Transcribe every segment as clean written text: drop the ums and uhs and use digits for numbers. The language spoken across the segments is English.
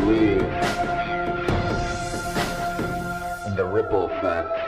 believe in the ripple effect.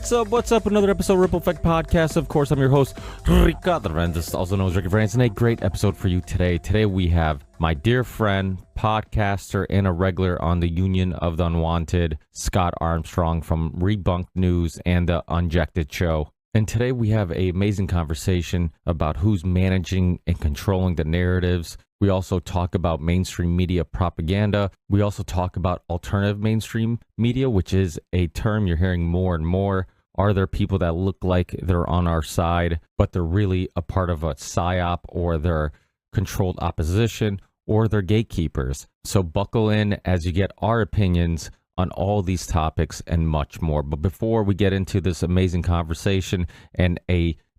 What's up? Another episode of Ripple Effect Podcast. Of course, I'm your host, Ricardo Renz, also known as Ricky France, and a great episode for you today. Today we have my dear friend, podcaster, and a regular on the Union of the Unwanted, Scott Armstrong from Rebunked News and the Unjected Show. And today we have an amazing conversation about who's managing and controlling the narratives. We also talk about mainstream media propaganda. We also talk about alternative mainstream media, which is a term you're hearing more and more. Are there people that look like they're on our side, but they're really a part of a psyop, or they're controlled opposition, or they're gatekeepers? So buckle in as you get our opinions on all these topics and much more. But before we get into this amazing conversation and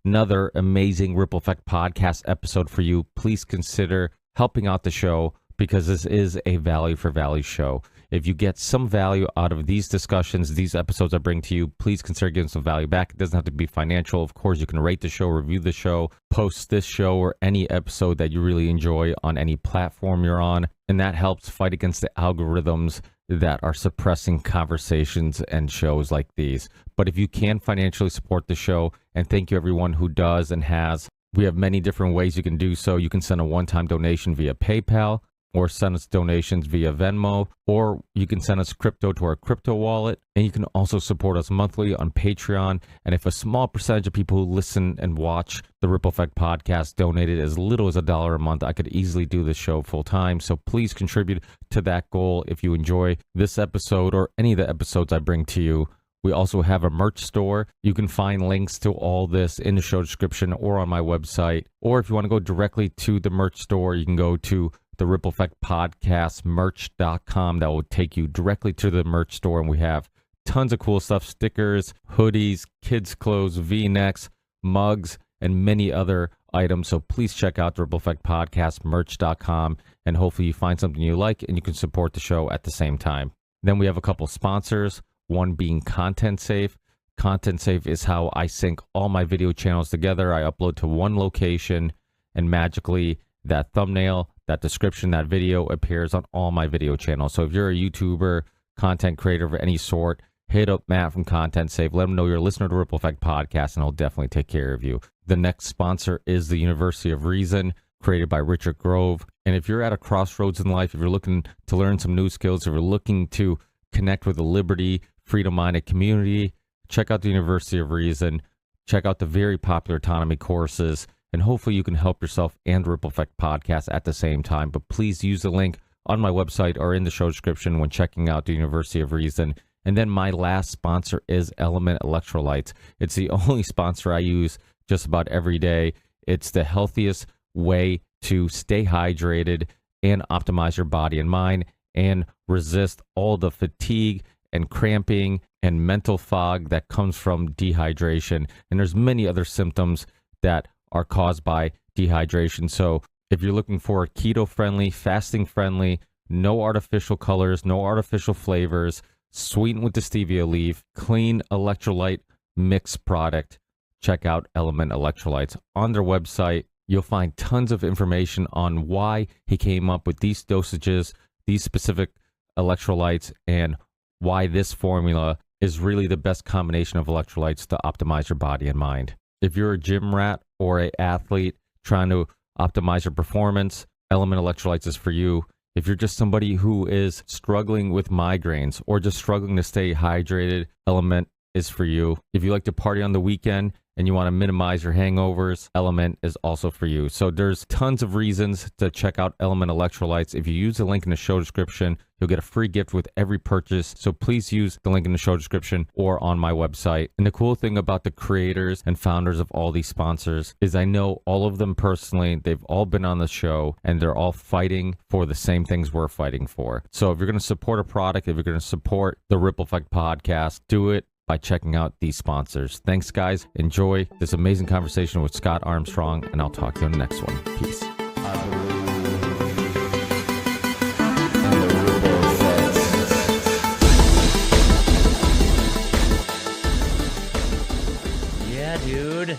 another amazing Ripple Effect Podcast episode for you, please consider helping out the show, because this is a value for value show. If you get some value out of these discussions, these episodes I bring to you, please consider giving some value back. It doesn't have to be financial. Of course, you can rate the show, review the show, post this show or any episode that you really enjoy on any platform you're on. And that helps fight against the algorithms that are suppressing conversations and shows like these. But if you can financially support the show, and thank you everyone who does and has, we have many different ways you can do so. You can send a one-time donation via PayPal, or send us donations via Venmo, or you can send us crypto to our crypto wallet. And you can also support us monthly on Patreon. And if a small percentage of people who listen and watch the Ripple Effect Podcast donated as little as $1 a month, I could easily do this show full time. So please contribute to that goal if you enjoy this episode or any of the episodes I bring to you. We also have a merch store. You can find links to all this in the show description or on my website. Or if you want to go directly to the merch store, you can go to the Ripple Effect Podcast merch.com. That will take you directly to the merch store. And we have tons of cool stuff: stickers, hoodies, kids' clothes, V-necks, mugs, and many other items. So please check out the Ripple Effect Podcast merch.com, and hopefully you find something you like and you can support the show at the same time. Then we have a couple sponsors, one being Content Safe. Content Safe is how I sync all my video channels together. I upload to one location, and magically that thumbnail, that description, that video appears on all my video channels. So if you're a YouTuber, content creator of any sort, hit up Matt from Content Safe. Let him know you're a listener to Ripple Effect Podcast, and he'll definitely take care of you. The next sponsor is the University of Reason, created by Richard Grove. And if you're at a crossroads in life, if you're looking to learn some new skills, if you're looking to connect with a liberty, freedom-minded community, check out the University of Reason. Check out the very popular autonomy courses, and hopefully you can help yourself and Ripple Effect Podcast at the same time. But please use the link on my website or in the show description when checking out the University of Reason. And then my last sponsor is Element Electrolytes. It's the only sponsor I use just about every day. It's the healthiest way to stay hydrated and optimize your body and mind and resist all the fatigue and cramping and mental fog that comes from dehydration. And there's many other symptoms that are caused by dehydration. So if you're looking for keto-friendly, fasting-friendly, no artificial colors, no artificial flavors, sweetened with the stevia leaf, clean electrolyte mix product, check out Element Electrolytes. On their website, you'll find tons of information on why he came up with these dosages, these specific electrolytes, and why this formula is really the best combination of electrolytes to optimize your body and mind. If you're a gym rat or an athlete trying to optimize your performance, Element Electrolytes is for you. If you're just somebody who is struggling with migraines or just struggling to stay hydrated, Element is for you. If you like to party on the weekend and you want to minimize your hangovers, Element is also for you. So there's tons of reasons to check out Element electrolytes. If you use the link in the show description, you'll get a free gift with every purchase. So please use the link in the show description or on my website. And the cool thing about the creators and founders of all these sponsors is I know all of them personally. They've all been on the show and they're all fighting for the same things we're fighting for. So if you're going to support a product, if you're going to support the Ripple Effect podcast, do it by checking out these sponsors. Thanks, guys. Enjoy this amazing conversation with Scott Armstrong, and I'll talk to you in the next one. Peace. Yeah, dude.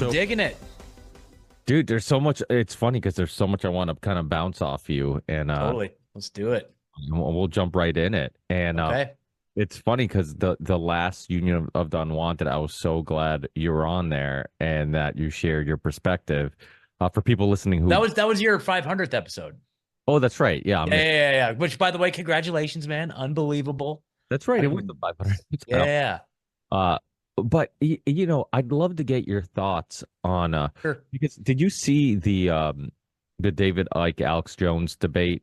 I'm digging it. Dude, there's so much. It's funny because there's so much I want to kind of bounce off you. And Totally. Let's do it. we'll jump right in it. And Okay. it's funny because the last Union of the Unwanted, I was so glad you were on there and that you shared your perspective. For people listening who That was your 500th episode. Oh, that's right. Yeah. Yeah. Which, by the way, congratulations, man. Unbelievable. That's right. It was the 500. Yeah. But you know, I'd love to get your thoughts on Sure. because did you see the David Icke Alex Jones debate?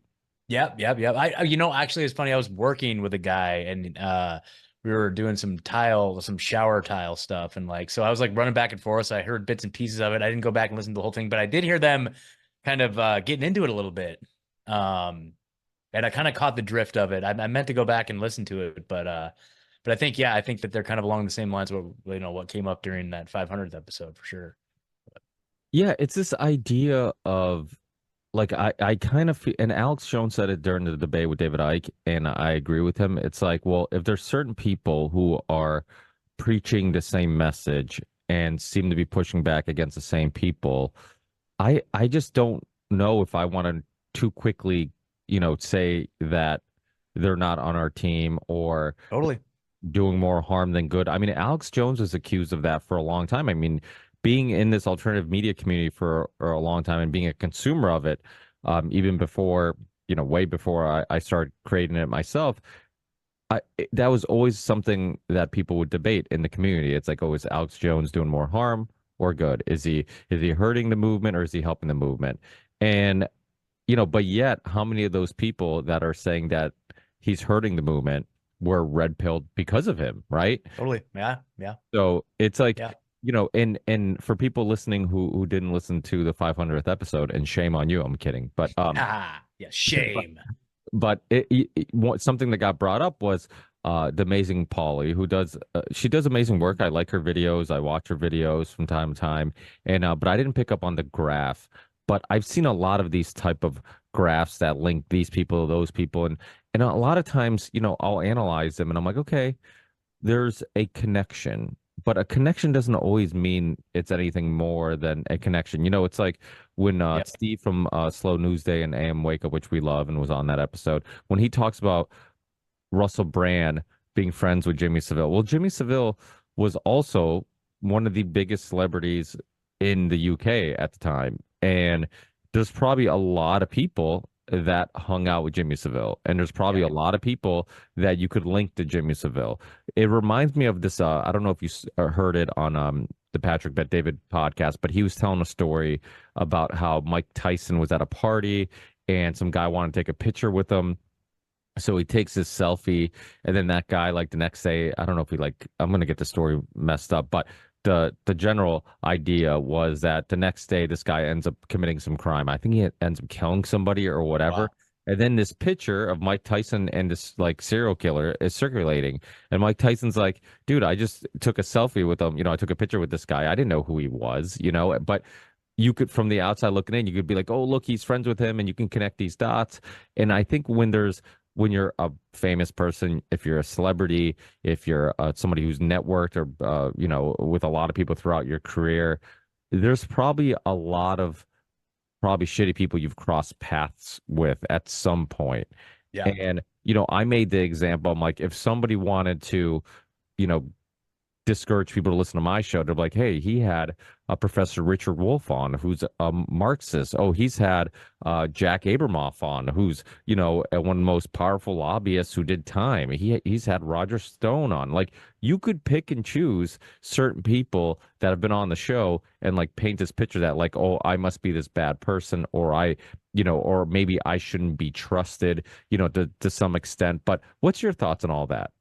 Yep. Actually, it's funny. I was working with a guy and we were doing some shower tile stuff. And so I was running back and forth. So I heard bits and pieces of it. I didn't go back and listen to the whole thing, but I did hear them kind of getting into it a little bit. And I kind of caught the drift of it. I meant to go back and listen to it, but I think that they're kind of along the same lines of what came up during that 500th episode for sure. Yeah, it's this idea of I kind of feel, and Alex Jones said it during the debate with David Icke, and I agree with him. It's well, if there's certain people who are preaching the same message and seem to be pushing back against the same people, I just don't know if I want to too quickly, say that they're not on our team or Totally doing more harm than good. I mean, Alex Jones was accused of that for a long time. I mean, being in this alternative media community for a long time and being a consumer of it, even before, way before I started creating it myself, that was always something that people would debate in the community. It's is Alex Jones doing more harm or good? Is he hurting the movement or is he helping the movement? And, but yet how many of those people that are saying that he's hurting the movement were red pilled because of him, right? Totally. Yeah. So it's yeah. And for people listening who didn't listen to the 500th episode, and shame on you, I'm kidding, but yeah, shame. But something that got brought up was the amazing Polly, who does she does amazing work. I like her videos. I watch her videos from time to time, and but I didn't pick up on the graph. But I've seen a lot of these type of graphs that link these people, those people, and a lot of times, I'll analyze them, and I'm like, okay, there's a connection. But a connection doesn't always mean it's anything more than a connection. It's like when Steve from Slow News Day and AM Wake Up, which we love and was on that episode, when he talks about Russell Brand being friends with Jimmy Savile. Well, Jimmy Savile was also one of the biggest celebrities in the UK at the time. And there's probably a lot of people that hung out with Jimmy Savile, and there's probably a lot of people that you could link to Jimmy Savile. It reminds me of this. I don't know if you heard it on the Patrick Bet David podcast, but he was telling a story about how Mike Tyson was at a party and some guy wanted to take a picture with him. So he takes his selfie, and then that guy, the next day, I don't know if he I'm going to get the story messed up, but the general idea was that the next day this guy ends up committing some crime. I think he ends up killing somebody or whatever. Wow. And then this picture of Mike Tyson and this serial killer is circulating. And Mike Tyson's like, dude, I just took a selfie with him. I took a picture with this guy. I didn't know who he was, but you could, from the outside looking in, you could be like, oh, look, he's friends with him, and you can connect these dots. And I think when you're a famous person, if you're a celebrity, if you're somebody who's networked or, with a lot of people throughout your career, there's probably a lot of shitty people you've crossed paths with at some point. Yeah. And, I made the example, I'm like, if somebody wanted to, discourage people to listen to my show. They're like, hey, he had Professor Richard Wolff on, who's a Marxist. Oh, he's had Jack Abramoff on, who's, one of the most powerful lobbyists who did time. He's had Roger Stone on. Like, you could pick and choose certain people that have been on the show and like paint this picture that like, oh, I must be this bad person, or or maybe I shouldn't be trusted, to some extent. But what's your thoughts on all that?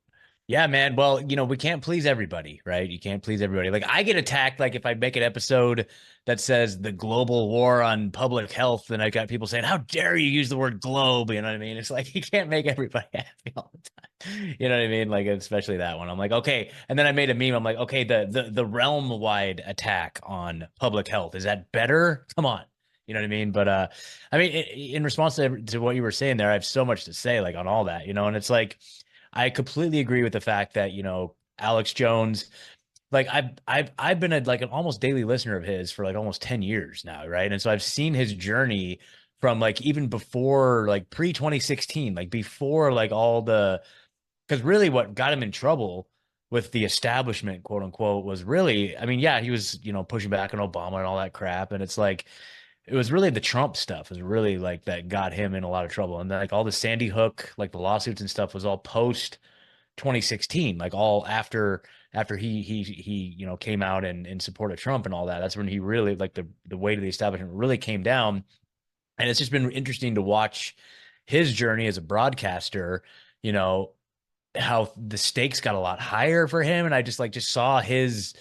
Yeah, man. Well, we can't please everybody, right? You can't please everybody. Like I get attacked, like if I make an episode that says the global war on public health, and I got people saying, "How dare you use the word globe?" You know what I mean? It's like you can't make everybody happy all the time. You know what I mean? Like especially that one. I'm like, okay. And then I made a meme. I'm like, okay, the realm wide attack on public health, is that better? Come on. You know what I mean? But I mean, in response to what you were saying there, I have so much to say, like on all that, and it's like. I completely agree with the fact that, Alex Jones, like I've been like an almost daily listener of his for like almost 10 years now, right? And so I've seen his journey from like even before like pre 2016, like before like all because really what got him in trouble with the establishment, quote unquote, was really, I mean, yeah, he was, pushing back on Obama and all that crap. And it's like, it was really the Trump stuff is really like that got him in a lot of trouble. And then, like all the Sandy Hook, like the lawsuits and stuff was all post 2016, like all after he came out and in support of Trump and all that. That's when he really like the weight of the establishment really came down. And it's just been interesting to watch his journey as a broadcaster, how the stakes got a lot higher for him. And I just saw his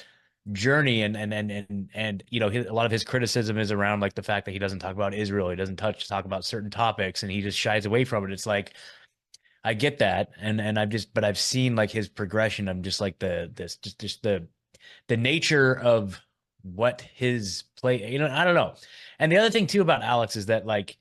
journey and a lot of his criticism is around like the fact that he doesn't talk about Israel, he doesn't talk about certain topics, and he just shies away from it. It's like I get that, and I've seen like his progression. I'm just like the nature of what his play, I don't know. And the other thing too about Alex is that like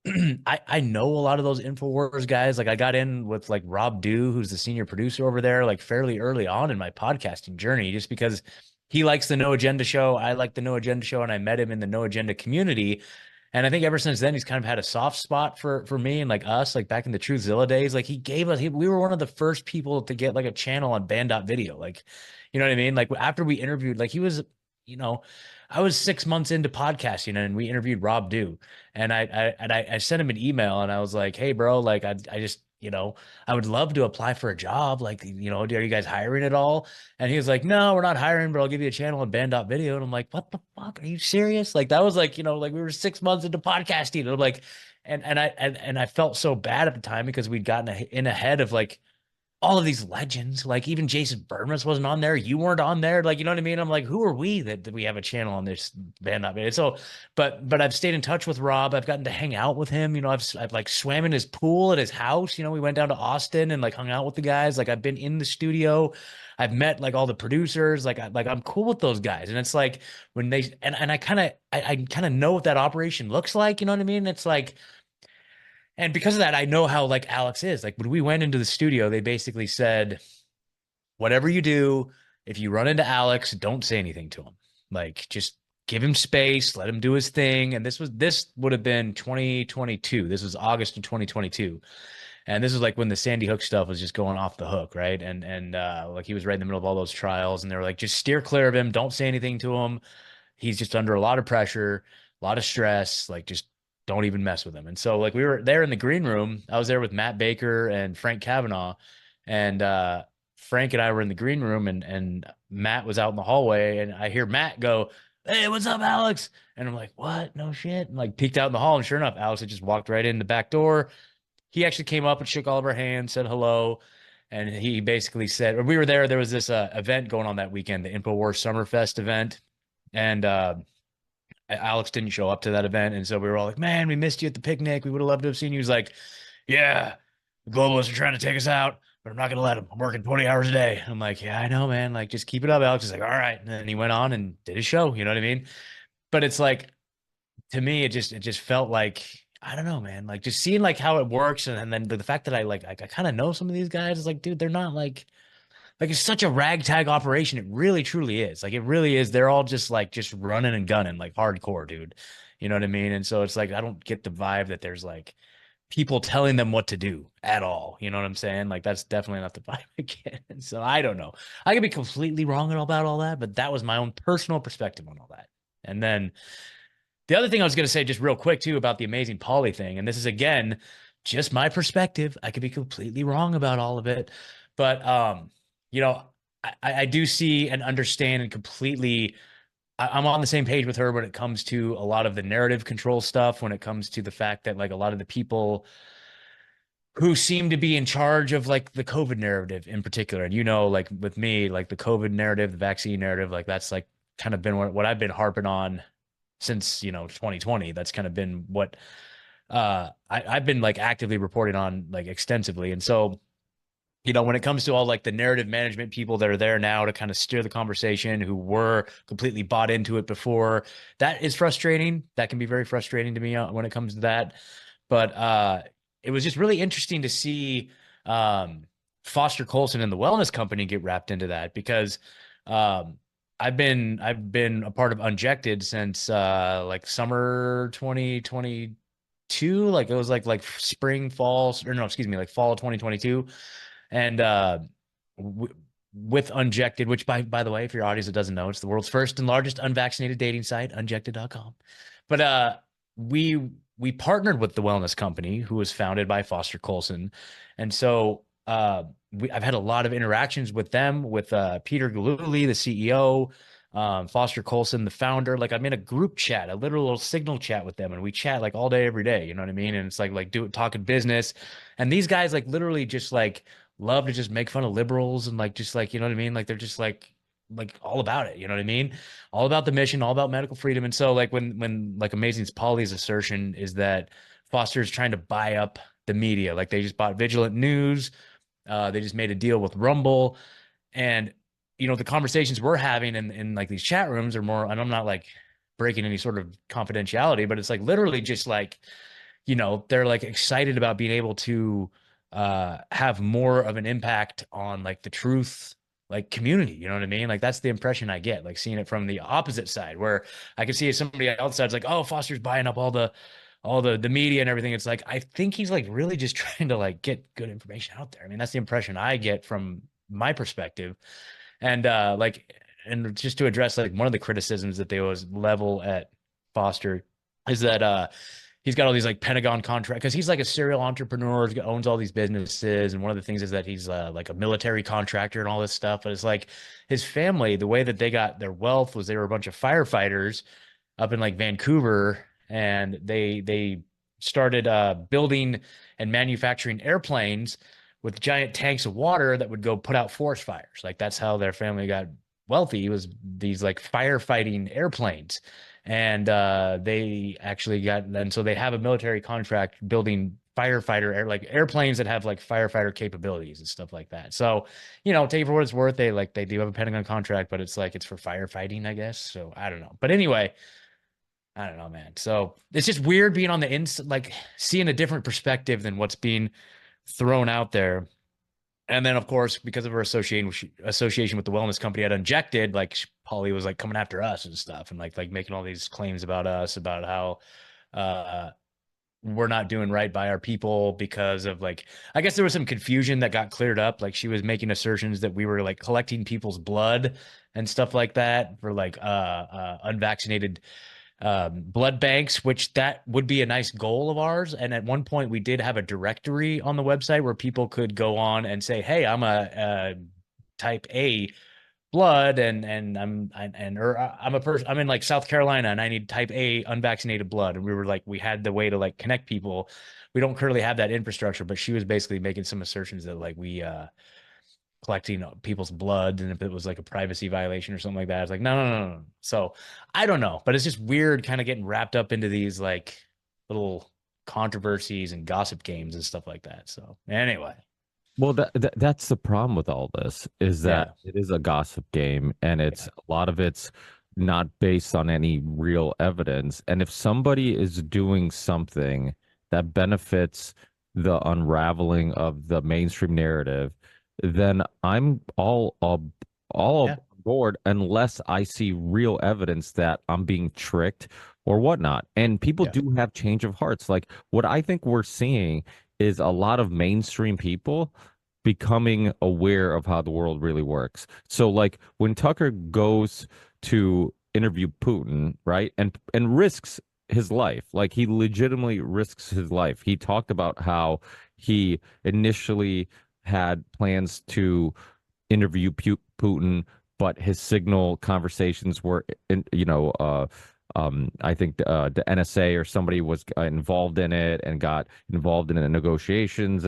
I know a lot of those InfoWars guys. Like I got in with like Rob Dew, who's the senior producer over there, like fairly early on in my podcasting journey, just because he likes the No Agenda show. I like the No Agenda show, and I met him in the No Agenda community. And I think ever since then, he's kind of had a soft spot for me and like us, like back in the Truthzilla days. Like he gave us, we were one of the first people to get like a channel on Band.video. Like, you know what I mean? Like after we interviewed, like he was, I was 6 months into podcasting and we interviewed Rob Dew, and I sent him an email and I was like, hey bro, like I just, I would love to apply for a job. Like, are you guys hiring at all? And he was like, no, we're not hiring, but I'll give you a channel on Band.video. And I'm like, what the fuck? Are you serious? Like that was like, like we were 6 months into podcasting. And I'm like, and I felt so bad at the time because we'd gotten in ahead of like all of these legends, like even Jason Burmas wasn't on there. You weren't on there. Like, you know what I mean? I'm like, who are we that we have a channel on this band up? So, but I've stayed in touch with Rob. I've gotten to hang out with him. I've like swam in his pool at his house. We went down to Austin and like hung out with the guys. Like I've been in the studio. I've met like all the producers. Like I'm cool with those guys. And it's like when they, and I kind of know what that operation looks like. You know what I mean? It's like, and because of that, I know how like Alex is. Like when we went into the studio, they basically said, whatever you do, if you run into Alex, don't say anything to him. Like just give him space, let him do his thing. And this would have been 2022. This was August of 2022. And this was like when the Sandy Hook stuff was just going off the hook, right? And like he was right in the middle of all those trials, and they were like, just steer clear of him, don't say anything to him. He's just under a lot of pressure, a lot of stress, like just don't even mess with him. And so like we were there in the green room. I was there with Matt Baker and Frank Kavanaugh, and Frank and I were in the green room, and Matt was out in the hallway, and I hear Matt go, "Hey, what's up, Alex?" And I'm like, "What? No shit." And like peeked out in the hall, and sure enough, Alex had just walked right in the back door. He actually came up and shook all of our hands, said hello. And he basically said, or we were there was this event going on that weekend, the InfoWars Summerfest event. And Alex didn't show up to that event. And so we were all like, man, we missed you at the picnic. We would have loved to have seen you. He was like, yeah, the globalists are trying to take us out, but I'm not going to let them. I'm working 20 hours a day. I'm like, yeah, I know, man. Like, just keep it up. Alex is like, all right. And then he went on and did his show. You know what I mean? But it's like, to me, it just felt like, I don't know, man. Like just seeing like how it works. And then the fact that I kind of know some of these guys is like, dude, they're not like it's such a ragtag operation. It really truly is. Like it really is. They're all just running and gunning like hardcore, dude. You know what I mean? And so it's like I don't get the vibe that there's like people telling them what to do at all. You know what I'm saying? Like that's definitely not the vibe I get. And so I don't know. I could be completely wrong about all that, but that was my own personal perspective on all that. And then the other thing I was going to say just real quick too about the Amazing Polly thing, and this is again just my perspective. I could be completely wrong about all of it, but you know, I do see and understand and completely I'm on the same page with her when it comes to a lot of the narrative control stuff, when it comes to the fact that like a lot of the people who seem to be in charge of like the COVID narrative in particular. And like with me, like the COVID narrative, the vaccine narrative, like that's like kind of been what I've been harping on since 2020. That's kind of been what I've been like actively reporting on like extensively. And so when it comes to all like the narrative management people that are there now to kind of steer the conversation who were completely bought into it before, that is frustrating. That can be very frustrating to me when it comes to that. But it was just really interesting to see Foster Colson and the wellness company get wrapped into that because I've been a part of Unjected since like summer 2022. Like it was like spring, fall, or no, excuse me, like fall 2022. And with Unjected, which by the way, if your audience that doesn't know, it's the world's first and largest unvaccinated dating site, unjected.com. But we partnered with the wellness company who was founded by Foster Colson. And so I've had a lot of interactions with them, with Peter Galuli, the CEO, Foster Colson, the founder. Like I'm in a group chat, a literal signal chat with them, and we chat like all day, every day. You know what I mean? And it's like talking business. And these guys like literally just like love to just make fun of liberals and like just like, you know what I mean? Like they're just like all about it, you know what I mean? All about the mission, all about medical freedom. And so like when like Amazing Polly's assertion is that Foster is trying to buy up the media, like they just bought Vigilant News, they just made a deal with Rumble, and the conversations we're having in like these chat rooms are more, and I'm not like breaking any sort of confidentiality, but it's like literally just like they're like excited about being able to have more of an impact on like the truth like community. You know what I mean? Like that's the impression I get, like seeing it from the opposite side, where I can see somebody outside's like, oh, Foster's buying up all the media and everything. It's like I think he's like really just trying to like get good information out there. I mean, that's the impression I get from my perspective. And and just to address like one of the criticisms that they always level at Foster is that he's got all these like Pentagon contracts because he's like a serial entrepreneur, owns all these businesses. And one of the things is that he's like a military contractor and all this stuff. But it's like his family, the way that they got their wealth was they were a bunch of firefighters up in like Vancouver, and they started building and manufacturing airplanes with giant tanks of water that would go put out forest fires. Like that's how their family got wealthy, was these like firefighting airplanes. And they actually got, and so they have a military contract building like airplanes that have like firefighter capabilities and stuff like that. So, take it for what it's worth. They do have a Pentagon contract, but it's like it's for firefighting, I guess. So I don't know. But anyway, I don't know, man. So it's just weird being on the inside, like seeing a different perspective than what's being thrown out there. And then, of course, because of her association with the wellness company at Unjected, like Polly was like coming after us and stuff, and like making all these claims about us, about how we're not doing right by our people because of like, I guess there was some confusion that got cleared up. Like she was making assertions that we were like collecting people's blood and stuff like that for like unvaccinated blood banks, which that would be a nice goal of ours. And at one point we did have a directory on the website where people could go on and say, hey, I'm a type A blood and I'm a person, I'm in like South Carolina and I need type A unvaccinated blood. And we were like, we had the way to like connect people. We don't currently have that infrastructure, but she was basically making some assertions that like we collecting people's blood, and if it was like a privacy violation or something like that. I was like, no. So I don't know, but it's just weird kind of getting wrapped up into these like little controversies and gossip games and stuff like that. So anyway. Well, that's the problem with all this, is that it is a gossip game, and a lot of it's not based on any real evidence. And if somebody is doing something that benefits the unraveling of the mainstream narrative, then I'm all aboard unless I see real evidence that I'm being tricked or whatnot. And people Yeah. do have change of hearts. Like what I think we're seeing is a lot of mainstream people becoming aware of how the world really works. So like when Tucker goes to interview Putin, right? And risks his life. Like he legitimately risks his life. He talked about how he initially had plans to interview Putin, but his signal conversations were, I think the NSA or somebody was involved in it and got involved in the negotiations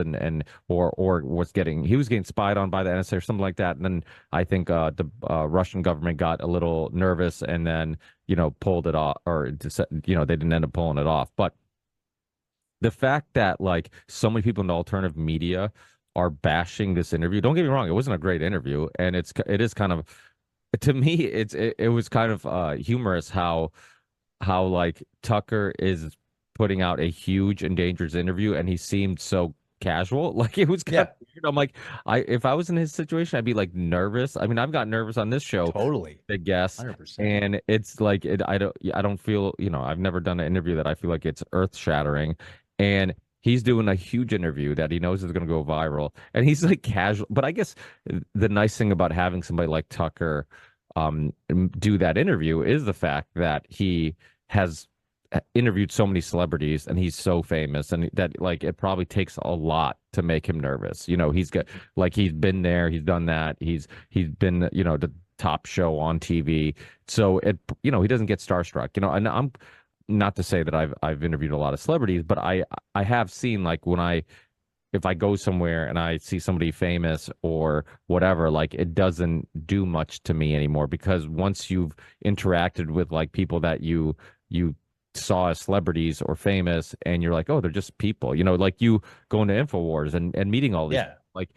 or he was getting spied on by the NSA or something like that. And then I think the Russian government got a little nervous and then pulled it off, or they didn't end up pulling it off. But the fact that like so many people in the alternative media are bashing this interview. Don't get me wrong, it wasn't a great interview, and it is kind of, to me, it was kind of humorous how like Tucker is putting out a huge and dangerous interview, and he seemed so casual. Like it was kind Yeah. of weird. I'm like, if I was in his situation, I'd be like nervous. I mean, I've got nervous on this show, Totally. I guess. 100%. And it's like I don't feel, I've never done an interview that I feel like it's earth shattering. And he's doing a huge interview that he knows is going to go viral. And he's like casual. But I guess the nice thing about having somebody like Tucker do that interview is the fact that he has interviewed so many celebrities and he's so famous, and that like it probably takes a lot to make him nervous. He's got, like, he's been there, he's done that, he's been, the top show on TV. So he doesn't get starstruck, and I'm not to say that I've interviewed a lot of celebrities, but I have seen, like, if I go somewhere and I see somebody famous or whatever, like it doesn't do much to me anymore, because once you've interacted with like people that you saw as celebrities or famous, and you're like, oh, they're just people, like you going to InfoWars and meeting all these, Yeah. like,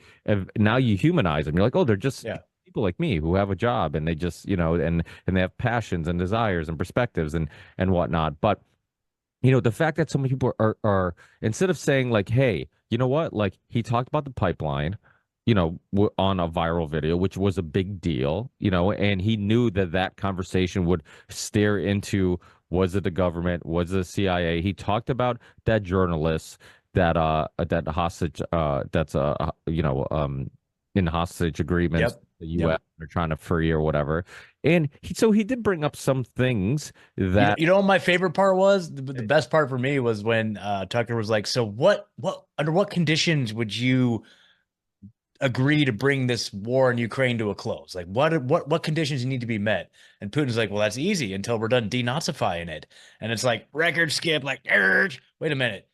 now you humanize them. You're like, oh, they're just Yeah. people like me who have a job, and they just, and they have passions and desires and perspectives and whatnot. But the fact that so many people are instead of saying like, hey, you know what? Like he talked about the pipeline, on a viral video, which was a big deal, and he knew that conversation would stare into, was it the government? Was it the CIA? He talked about that journalist that hostage that's in hostage agreements Yep. with the Yep. US are trying to free or whatever. And he did bring up some things that You know what my favorite part was? The best part for me was when Tucker was like, "So what under what conditions would you agree to bring this war in Ukraine to a close? Like what conditions need to be met?" And Putin's like, "Well, that's easy until we're done denazifying it." And it's like record skip, like, wait a minute.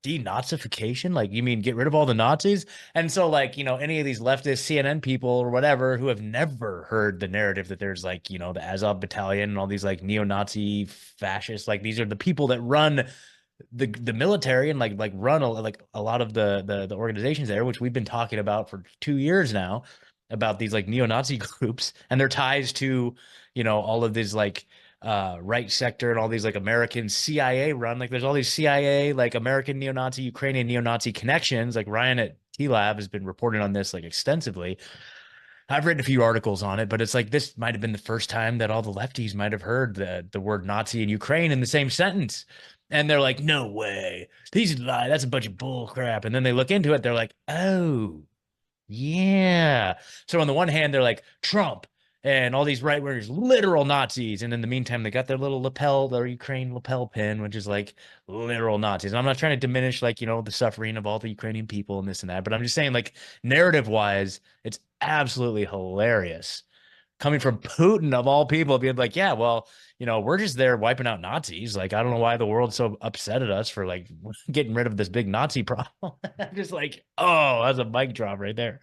Denazification? Like, you mean get rid of all the Nazis? And so, like, any of these leftist CNN people or whatever who have never heard the narrative that there's like, the Azov Battalion and all these like neo-Nazi fascists, like these are the people that run the military and like run a lot of the organizations there, which we've been talking about for 2 years now, about these like neo-Nazi groups and their ties to, all of these like right sector and all these like American CIA run. Like there's all these CIA, like American neo-Nazi, Ukrainian neo-Nazi connections. Like Ryan at T-Lab has been reporting on this like extensively. I've written a few articles on it, but it's like this might have been the first time that all the lefties might have heard the word Nazi and Ukraine in the same sentence. And they're like, no way. These lie. That's a bunch of bull crap. And then they look into it. They're like, oh, yeah. So on the one hand, they're like Trump and all these right wingers, literal Nazis. And in the meantime, they got their Ukraine lapel pin, which is like literal Nazis. And I'm not trying to diminish like, the suffering of all the Ukrainian people and this and that, but I'm just saying, like, narrative wise, it's absolutely hilarious coming from Putin of all people, being like, yeah, well, we're just there wiping out Nazis. Like, I don't know why the world's so upset at us for like getting rid of this big Nazi problem. I'm just like, oh, that's a mic drop right there.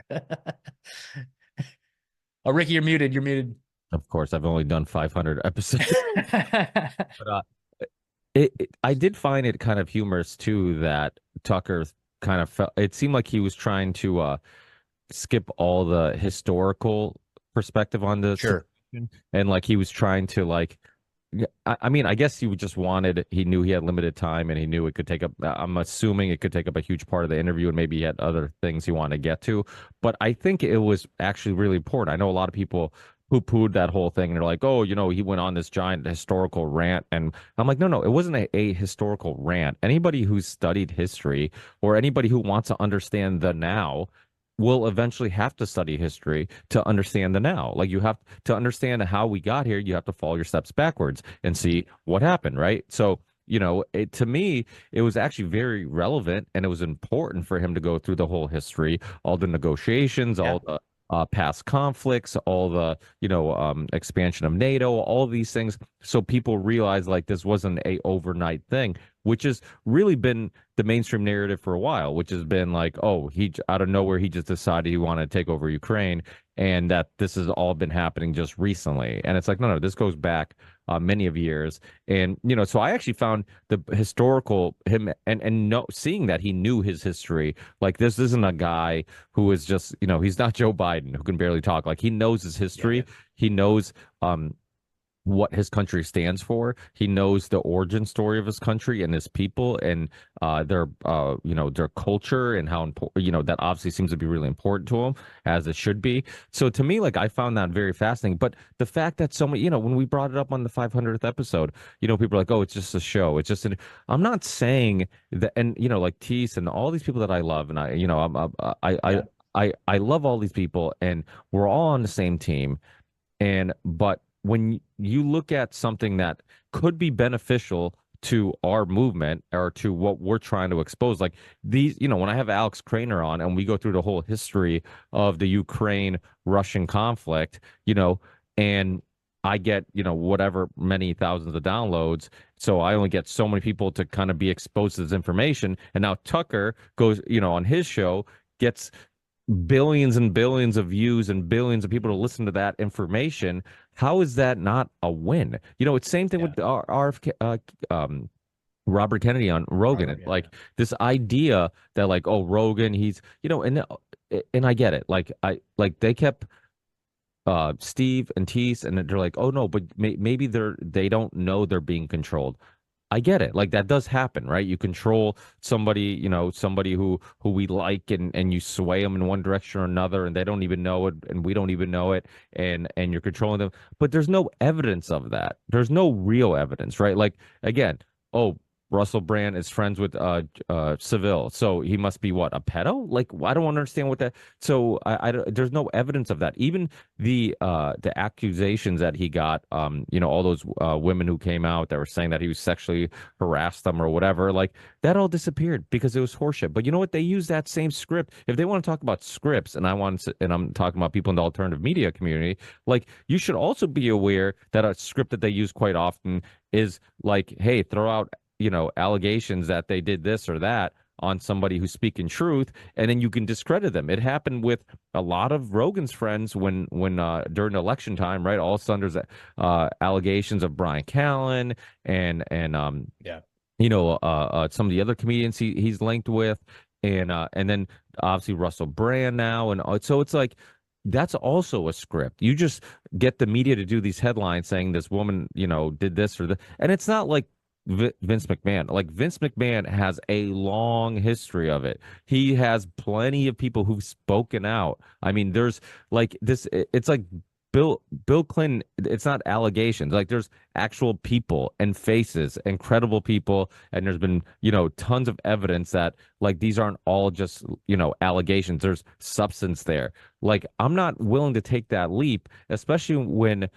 Oh, Ricky, you're muted. You're muted. of course I've only done 500 episodes. But I did find it kind of humorous too that Tucker kind of felt, it seemed like he was trying to skip all the historical perspective on the Sure. situation, and like he was trying to like, I mean, I guess he knew he had limited time, and he knew it could take up, I'm assuming it could take up a huge part of the interview, and maybe he had other things he wanted to get to. But I think it was actually really important. I know a lot of people poo-pooed that whole thing, and they're like, oh, he went on this giant historical rant, and I'm like, no, it wasn't a historical rant. Anybody who's studied history or anybody who wants to understand the now will eventually have to study history to understand the now. Like, you have to understand how we got here, you have to follow your steps backwards and see what happened, right? So, to me, it was actually very relevant, and it was important for him to go through the whole history, all the negotiations, Yeah. all the past conflicts, all the expansion of NATO, all these things, so people realize like this wasn't a overnight thing, which has really been the mainstream narrative for a while, which has been like, oh, he out of nowhere he just decided he wanted to take over Ukraine, and that this has all been happening just recently, and it's like, no, this goes back many of years, and so I actually found the historical him and no seeing that he knew his history. Like, this isn't a guy who is just, he's not Joe Biden who can barely talk. Like, he knows his Yeah. history. He knows what his country stands for. He knows the origin story of his country and his people, and their culture, and how important, that obviously seems to be really important to him, as it should be. So to me, like, I found that very fascinating. But the fact that so many, when we brought it up on the 500th episode, people are like, oh, it's just a show. It's just I'm not saying that, and like Tease and all these people that I love, and Yeah. I love all these people, and we're all on the same team. But when you look at something that could be beneficial to our movement or to what we're trying to expose, like these, when I have Alex Krainer on and we go through the whole history of the Ukraine Russian conflict, and I get, whatever many thousands of downloads. So I only get so many people to kind of be exposed to this information. And now Tucker goes, on his show, gets billions and billions of views and billions of people to listen to that information. How is that not a win? It's same thing Yeah. with RFK, Robert Kennedy on Rogan. Robert, yeah. Like, this idea that, like, oh, Rogan, he's, and I get it. Like, they kept Steve and Tease, and they're like, oh no, but maybe they don't know they're being controlled. I get it. Like, that does happen, right? You control somebody, somebody who we like, and you sway them in one direction or another, and they don't even know it, and we don't even know it, and you're controlling them. But there's no evidence of that. There's no real evidence, right? Like, again, oh, Russell Brand is friends with Seville, so he must be what, a pedo? Like, I don't understand what that. So there's no evidence of that. Even the accusations that he got, all those women who came out that were saying that he was sexually harassed them or whatever, like, that all disappeared because it was horseshit. But you know what? They use that same script. If they want to talk about scripts, and I'm talking about people in the alternative media community, like, you should also be aware that a script that they use quite often is like, hey, throw out allegations that they did this or that on somebody who's speaking truth, and then you can discredit them. It happened with a lot of Rogan's friends when during election time, right? All of a sudden there's allegations of Brian Callen and Yeah. some of the other comedians he's linked with, and then obviously Russell Brand now, and so it's like, that's also a script. You just get the media to do these headlines saying this woman, did this or that, and it's not like Vince McMahon. Like, Vince McMahon has a long history of it. He has plenty of people who've spoken out. I mean, there's like this. It's like Bill Clinton. It's not allegations. Like, there's actual people and faces and credible people, and there's been tons of evidence that, like, these aren't all just allegations. There's substance there. Like, I'm not willing to take that leap, especially when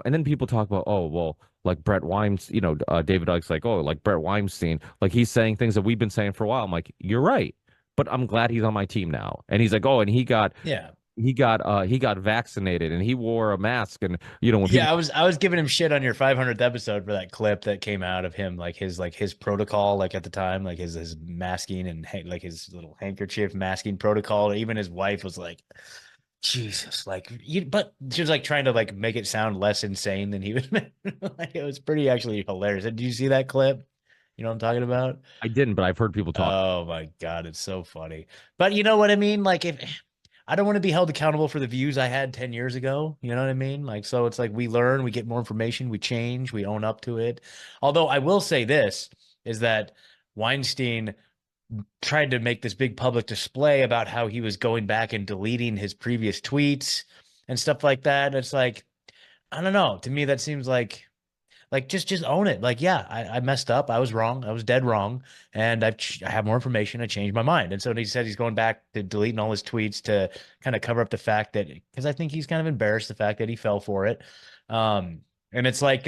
and then people talk about, oh, well, like Brett Weinstein, David Icke's like, oh, like Brett Weinstein, like, he's saying things that we've been saying for a while. I'm like, you're right, but I'm glad he's on my team now. And he's like, oh, and Yeah. he got vaccinated, and he wore a mask, and when people, Yeah, I was giving him shit on your 500th episode for that clip that came out of him, like his protocol, like at the time, like his masking and like his little handkerchief masking protocol. Even his wife was like, Jesus, like but she was like trying to like make it sound less insane than he was. Like, it was pretty actually hilarious. Did you see that clip? You know what I'm talking about? I didn't, but I've heard people talk. Oh my God, it's so funny. But you know what I mean? Like, if I don't want to be held accountable for the views I had 10 years ago, you know what I mean? Like, so it's like we learn, we get more information, we change, we own up to it. Although I will say this is that Weinstein tried to make this big public display about how he was going back and deleting his previous tweets and stuff like that. It's like, I don't know. To me, that seems like just own it. Like, yeah, I messed up. I was wrong. I was dead wrong. And I have more information. I changed my mind. And so he said he's going back to deleting all his tweets to kind of cover up the fact that, because I think he's kind of embarrassed the fact that he fell for it. And it's like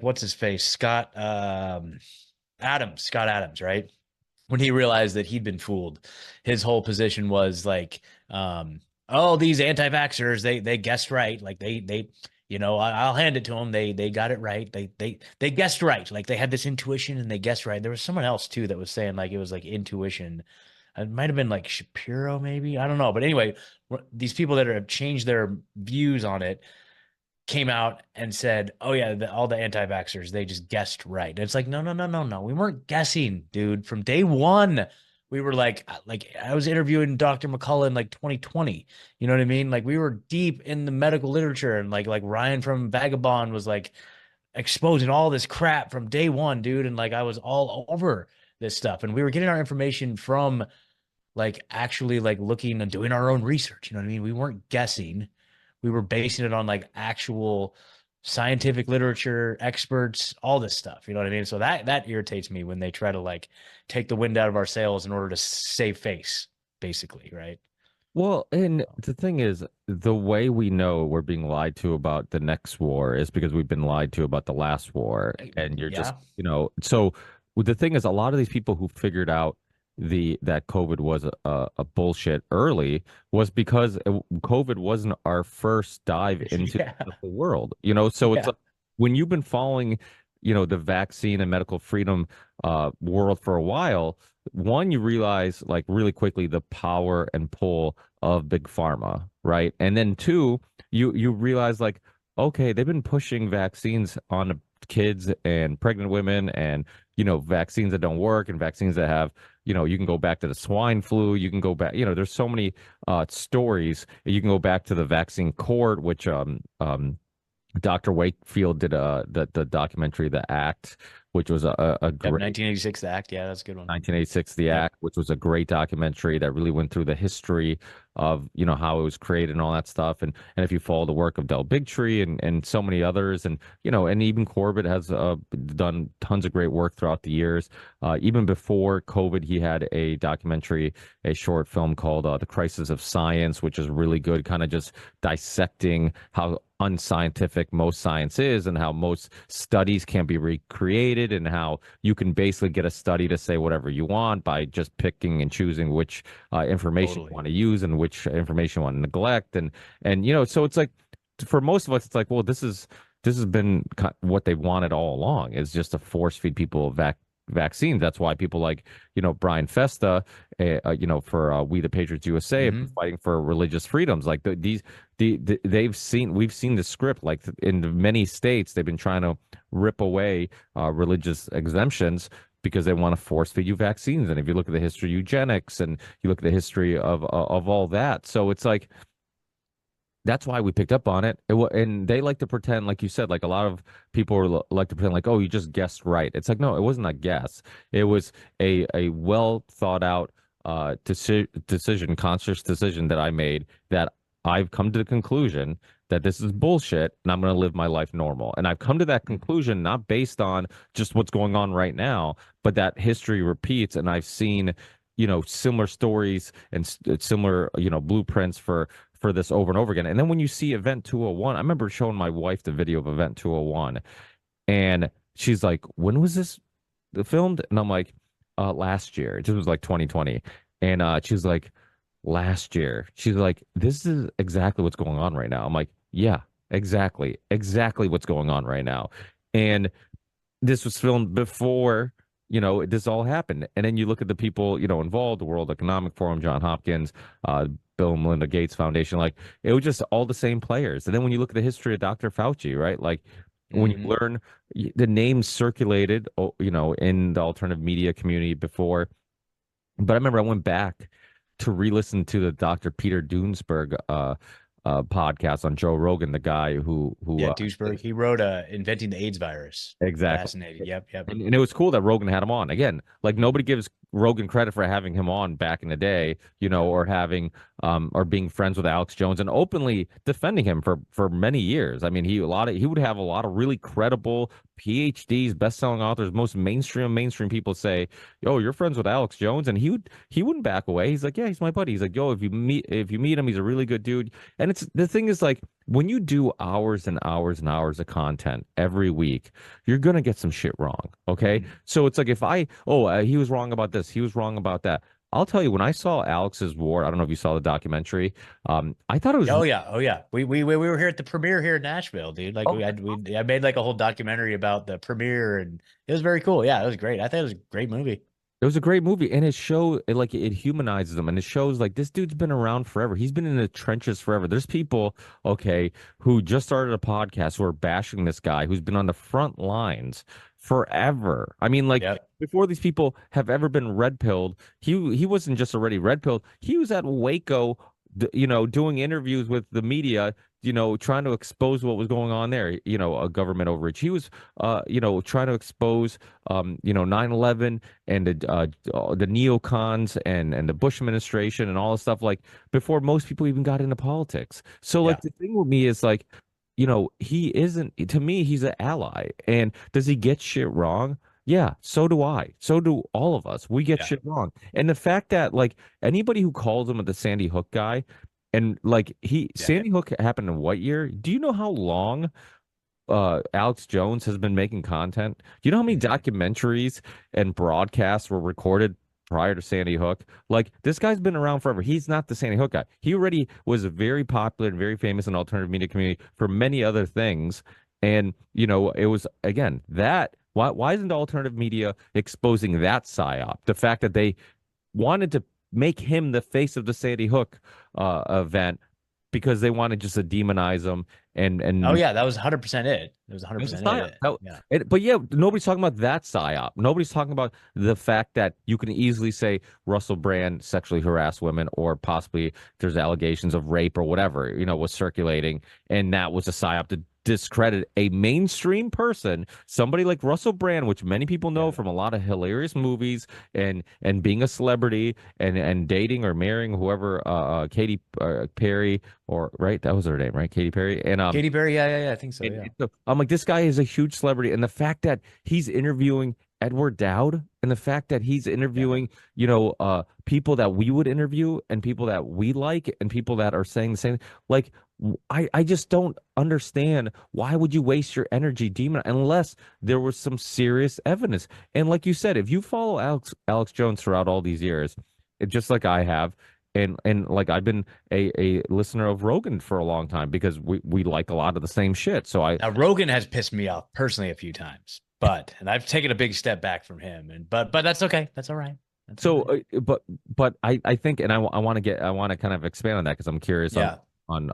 what's his face? Scott Adams, right? When he realized that he'd been fooled, his whole position was like, oh, these anti-vaxxers, they guessed right. Like they I'll hand it to them. They got it right. They guessed right. Like they had this intuition and they guessed right. There was someone else too that was saying like it was like intuition. It might have been like Shapiro, maybe. I don't know. But anyway, these people that have changed their views on it came out and said, "Oh yeah, all the anti-vaxxers, they just guessed right." And it's like, no, no, no, no, no. We weren't guessing, dude. From day one, we were like I was interviewing Dr. McCullough in like 2020. You know what I mean? Like we were deep in the medical literature, and like Ryan from Vagabond was like exposing all this crap from day one, dude. And like I was all over this stuff, and we were getting our information from like actually like looking and doing our own research. You know what I mean? We weren't guessing. We were basing it on like actual scientific literature, experts, all this stuff. You know what I mean? So that irritates me when they try to like take the wind out of our sails in order to save face, basically, right? Well, and the thing is, the way we know we're being lied to about the next war is because we've been lied to about the last war. And you're just, Yeah. so the thing is, a lot of these people who figured out that COVID was a bullshit early was because COVID wasn't our first dive into Yeah. the medical world, so it's Yeah. like when you've been following, the vaccine and medical freedom world for a while, one, you realize like really quickly the power and pull of big pharma, right? And then two, you realize like, okay, they've been pushing vaccines on kids and pregnant women and vaccines that don't work and vaccines that have, you can go back to the swine flu, you can go back, there's so many stories. You can go back to the vaccine court, which Dr. Wakefield did the documentary The Act, which was a Yep. great 1986, the act. Yeah, that's a good one. 1986, The Yep. Act, which was a great documentary that really went through the history of, how it was created and all that stuff. And if you follow the work of Del Bigtree and so many others, and, and even Corbett has done tons of great work throughout the years. Even before COVID, he had a documentary, a short film called The Crisis of Science, which is really good, kind of just dissecting how unscientific most science is and how most studies can be recreated and how you can basically get a study to say whatever you want by just picking and choosing which information you Totally. want to use and which information you want to neglect and so it's like for most of us it's like, well, this has been what they've wanted all along, is just to force feed people vaccines. That's why people like, Brian Festa, for We the Patriots USA, have been Hmm. fighting for religious freedoms. Like we've seen the script. Like in many states, they've been trying to rip away religious exemptions because they want to force feed you vaccines. And if you look at the history of eugenics and you look at the history of all that, so it's like that's why we picked up on it. And they like to pretend, like you said, like a lot of people like to pretend like, oh, you just guessed right. It's like, no, it wasn't a guess. It was a well thought out decision, conscious decision that I made, that I've come to the conclusion that this is bullshit and I'm going to live my life normal. And I've come to that conclusion not based on just what's going on right now, but that history repeats. And I've seen, similar stories and similar, blueprints for this over and over again. And then when you see Event 201, I remember showing my wife the video of Event 201, and she's like, "When was this filmed?" And I'm like, last year. This was like 2020." And she's like, "Last year." She's like, "This is exactly what's going on right now." I'm like, "Yeah, exactly what's going on right now." And this was filmed before, this all happened. And then you look at the people, involved, the World Economic Forum, John Hopkins, Bill and Melinda Gates Foundation, like it was just all the same players. And then when you look at the history of Dr. Fauci, right? Like when you Hmm. learn the names circulated, in the alternative media community before. But I remember I went back to re-listen to the Dr. Peter Dunsberg podcast on Joe Rogan, the guy who Yeah, Duisberg. He wrote Inventing the AIDS Virus. exactly. Fascinating. Yep, yep. And it was cool that Rogan had him on again. Like nobody gives Rogan credit for having him on back in the day, or having or being friends with Alex Jones and openly defending him for many years. I mean, he would have a lot of really credible PhDs, best-selling authors, most mainstream people say, "Yo, you're friends with Alex Jones," and he wouldn't back away. He's like, "Yeah, he's my buddy." He's like, "Yo, if you meet him, he's a really good dude." And it's the thing is like when you do hours and hours and hours of content every week, you're gonna get some shit wrong. Okay. So it's like if he was wrong about this, he was wrong about that. I'll tell you, when I saw Alex's War, I don't know if you saw the documentary. I thought it was Oh yeah, oh yeah. We were here at the premiere here in Nashville, dude. Like I made like a whole documentary about the premiere, and it was very cool. Yeah, it was great. I thought it was a great movie. It was a great movie, and it humanizes him, and it shows like this dude's been around forever. He's been in the trenches forever. There's people, okay, who just started a podcast who are bashing this guy who's been on the front lines forever. I mean, like Yep. before these people have ever been red pilled, he wasn't just already red pilled. He was at Waco, doing interviews with the media, trying to expose what was going on there, a government overreach. He was, trying to expose, 9/11 and the neocons and the Bush administration and all this stuff, like before most people even got into politics. So, Yeah. like, the thing with me is like, he isn't, to me, he's an ally. And does he get shit wrong? Yeah, so do I. So do all of us. We get Yeah. shit wrong. And the fact that like anybody who calls him the Sandy Hook guy, and like Yeah. Sandy Hook happened in what year? Do you know how long Alex Jones has been making content? Do you know how many Mhm. documentaries and broadcasts were recorded prior to Sandy Hook? Like this guy's been around forever. He's not the Sandy Hook guy. He already was very popular and very famous in the alternative media community for many other things. And it was again that why isn't the alternative media exposing that psyop? The fact that they wanted to make him the face of the Sandy Hook event because they wanted just to demonize him Oh and yeah, that was 100% it. It was it was a 100% psyop. it. Yeah. But yeah, nobody's talking about that psyop. Nobody's talking about the fact that you can easily say Russell Brand sexually harassed women, or possibly there's allegations of rape or whatever, was circulating, and that was a psyop to discredit a mainstream person, somebody like Russell Brand, which many people know Yeah. from a lot of hilarious movies and being a celebrity and dating or marrying whoever, Katy Perry, or right, that was her name, right, Katy Perry, and Katy Perry, yeah, I think so. and Yeah. so I'm like, this guy is a huge celebrity, and the fact that he's interviewing Edward Dowd, and the fact that he's Yeah. interviewing, people that we would interview, and people that we like, and people that are saying the same, like, I just don't understand why would you waste your energy demon unless there was some serious evidence. And like you said, if you follow Alex Jones throughout all these years, just like I have. And like I've been a listener of Rogan for a long time because we like a lot of the same shit. So I Now Rogan has pissed me off personally a few times, and I've taken a big step back from him, but that's okay. That's all right. That's all so right. but I think, and I want to kind of expand on that because I'm curious Yeah. on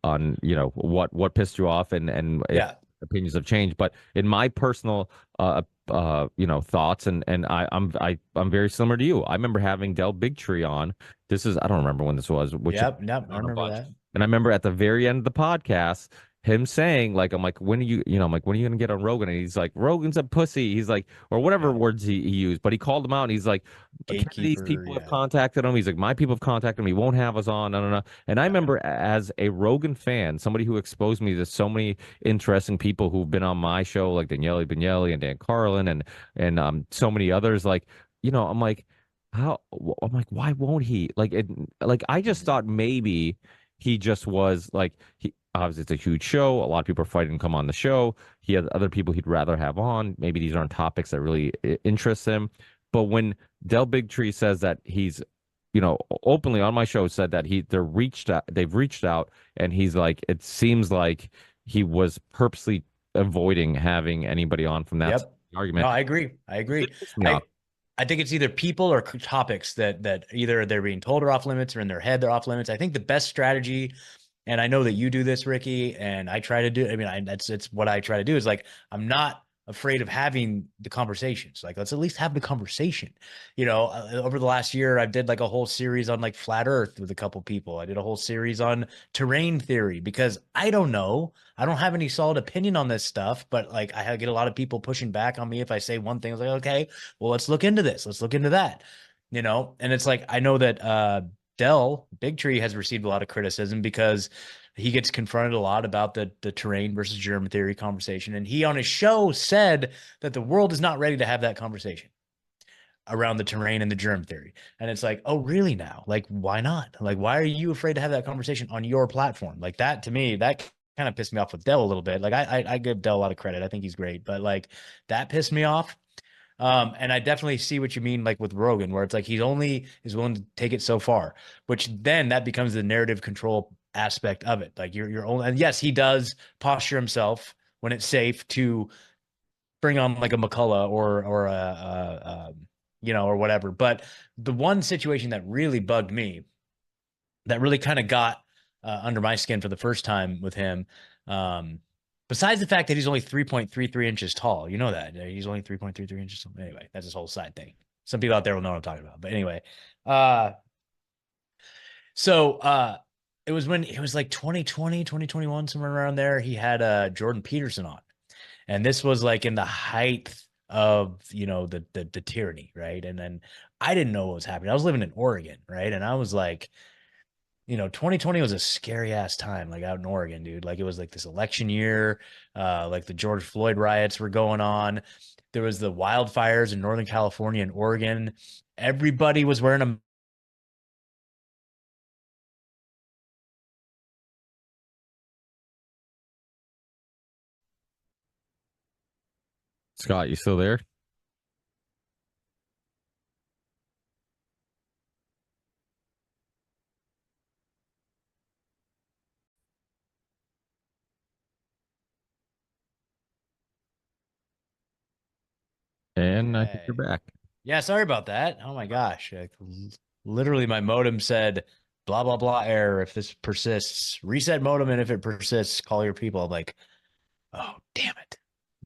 what pissed you off and if Yeah. opinions have changed. But in my personal thoughts, and I'm very similar to you. I remember having Del Bigtree on. I don't remember when this was, which Yep. Yep. I on a remember bunch. that. And I remember at the very end of the podcast, him saying, like, I'm like, when are you, I'm like, when are you gonna get on Rogan? And he's like, Rogan's a pussy. He's like, or whatever Yeah. words he used, but he called him out and he's like, Kennedy's Gatekeeper. people have Yeah. contacted him. He's like, my people have contacted him. He won't have us on. No, no, no. And I Yeah. remember as a Rogan fan, somebody who exposed me to so many interesting people who've been on my show, like Daniele Vignelli and Dan Carlin and so many others. Like, I'm like, I'm like, why won't he? Like I just Mhm. thought maybe he just was like he obviously it's a huge show. A lot of people are fighting to come on the show. He had other people he'd rather have on. Maybe these aren't topics that really interest him. But when Del Bigtree says that he's, openly on my show said that they've reached out, and he's like, it seems like he was purposely avoiding having anybody on from that Yep. No, argument. I agree. I agree. It pissed me I off. I think it's either people or topics that either they're being told are off limits or in their head they're off limits. I think the best strategy, and I know that you do this, Ricky, and I try to do. I mean, it's what I try to do is like I'm not afraid of having the conversations. Like, let's at least have the conversation. Over the last year, I did like a whole series on like flat Earth with a couple people. I did a whole series on terrain theory because I don't know. I don't have any solid opinion on this stuff, but like I get a lot of people pushing back on me if I say one thing. I was like, okay, well, let's look into this. Let's look into that. And it's like I know that Dell Big Tree has received a lot of criticism because he gets confronted a lot about the terrain versus germ theory conversation. And he on his show said that the world is not ready to have that conversation around the terrain and the germ theory. And it's like, oh, really now? Like, why not? Like, why are you afraid to have that conversation on your platform? Like that to me, that kind of pissed me off with Dell a little bit. Like I give Dell a lot of credit. I think he's great, but like that pissed me off. And I definitely see what you mean, like with Rogan, where it's like he's only is willing to take it so far, which then that becomes the narrative control aspect of it. Like you're only, and yes, he does posture himself when it's safe to bring on like a McCullough or or whatever. But the one situation that really bugged me, that really kind of got under my skin for the first time with him, besides the fact that he's only 3.33 inches tall, you know that he's only 3.33 inches tall. Anyway, that's his whole side thing. Some people out there will know what I'm talking about. But anyway, so it was when it was like 2020, 2021, somewhere around there. He had Jordan Peterson on. And this was like in the height of, the tyranny, right? And then I didn't know what was happening. I was living in Oregon, right? And I was like, 2020 was a scary ass time, like out in Oregon, dude. Like it was like this election year, like the George Floyd riots were going on. There was the wildfires in Northern California and Oregon. Everybody was wearing a Scott, you still there? And I think you're back. Yeah, sorry about that. Oh my gosh. Literally my modem said blah blah blah error if this persists. Reset modem, and if it persists, call your people. I'm like, oh damn it.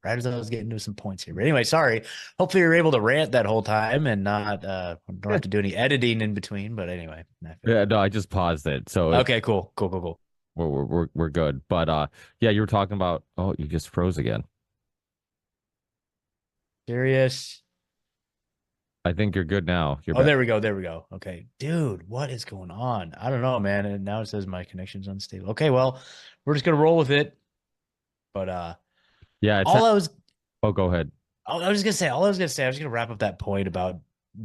Right as I was getting to some points here. But anyway, sorry. Hopefully you're able to rant that whole time and not don't have to do any editing in between. But anyway. Yeah, no, I just paused it. So Okay, cool. Cool. we're good. But yeah, you were talking about, oh, you just froze again. Serious. I think you're good now. You're Oh, back. there we go. Okay. Dude, what is going on? I don't know, man. And now it says my connection's unstable. Okay, well, we're just gonna roll with it. But Yeah, all I was oh, go ahead. I was gonna wrap up that point about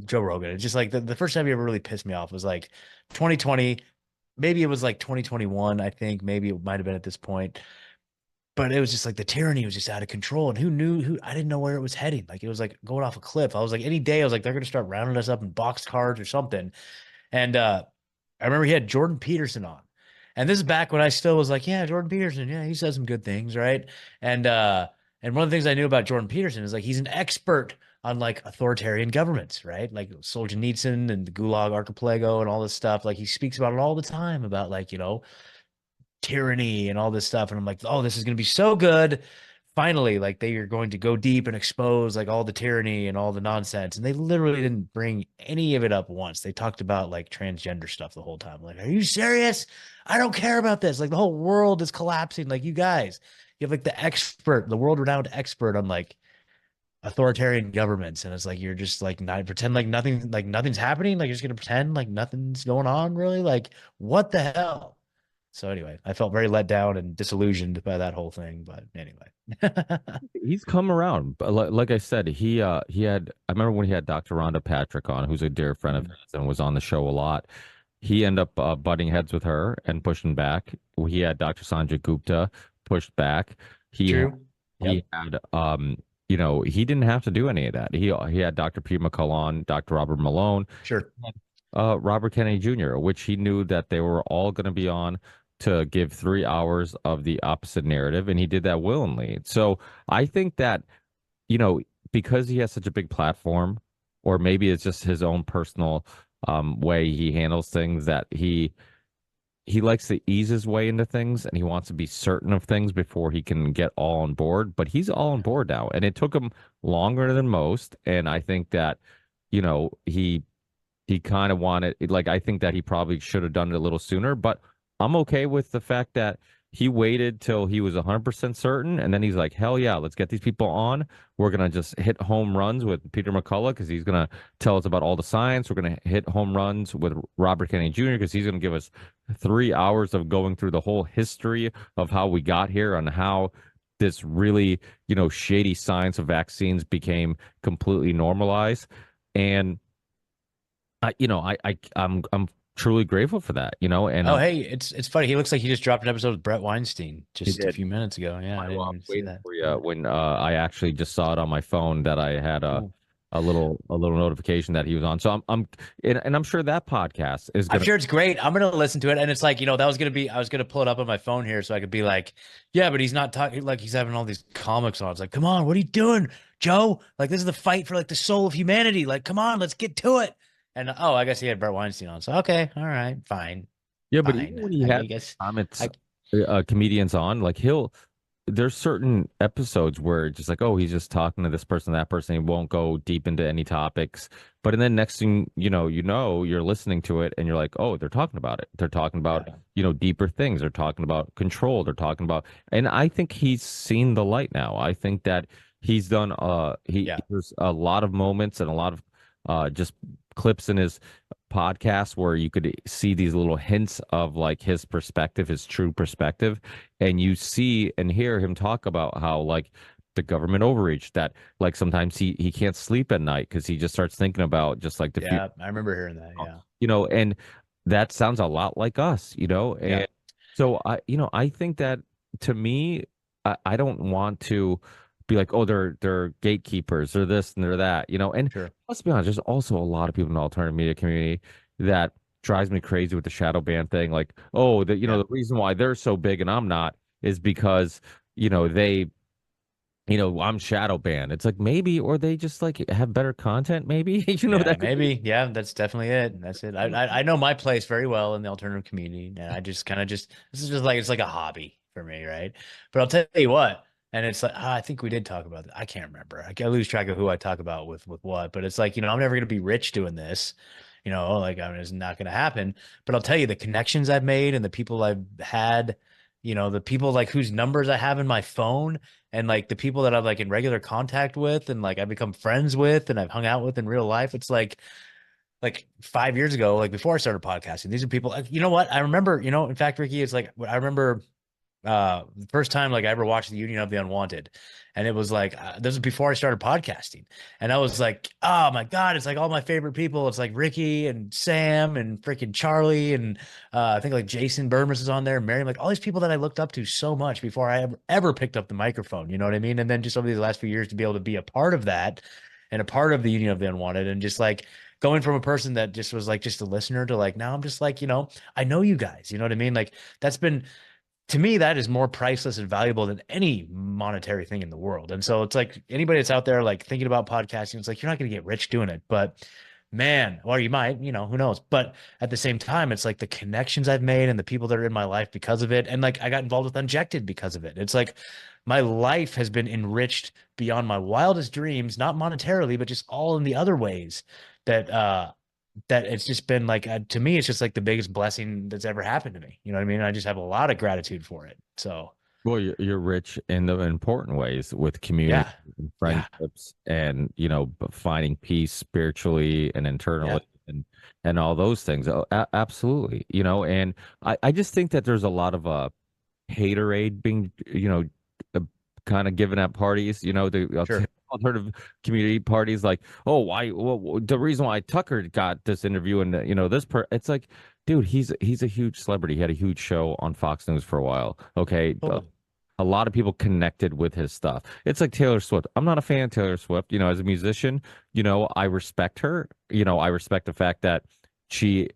Joe Rogan. It's just like the first time he ever really pissed me off was like 2020. Maybe it was like 2021. I think maybe it might have been at this point. But it was just like the tyranny was just out of control. And I didn't know where it was heading. Like it was like going off a cliff. I was like, any day I was like, they're gonna start rounding us up in box cars or something. And I remember he had Jordan Peterson on. And this is back when I still was like, yeah, Jordan Peterson, yeah, he says some good things, right? And one of the things I knew about Jordan Peterson is like he's an expert on like authoritarian governments, right? Like Solzhenitsyn and the Gulag Archipelago and all this stuff. Like he speaks about it all the time about like, tyranny and all this stuff. And I'm like, oh, this is going to be so good. Finally, like they are going to go deep and expose like all the tyranny and all the nonsense. And they literally didn't bring any of it up once. They talked about like transgender stuff the whole time. Like, are you serious? I don't care about this. Like the whole world is collapsing. Like you guys, you have like the world renowned expert on like authoritarian governments. And it's like, you're just like not pretend like nothing's happening. Like you're just going to pretend like nothing's going on really. Like what the hell? So anyway, I felt very let down and disillusioned by that whole thing. But anyway, He's come around. But like I said, he had, I remember when he had Dr. Rhonda Patrick on, who's a dear friend of his and was on the show a lot. He ended up butting heads with her and pushing back. He had Dr. Sanjay Gupta pushed back. true. He had he didn't have to do any of that. He had Dr. P. McCullough on, Dr. Robert Malone, Sure. Robert Kennedy Jr., which he knew that they were all going to be on to give 3 hours of the opposite narrative, and he did that willingly. So I think that, because he has such a big platform, or maybe it's just his own personal way he handles things, that he he likes to ease his way into things and he wants to be certain of things before he can get all on board. But he's all on board now, and it took him longer than most. And I think that, he kind of wanted, like, I think that he probably should have done it a little sooner, but I'm okay with the fact that he waited till he was 100% certain, and then he's like, hell yeah, let's get these people on. We're going to just hit home runs with Peter McCullough because he's going to tell us about all the science. We're going to hit home runs with Robert Kennedy Jr. because he's going to give us 3 hours of going through the whole history of how we got here and how this really, shady science of vaccines became completely normalized. And I'm truly grateful for that, and Oh, hey, it's funny. He looks like he just dropped an episode with Brett Weinstein he just a did. few minutes ago. Yeah, I I didn't was even see waiting that. for you when I actually just saw it on my phone that I had Cool. a little notification that he was on. So and I'm sure that podcast is I'm gonna. sure it's great. I'm gonna listen to it, and it's like that was gonna be. I was gonna pull it up on my phone here so I could be like, yeah, but he's not talking like he's having all these comics on. It's like, come on, what are you doing, Joe? Like this is the fight for like the soul of humanity. Like, come on, let's get to it. And oh, I guess he had Brett Weinstein on. So okay, all right, fine, Yeah, but even fine. when he I had guess comments, I comedians on, like there's certain episodes where it's just like, oh, he's just talking to this person, that person. He won't go deep into any topics. But and then next thing you're listening to it and you're like, oh, they're talking about it. They're talking about, yeah deeper things. They're talking about control. They're talking about, and I think he's seen the light now. I think that he's done, yeah there's a lot of moments and a lot of, just clips in his podcast where you could see these little hints of like his perspective, his true perspective, and you see and hear him talk about how like the government overreach, that like sometimes he can't sleep at night because he just starts thinking about just like the future, yeah. I remember hearing that. Yeah and that sounds a lot like us, yeah and so I think that to me, I don't want to be like, oh, they're gatekeepers, they're this and they're that, and sure let's be honest, there's also a lot of people in the alternative media community that drives me crazy with the shadow ban thing, like, oh, yeah. the reason why they're so big and I'm not is because they I'm shadow banned. It's like maybe, or they just like have better content, maybe. Yeah, That could be. maybe. Yeah, that's definitely it. That's it. I know my place very well in the alternative community, and I just kind of just this is just like it's like a hobby for me, right? But I'll tell you what, and it's like I think we did talk about it. I can't remember. I lose track of who I talk about with what, but it's like I'm never gonna be rich doing this. Like I mean, it's not gonna happen. But I'll tell you the connections I've made and the people I've had, the people like whose numbers I have in my phone and like the people that I'm like in regular contact with and like I become friends with and I've hung out with in real life, it's like 5 years ago, like before I started podcasting, these are people like, you know what? I remember, in fact, Ricky, it's like I remember the first time like I ever watched the Union of the Unwanted, and it was like this was before I started podcasting, and I was like, oh my god, it's like all my favorite people. It's like Ricky and Sam and freaking Charlie and I think like Jason Burmis is on there, and Mary, like all these people that I looked up to so much before I ever picked up the microphone. You know what I mean? And then just over these last few years to be able to be a part of that and a part of the Union of the Unwanted, and just like going from a person that just was like just a listener to like now I'm just like I know you guys. You know what I mean? Like that's been to me, that is more priceless and valuable than any monetary thing in the world. And so it's like anybody that's out there like thinking about podcasting, it's like you're not going to get rich doing it, but man, or you might, who knows? But at the same time, it's like the connections I've made and the people that are in my life because of it. And like I got involved with Unjected because of it. It's like my life has been enriched beyond my wildest dreams, not monetarily, but just all in the other ways that that it's just been like to me it's just like the biggest blessing that's ever happened to me. You know what I mean? I just have a lot of gratitude for it. So Well, you're rich in the important ways with community yeah, and yeah, friendships and, finding peace spiritually and yeah, internally and all those things. Oh, absolutely. And I just think that there's a lot of haterade being, uh, kind of given at parties, the sure, alternative community parties, like, oh, why, well, the reason why Tucker got this interview and, it's like, dude, he's a huge celebrity. He had a huge show on Fox News for a while. Okay. totally. A lot of people connected with his stuff. It's like Taylor Swift. I'm not a fan of Taylor Swift, as a musician, I respect her. I respect the fact that she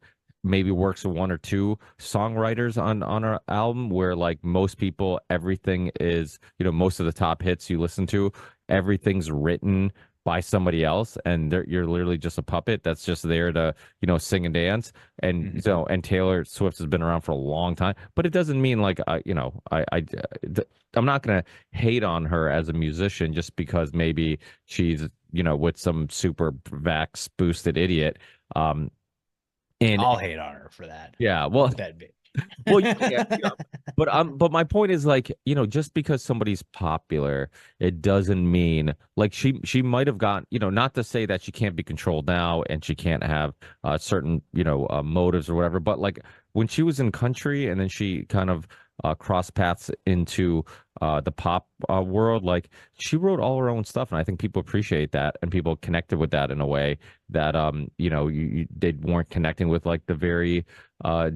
maybe works with one or two songwriters on her album where like most people everything is most of the top hits you listen to everything's written by somebody else, and you're literally just a puppet that's just there to, sing and dance. And Mhm. so, and Taylor Swift has been around for a long time, but it doesn't mean like I'm not gonna hate on her as a musician just because maybe she's, with some super vax boosted idiot. Um, and I'll hate on her for that. yeah, well, Fuck that bitch. well, you can't, but my point is like, just because somebody's popular, it doesn't mean like she might have gotten, not to say that she can't be controlled now and she can't have certain, motives or whatever, but like when she was in country and then she kind of crossed paths into the pop world, like she wrote all her own stuff, and I think people appreciate that and people connected with that in a way that they weren't connecting with like the very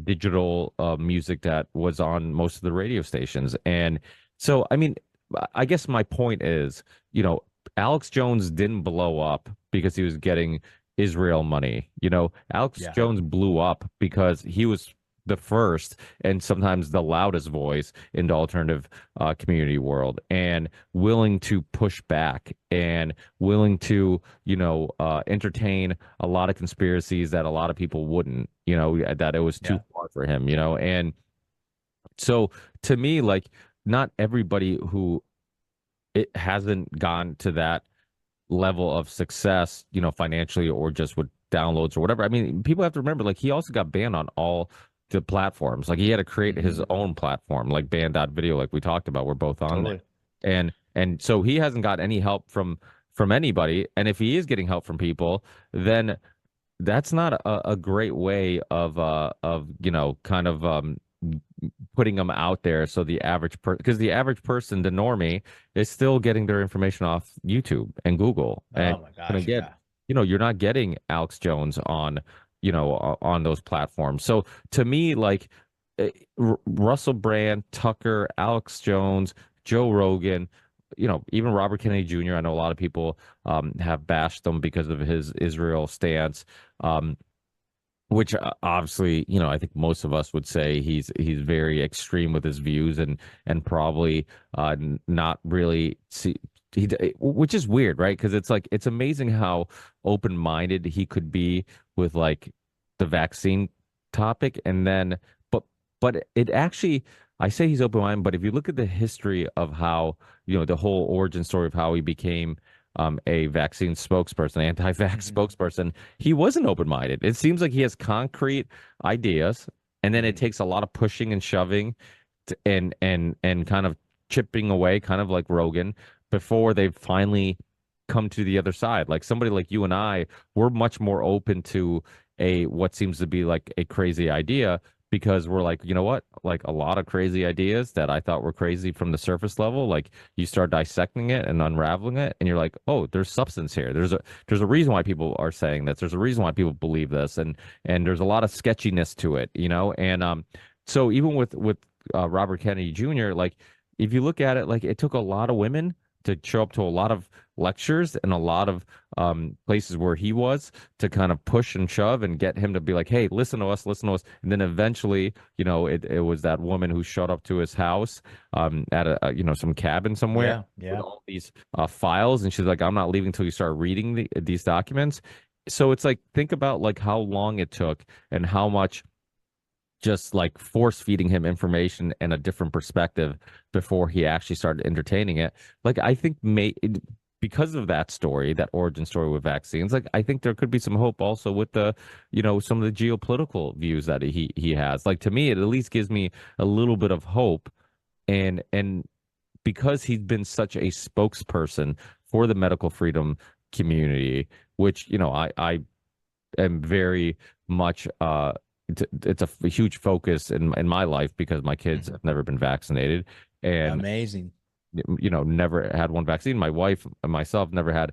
digital music that was on most of the radio stations. And so, I mean, I guess my point is, Alex Jones didn't blow up because he was getting Israel money. Alex Yeah. Jones blew up because he was the first and sometimes the loudest voice in the alternative community world, and willing to push back and willing to, entertain a lot of conspiracies that a lot of people wouldn't, that it was too Yeah. far for him, and so to me, like, not everybody who it hasn't gone to that level of success, financially or just with downloads or whatever. I mean, people have to remember, like, he also got banned on all the platforms. Like, he had to create his Mhm. own platform, like band.video, like we talked about. We're both on there. Totally. And so he hasn't got any help from anybody. And if he is getting help from people, then that's not a great way of kind of putting them out there, so the average because the average person, the normie, is still getting their information off YouTube and Google, and Oh my gonna gosh. get, Yeah. you're not getting Alex Jones on, on those platforms. So to me, like, Russell Brand, Tucker, Alex Jones, Joe Rogan, even Robert Kennedy Jr. I know a lot of people have bashed him because of his Israel stance. Which obviously, I think most of us would say he's very extreme with his views, and probably not really see which is weird, right? Because it's like it's amazing how open-minded he could be with like the vaccine topic, and then but it actually, I say he's open-minded, but if you look at the history of how, the whole origin story of how he became a vaccine spokesperson, anti-vax Mhm. spokesperson, he wasn't open-minded. It seems like he has concrete ideas, and then it Mhm. takes a lot of pushing and shoving and kind of chipping away, kind of like Rogan, before they finally come to the other side. Like somebody like you and I, we're much more open to a what seems to be like a crazy idea, because we're like, you know what? Like a lot of crazy ideas that I thought were crazy from the surface level, like you start dissecting it and unraveling it, and you're like, oh, there's substance here. There's a reason why people are saying this. There's a reason why people believe this, and there's a lot of sketchiness to it, And so even with Robert Kennedy Jr., like if you look at it, like it took a lot of women to show up to a lot of lectures and a lot of places where he was, to kind of push and shove and get him to be like, hey, listen to us. And then eventually, it was that woman who showed up to his house at some cabin somewhere Yeah. with Yeah. all these files. And she's like, I'm not leaving until you start reading these documents. So it's like, think about like how long it took and how much just like force feeding him information and a different perspective before he actually started entertaining it. Like I think because of that story, that origin story with vaccines, like I think there could be some hope also with the, some of the geopolitical views that he has. Like to me, it at least gives me a little bit of hope, and because he's been such a spokesperson for the medical freedom community, which I am very much it's a huge focus in my life because my kids Mhm. have never been vaccinated, and Amazing. never had one vaccine. My wife and myself never had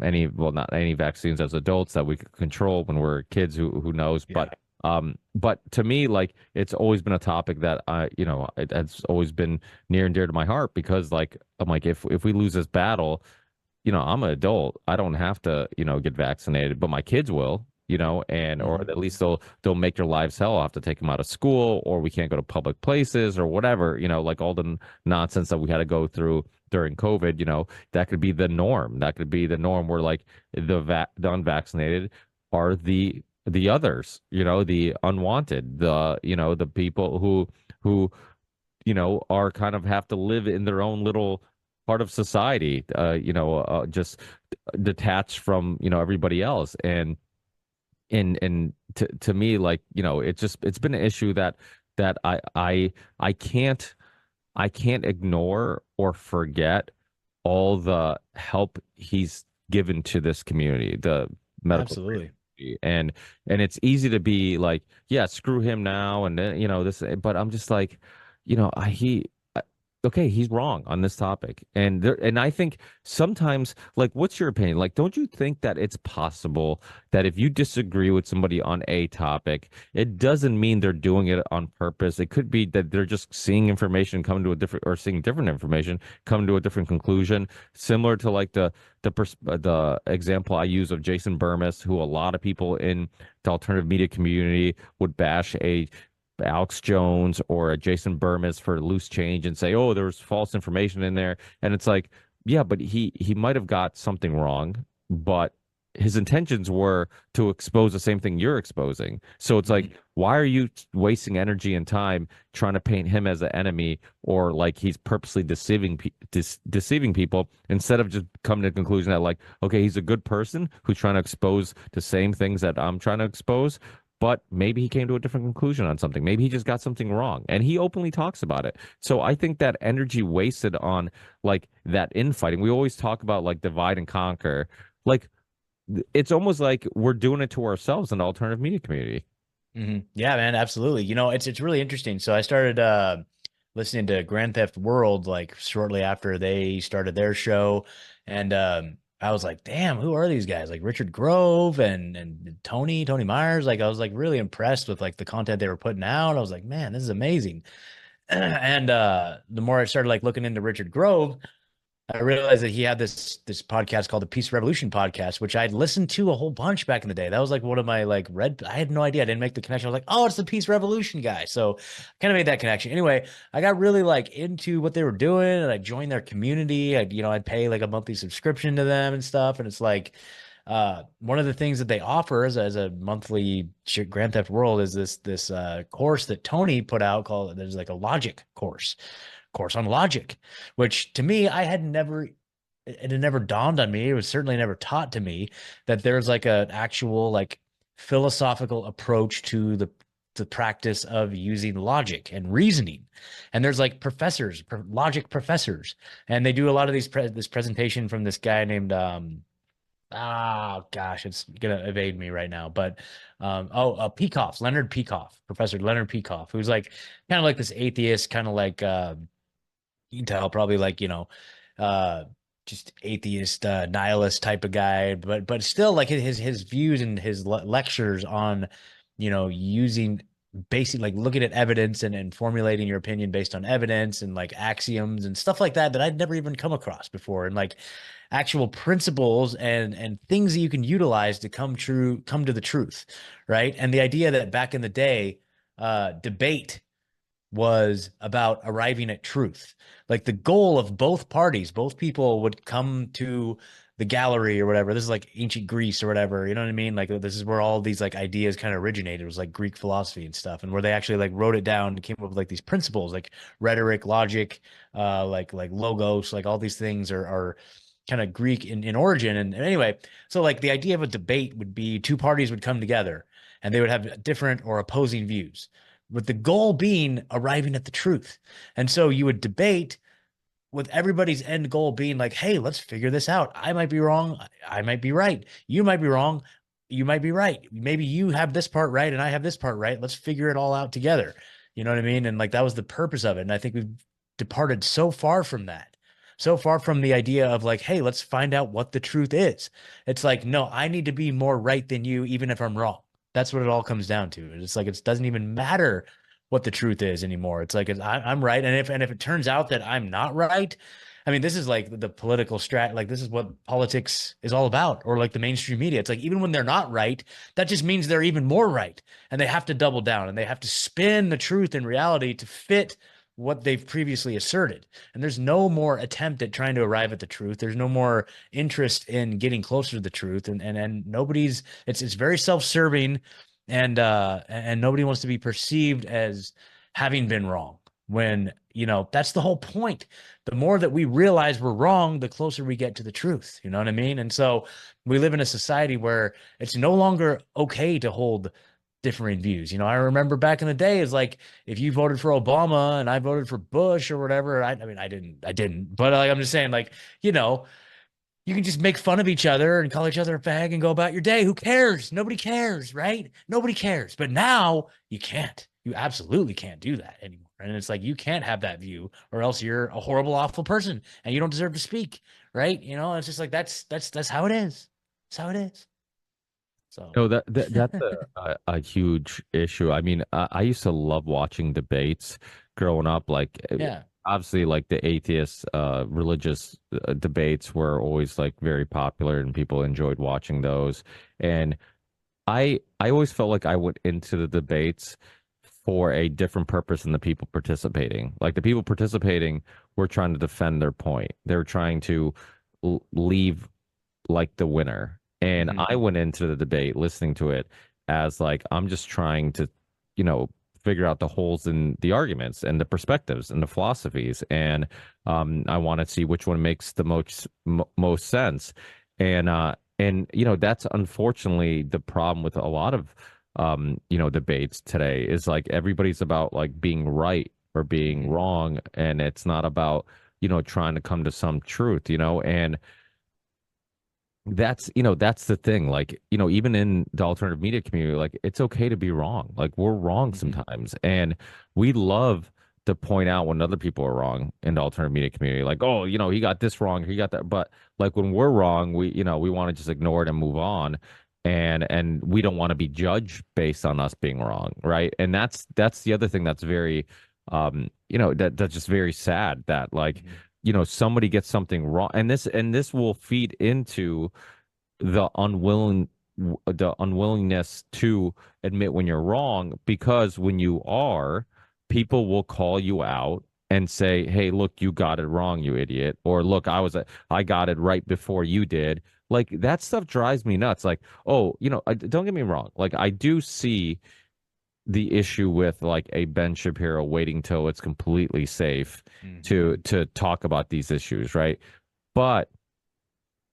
any, well, not any vaccines as adults that we could control when we're kids. Who knows? Yeah. But to me, like it's always been a topic that it has always been near and dear to my heart, because like I'm like, if we lose this battle, I'm an adult. I don't have to, get vaccinated, but my kids will, and or Mhm. at least they'll make their lives hell. I'll have to take them out of school, or we can't go to public places or whatever, like all the nonsense that we had to go through during COVID, that could be the norm. That could be the norm where like the unvaccinated are the others, the unwanted, the people who are kind of have to live in their own little part of society, just detached from, everybody else. And to me, like, it's been an issue that I can't ignore or forget all the help he's given to this community, the medical Absolutely. community. And it's easy to be like, yeah, screw him now, and then, this, but I'm just like, okay, he's wrong on this topic. And I think sometimes, like, what's your opinion? Like, don't you think that it's possible that if you disagree with somebody on a topic, it doesn't mean they're doing it on purpose? It could be that they're just seeing information come to a different, or seeing different information come to a different conclusion, similar to like the example I use of Jason Burmis, who a lot of people in the alternative media community would bash a Alex Jones or a Jason Burmis for loose change and say, oh, there's false information in there. And it's like, yeah, but he might have got something wrong, but his intentions were to expose the same thing you're exposing. So it's like, why are you wasting energy and time trying to paint him as an enemy, or like he's purposely deceiving people, instead of just coming to the conclusion that, like, okay, he's a good person who's trying to expose the same things that I'm trying to expose, but maybe he came to a different conclusion on something. Maybe he just got something wrong, and he openly talks about it. So I think that energy wasted on like that infighting. We always talk about like divide and conquer. Like, it's almost like we're doing it to ourselves in the alternative media community. Yeah, man, absolutely. It's really interesting. So I started listening to Grand Theft World like shortly after they started their show, and I was like, damn, who are these guys? Like Richard Grove and Tony Myers. Like I was like really impressed with like the content they were putting out. I was like, man, this is amazing. And the more I started like looking into Richard Grove, I realized that he had this podcast called the Peace Revolution podcast, which I'd listened to a whole bunch back in the day. That was like one of my like red. I had no idea. I didn't make the connection. I was like, oh, it's the Peace Revolution guy. So I kind of made that connection. Anyway, I got really like into what they were doing, and I joined their community. I'd pay like a monthly subscription to them and stuff. And it's like one of the things that they offer as a monthly Grand Theft World is this course that Tony put out called, there's like a logic course on logic, which to me, it had never dawned on me. It was certainly never taught to me that there's like an actual like philosophical approach to the practice of using logic and reasoning. And there's like logic professors, and they do a lot of this presentation from this guy named oh gosh, it's gonna evade me right now. But Peikoff, Professor Leonard Peikoff, who's like kind of like this atheist, kind of like you can tell probably like, just atheist, nihilist type of guy, but still like his views and his lectures on, using basically like looking at evidence and formulating your opinion based on evidence and like axioms and stuff like that I'd never even come across before, and like actual principles and things that you can utilize to come to the truth, right? And the idea that back in the day, debate was about arriving at truth. Like the goal of both parties, both people would come to the gallery or whatever. This is like ancient Greece or whatever. You know what I mean? Like this is where all these like ideas kind of originated. It was like Greek philosophy and stuff, and where they actually like wrote it down and came up with like these principles, like rhetoric, logic, like logos, like all these things are kind of Greek in origin. And anyway, so like the idea of a debate would be two parties would come together and they would have different or opposing views, with the goal being arriving at the truth. And so you would debate with everybody's end goal being like, hey, let's figure this out. I might be wrong. I might be right. You might be wrong. You might be right. Maybe you have this part right and I have this part right. Let's figure it all out together. You know what I mean? And like that was the purpose of it. And I think we've departed so far from that. So far from the idea of like, hey, let's find out what the truth is. It's like, no, I need to be more right than you, even if I'm wrong. That's what it all comes down to. It's like, it doesn't even matter what the truth is anymore. It's like, I'm right. And if it turns out that I'm not right, I mean, this is like the political like this is what politics is all about, or like the mainstream media. It's like, even when they're not right, that just means they're even more right. And they have to double down and they have to spin the truth in reality to fit what they've previously asserted. And there's no more attempt at trying to arrive at the truth. There's no more interest in getting closer to the truth. And nobody's it's very self-serving, and nobody wants to be perceived as having been wrong, when that's the whole point. The more that we realize we're wrong, the closer we get to the truth. You know what I mean? And so we live in a society where it's no longer okay to hold differing views. I remember back in the day, it's like if you voted for Obama and I voted for Bush or whatever. I mean, I didn't, but like I'm just saying, like, you can just make fun of each other and call each other a fag and go about your day. Who cares? Nobody cares, right? Nobody cares. But now you can't. You absolutely can't do that anymore. And it's like you can't have that view, or else you're a horrible, awful person and you don't deserve to speak, right? It's just like that's how it is. That's how it is. So No, that's a huge issue. I mean, I used to love watching debates growing up. Like, yeah. obviously, like the atheist, religious debates were always like very popular, and people enjoyed watching those. And I always felt like I went into the debates for a different purpose than the people participating. Like the people participating were trying to defend their point. They were trying to leave like the winner. And I went into the debate listening to it as like I'm just trying to, figure out the holes in the arguments and the perspectives and the philosophies. And I want to see which one makes the most sense. And that's unfortunately the problem with a lot of debates today is like everybody's about like being right or being wrong, and it's not about trying to come to some truth, and that's the thing. Like, even in the alternative media community, like it's okay to be wrong. Like we're wrong sometimes. And we love to point out when other people are wrong in the alternative media community. Like, oh, he got this wrong, he got that. But like when we're wrong, we want to just ignore it and move on. And we don't want to be judged based on us being wrong, right? And that's the other thing that's very that's just very sad that like somebody gets something wrong, and this will feed into the unwillingness to admit when you're wrong, because when you are, people will call you out and say, hey, look, you got it wrong, you idiot, or look, I got it right before you did. Like that stuff drives me nuts. Like, oh, don't get me wrong, like I do see the issue with like a Ben Shapiro waiting till it's completely safe to talk about these issues, right? But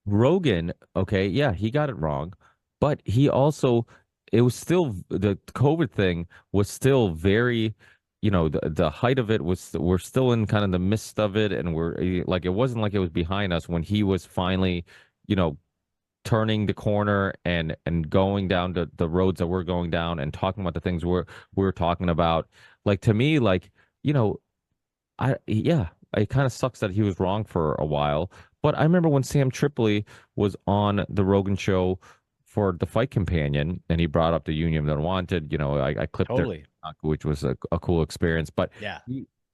Rogan, okay, yeah, he got it wrong, but he also, it was still, the COVID thing was still very, the height of it was, we're still in kind of the midst of it, and we're like, it wasn't like it was behind us when he was finally, turning the corner and going down the roads that we're going down and talking about the things we're talking about. Like to me, like, it kind of sucks that he was wrong for a while. But I remember when Sam Tripoli was on the Rogan show for the Fight Companion, and he brought up the Union That Wanted. I clipped Totally. it, which was a cool experience. But Yeah.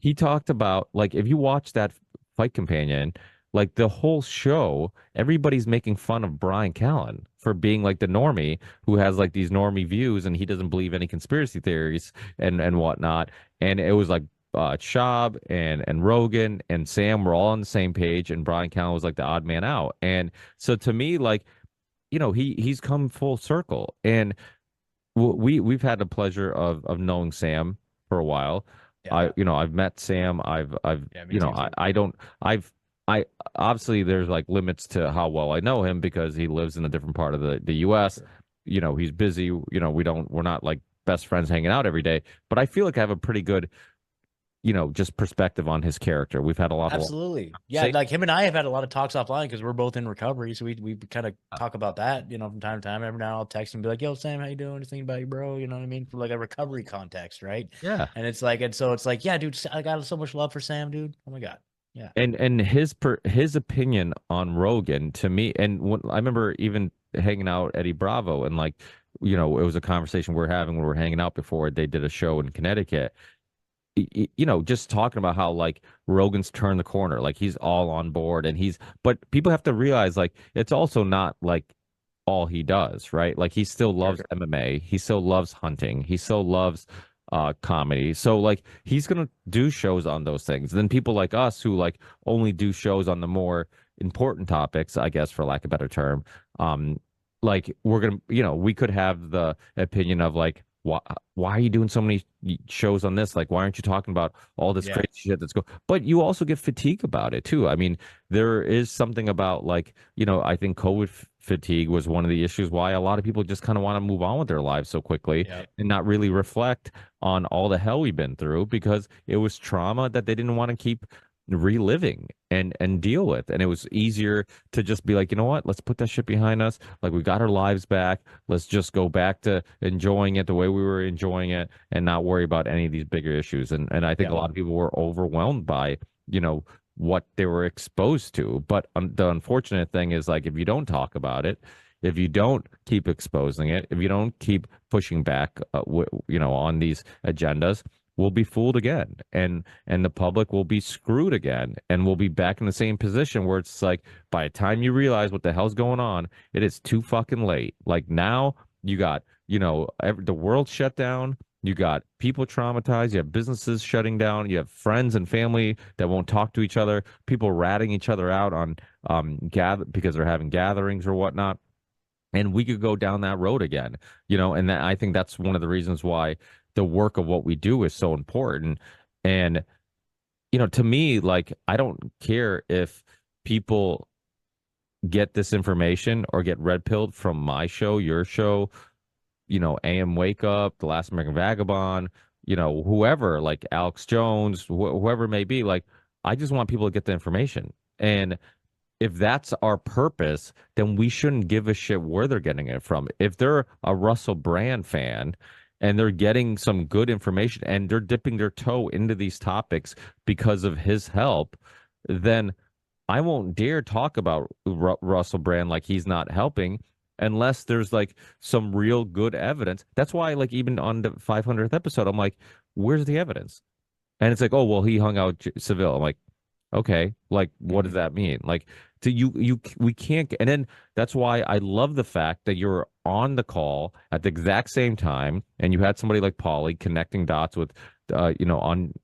he talked about, like, if you watch that Fight Companion, like the whole show, everybody's making fun of Brian Callen for being like the normie who has like these normie views, and he doesn't believe any conspiracy theories and whatnot. And it was like Schaub and Rogan and Sam were all on the same page, and Brian Callen was like the odd man out. And so to me, like, he's come full circle. And we've had the pleasure of knowing Sam for a while. Yeah. I've met Sam. Yeah, me too. I obviously there's like limits to how well I know him because he lives in a different part of the US. Sure. He's busy. We're not like best friends hanging out every day, but I feel like I have a pretty good, just perspective on his character. We've had a lot Absolutely. Yeah, like him and I have had a lot of talks offline because we're both in recovery. So we kind of talk about that, from time to time. Every now and I'll text him and be like, yo, Sam, how you doing? Just thinking about you, bro. You know what I mean? For like a recovery context, right? Yeah. And it's like, yeah, dude, I got so much love for Sam, dude. Oh my God. Yeah. And his opinion on Rogan to me, and when, I remember even hanging out Eddie Bravo, and like, it was a conversation we're having when we were hanging out before they did a show in Connecticut. Just talking about how like Rogan's turned the corner, like he's all on board, but people have to realize like it's also not like all he does, right? Like he still loves MMA, he still loves hunting, he still loves comedy. So like he's gonna do shows on those things. Then people like us who like only do shows on the more important topics, I guess for lack of a better term, um, like we're gonna, we could have the opinion of like, why are you doing so many shows on this? Like, why aren't you talking about all this Yeah. crazy shit that's going? But you also get fatigue about it too. I mean, there is something about like, I think COVID fatigue was one of the issues why a lot of people just kind of want to move on with their lives so quickly Yeah. and not really reflect on all the hell we've been through because it was trauma that they didn't want to keep reliving and deal with. And it was easier to just be like, you know what, let's put that shit behind us. Like we got our lives back. Let's just go back to enjoying it the way we were enjoying it and not worry about any of these bigger issues. And I think Yeah. a lot of people were overwhelmed by, what they were exposed to. But the unfortunate thing is like if you don't talk about it, if you don't keep exposing it, if you don't keep pushing back, on these agendas, we'll be fooled again, and the public will be screwed again, and we'll be back in the same position where it's like by the time you realize what the hell's going on, it is too fucking late. Like now, you got the world shut down. You got people traumatized. You have businesses shutting down. You have friends and family that won't talk to each other. People ratting each other out on gather because they're having gatherings or whatnot, and we could go down that road again, and I think that's one of the reasons why the work of what we do is so important. And to me, like I don't care if people get this information or get red pilled from my show, your show, AM Wake Up, The Last American Vagabond, whoever, like Alex Jones, whoever it may be. Like I just want people to get the information. And if that's our purpose, then we shouldn't give a shit where they're getting it from. If they're a Russell Brand fan and they're getting some good information and they're dipping their toe into these topics because of his help, then I won't dare talk about Russell Brand like he's not helping unless there's like some real good evidence. That's why, like, even on the 500th episode, I'm like, where's the evidence? And it's like, oh, well, he hung out Seville. I'm like, okay, like what does Mhm. that mean? Like to you we can't and then that's why I love the fact that you're on the call at the exact same time and you had somebody like Paulie connecting dots with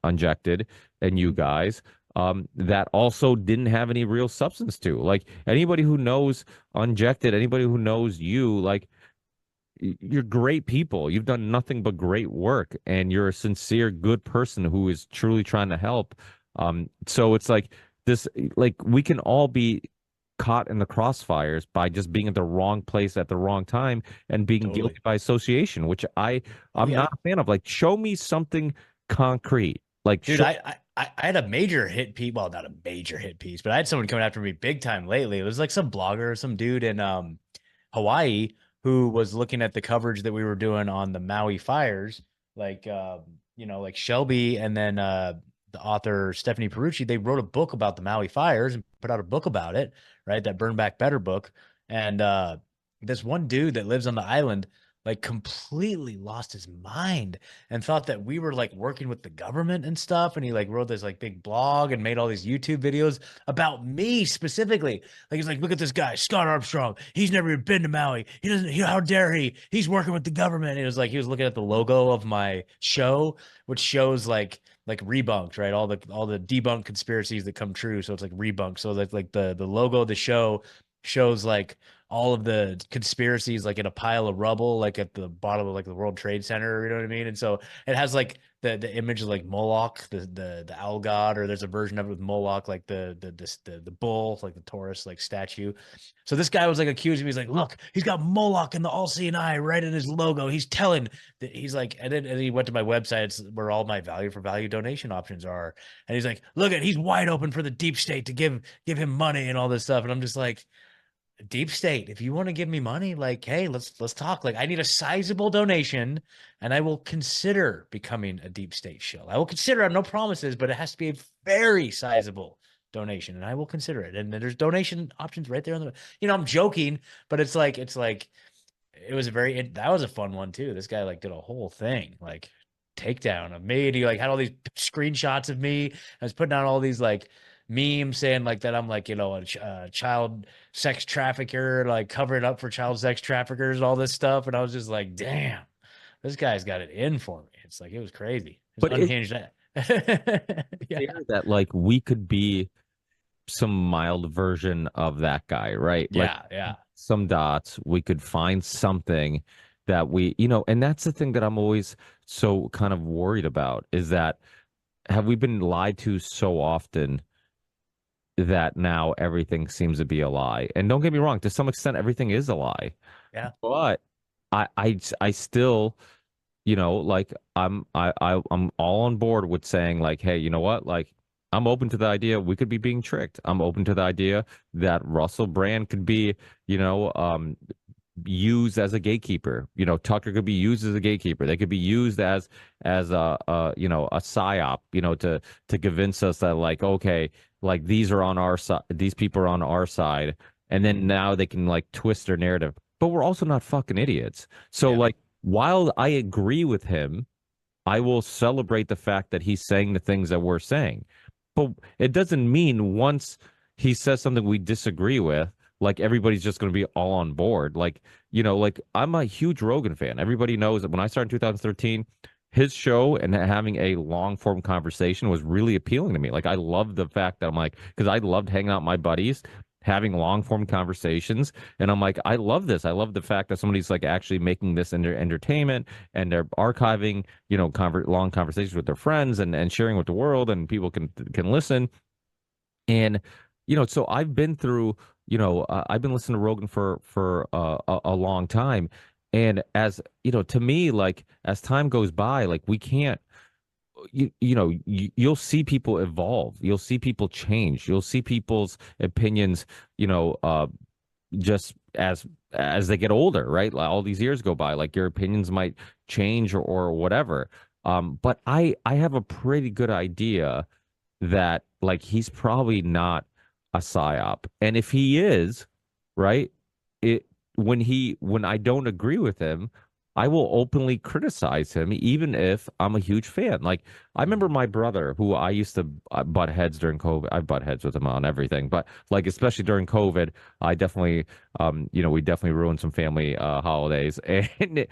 unjected and you guys that also didn't have any real substance to. Like anybody who knows unjected, anybody who knows you, like you're great people. You've done nothing but great work, and you're a sincere, good person who is truly trying to help. So it's like this, like we can all be caught in the crossfires by just being at the wrong place at the wrong time and being Totally. guilty by association, which Oh I'm yeah. not a fan of. Like, show me something concrete. Like, Dude, show. I had a major hit piece. Well, not a major hit piece, but I had someone coming after me big time lately. It was like some blogger, some dude in Hawaii who was looking at the coverage that we were doing on the Maui fires, like like Shelby and then the author Stephanie Perucci, they wrote a book about the Maui fires and put out a book about it, right? That Burn Back Better book. And this one dude that lives on the island like completely lost his mind and thought that we were like working with the government and stuff. And he like wrote this like big blog and made all these YouTube videos about me specifically. Like he's like, look at this guy, Scott Armstrong. He's never even been to Maui. He doesn't. How dare he? He's working with the government. And it was like he was looking at the logo of my show, which shows like rebunked, right? All the debunked conspiracies that come true. So it's like rebunked. So that's like the logo of the show shows like all of the conspiracies like in a pile of rubble, like at the bottom of like the World Trade Center, you know what I mean? And so it has like the image of like Moloch, the owl god, or there's a version of it with Moloch, like the bull, like the Taurus like statue. So this guy was like accusing me. He's like, look, he's got Moloch and the all-seeing eye right in his logo. He's telling that he's like, and he went to my website, it's where all my value for value donation options are. And he's like, look at he's wide open for the deep state to give him money and all this stuff. And I'm just like, deep state, if you want to give me money, like, hey, let's talk. Like, I need a sizable donation, and I will consider becoming a deep state shill. I will consider. I have no promises, but it has to be a very sizable donation, and I will consider it. And there's donation options right there on the. I'm joking, but it's like it was that was a fun one too. This guy like did a whole thing like takedown of me. And he like had all these screenshots of me. I was putting out all these like memes saying like that I'm like a child sex trafficker, like covering up for child sex traffickers, all this stuff. And I was just like, damn, this guy's got it in for me. It's like it was crazy. It was But it's unhinged. Yeah. fair that like we could be some mild version of that guy, right? Like Yeah. Yeah. some dots, we could find something that we, and that's the thing that I'm always so kind of worried about is that have we been lied to so often that now everything seems to be a lie? And don't get me wrong, to some extent, everything is a lie. Yeah. But I still, like I'm all on board with saying like, hey, you know what? Like I'm open to the idea we could be being tricked. I'm open to the idea that Russell Brand could be, you know, used as a gatekeeper. Tucker could be used as a gatekeeper. They could be used as a psyop, to convince us that like, okay, like these are on our side, these people are on our side, and then now they can like twist their narrative. But we're also not fucking idiots. So Yeah. like, while I agree with him, I will celebrate the fact that he's saying the things that we're saying. But it doesn't mean once he says something we disagree with, like everybody's just going to be all on board. Like, like I'm a huge Rogan fan. Everybody knows that when I started in 2013, his show and having a long form conversation was really appealing to me. Like, I love the fact that I'm like, because I loved hanging out with my buddies, having long form conversations. And I'm like, I love this. I love the fact that somebody's like actually making this into entertainment and they're archiving, long conversations with their friends and sharing with the world and people can listen. And so I've been through, I've been listening to Rogan for a long time, and as to me, like as time goes by, like we can't, you'll see people evolve, you'll see people change, you'll see people's opinions, just as they get older, right? Like all these years go by, like your opinions might change or whatever. But I have a pretty good idea that like he's probably not a psyop. And if he is, right, it when I don't agree with him, I will openly criticize him, even if I'm a huge fan. Like I remember my brother, who I used to butt heads during COVID. I butt heads with him on everything, but like especially during COVID, I definitely, we definitely ruined some family holidays and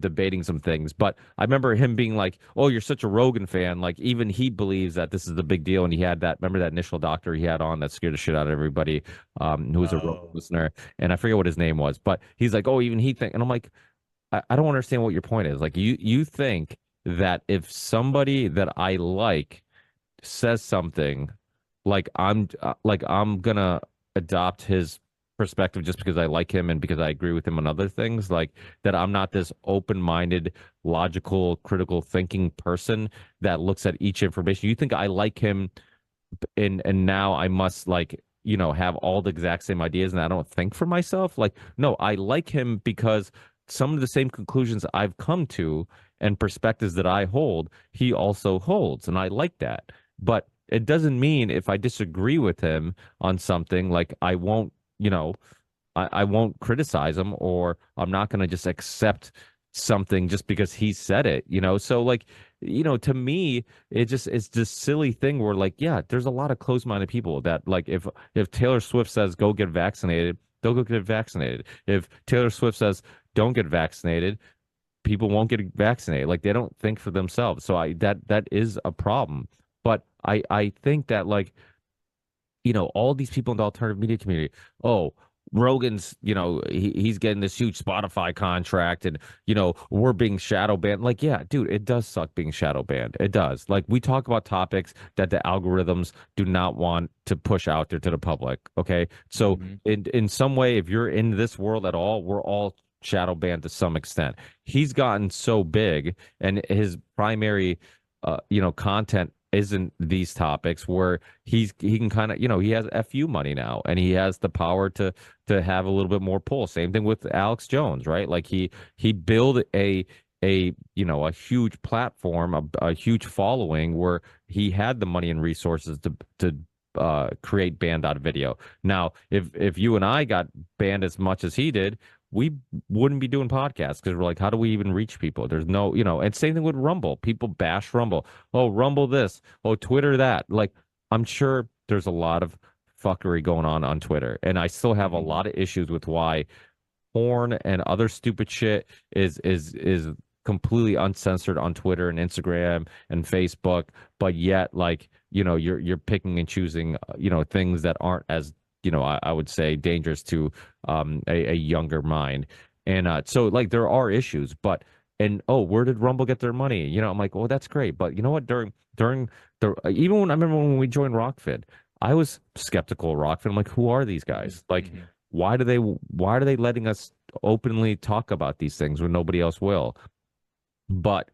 debating some things. But I remember him being like, "Oh, you're such a Rogan fan." Like even he believes that this is the big deal, and he had that. Remember that initial doctor he had on that scared the shit out of everybody, who was a Rogan Oh. listener, and I forget what his name was, but he's like, "Oh, even he think," and I'm like. I don't understand what your point is. Like you think that if somebody that I like says something, like I'm gonna adopt his perspective just because I like him and because I agree with him on other things, like that I'm not this open-minded, logical, critical thinking person that looks at each information. You think I like him and now I must like have all the exact same ideas and I don't think for myself. Like no, I like him because some of the same conclusions I've come to and perspectives that I hold he also holds, and I like that. But it doesn't mean if I disagree with him on something, like I won't, I won't criticize him, or I'm not going to just accept something just because he said it, So like, to me, it's this silly thing where like, yeah, there's a lot of closed-minded people that like if Taylor Swift says go get vaccinated, they'll go get vaccinated. If Taylor Swift says don't get vaccinated, people won't get vaccinated. Like they don't think for themselves. So that is a problem. But I think that like all these people in the alternative media community, oh, Rogan's, he's getting this huge Spotify contract and, we're being shadow banned. Like, yeah, dude, it does suck being shadow banned. It does. Like, we talk about topics that the algorithms do not want to push out there to the public. Okay. So, Mhm. in some way, if you're in this world at all, we're all shadow banned to some extent. He's gotten so big and his primary, content isn't these topics where he can kind of he has FU money now and he has the power to have a little bit more pull. Same thing with Alex Jones, right? Like he built a huge platform, a huge following where he had the money and resources to create banned out video. Now, if you and I got banned as much as he did, we wouldn't be doing podcasts because we're like, how do we even reach people? There's no, and same thing with Rumble. People bash Rumble. Oh, Rumble this. Oh, Twitter that. Like, I'm sure there's a lot of fuckery going on Twitter. And I still have a lot of issues with why porn and other stupid shit is completely uncensored on Twitter and Instagram and Facebook, but yet like, you're picking and choosing, things that aren't as, I would say dangerous to a younger mind. And so like there are issues, but and oh, where did Rumble get their money? I'm like, well, that's great, but you know what? During the even when I remember when we joined Rockfin, I was skeptical of Rockfin. I'm like, who are these guys? Like, Mhm. why are they letting us openly talk about these things when nobody else will? But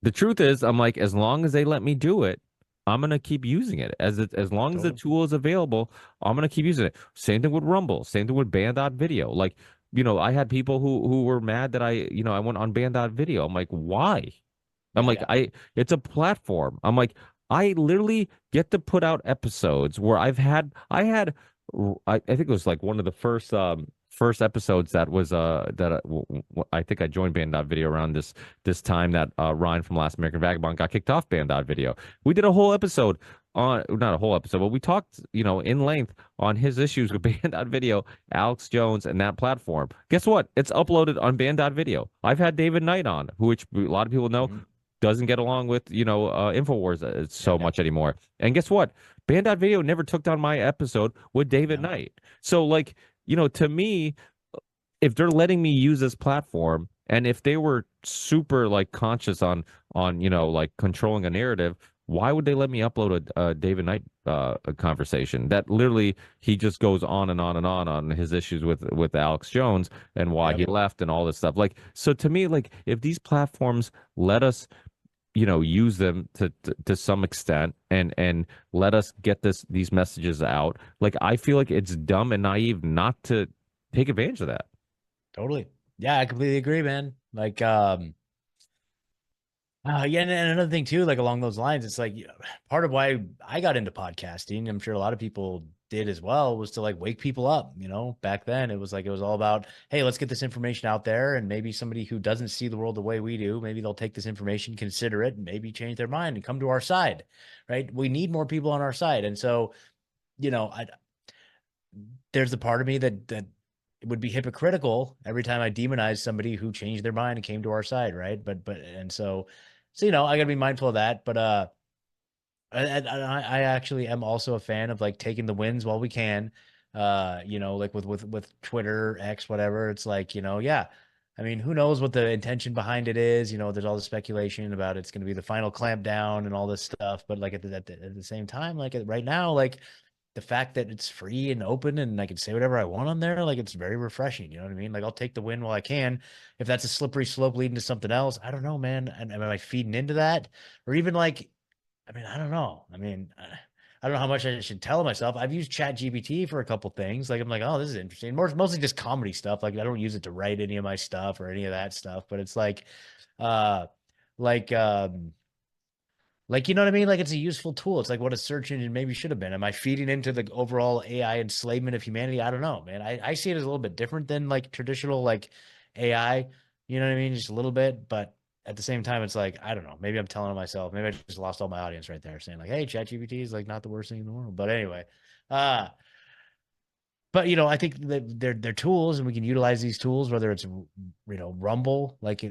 the truth is, I'm like, as long as they let me do it, I'm gonna keep using it. As long as the Totally. tool is available, I'm gonna keep using it. Same thing with Rumble. Same thing with Band.video. Like, I had people who were mad that I went on Band.video. I'm like, why? I'm Yeah. like, it's a platform. I'm like, I literally get to put out episodes where I think it was like one of the first episodes that was I think I joined Band.video around this time that Ryan from Last American Vagabond got kicked off Band.video. We did a whole episode on, not a whole episode, but we talked, in length on his issues with Band.video, Alex Jones, and that platform. Guess what? It's uploaded on Band.video. I've had David Knight on, which a lot of people know Mhm. doesn't get along with, InfoWars so Yeah. much anymore. And guess what? Band.video never took down my episode with David No. Knight. So like, to me, if they're letting me use this platform and if they were super like conscious on like controlling a narrative, why would they let me upload a David Knight a conversation that literally he just goes on and on and on his issues with Alex Jones and why he Yep. left and all this stuff. Like, so to me, like if these platforms let us use them to some extent and let us get these messages out, like I feel like it's dumb and naive not to take advantage of that. Totally. Yeah, I completely agree, man. Like, yeah, and another thing too, like along those lines, it's like part of why I got into podcasting. I'm sure a lot of people did as well, was to like wake people up. Back then it was like it was all about, hey, let's get this information out there, and maybe somebody who doesn't see the world the way we do, maybe they'll take this information, consider it, and maybe change their mind and come to our side, right? We need more people on our side, and so I there's a part of me that it would be hypocritical every time I demonize somebody who changed their mind and came to our side, right? But and so I gotta be mindful of that. But I actually am also a fan of like taking the wins while we can. Like with Twitter, X, whatever. It's like, yeah. I mean, who knows what the intention behind it is? There's all the speculation about it's going to be the final clampdown and all this stuff. But like at the same time, like right now, like the fact that it's free and open and I can say whatever I want on there, like it's very refreshing. You know what I mean? Like I'll take the win while I can. If that's a slippery slope leading to something else, I don't know, man. And am I feeding into that? Or even like, I mean, I don't know. I mean, I don't know how much I should tell myself. I've used Chat GPT for a couple things. Like I'm like, oh, this is interesting. Mostly just comedy stuff. Like I don't use it to write any of my stuff or any of that stuff. But it's uh, like like, you know what I mean? Like it's a useful tool. It's like what a search engine maybe should have been. Am I feeding into the overall AI enslavement of humanity? I don't know, man. I see it as a little bit different than like traditional like AI. You know what I mean? Just a little bit, but at the same time, it's like, I don't know. Maybe I'm telling myself, maybe I just lost all my audience right there saying like, hey, ChatGPT is like not the worst thing in the world. But anyway, uh, but I think that they're tools, and we can utilize these tools, whether it's Rumble. Like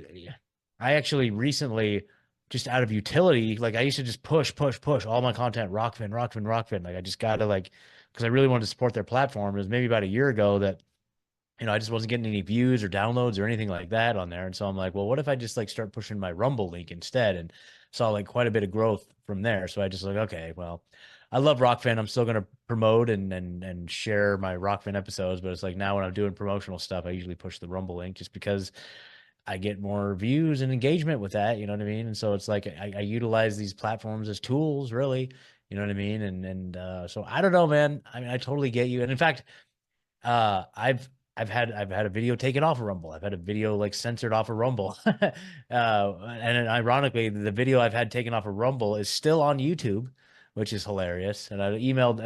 I actually recently, just out of utility, like I used to just push all my content, Rockfin. Like I just got to like, because I really wanted to support their platform. It was maybe about a year ago that I just wasn't getting any views or downloads or anything like that on there. And so I'm like, well, what if I just like start pushing my Rumble link instead? And saw like quite a bit of growth from there. So I just like, okay, well, I love Rockfin. I'm still gonna promote and share my Rockfin episodes, but it's like now when I'm doing promotional stuff, I usually push the Rumble link just because I get more views and engagement with that. You know what I mean? And so it's like I utilize these platforms as tools, really. You know what I mean? And so I don't know, man. I mean, I totally get you. And in fact, I've had a video taken off of Rumble. I've had a video like censored off of Rumble. And ironically, the video I've had taken off of Rumble is still on YouTube, which is hilarious. And I emailed,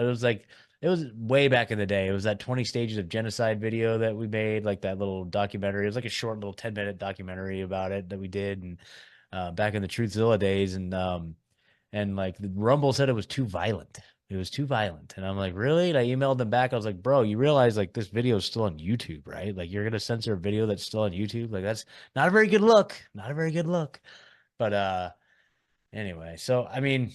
it was way back in the day. It was that 20 stages of genocide video that we made, like that little documentary. It was like a short little 10-minute documentary about it that we did, and back in the Truthzilla days. And like the Rumble said it was too violent. It was too violent. And I'm like, really? And I emailed them back. I was like, bro, you realize like this video is still on YouTube, right? Like you're gonna censor a video that's still on YouTube. Like that's not a very good look. Not a very good look. But anyway, so I mean,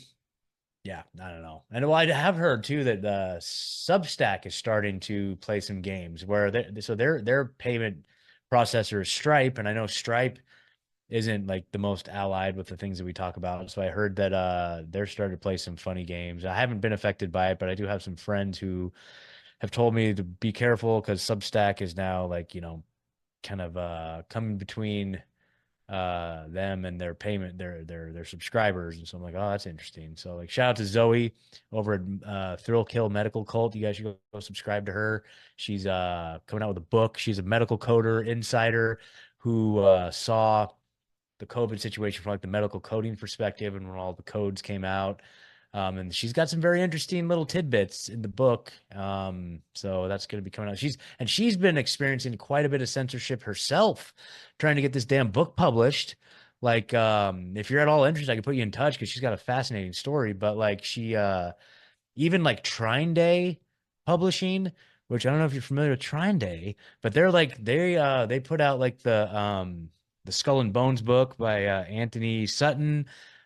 yeah, I don't know. And well, I have heard too that Substack is starting to play some games where their payment processor is Stripe, and I know Stripe isn't like the most allied with the things that we talk about. So I heard that they're starting to play some funny games. I haven't been affected by it, but I do have some friends who have told me to be careful because Substack is now like, kind of coming between them and their payment, their subscribers. And so I'm like, oh, that's interesting. So like shout out to Zoe over at Thrill Kill Medical Cult. You guys should go subscribe to her. She's coming out with a book. She's a medical coder insider who saw the COVID situation from like the medical coding perspective and when all the codes came out. And she's got some very interesting little tidbits in the book. So that's going to be coming out. She's been experiencing quite a bit of censorship herself, trying to get this damn book published. Like, if you're at all interested, I can put you in touch because she's got a fascinating story. But like, she even like Trine Day Publishing, which I don't know if you're familiar with Trine Day, but they're like they put out like the Skull and Bones book by Anthony Sutton.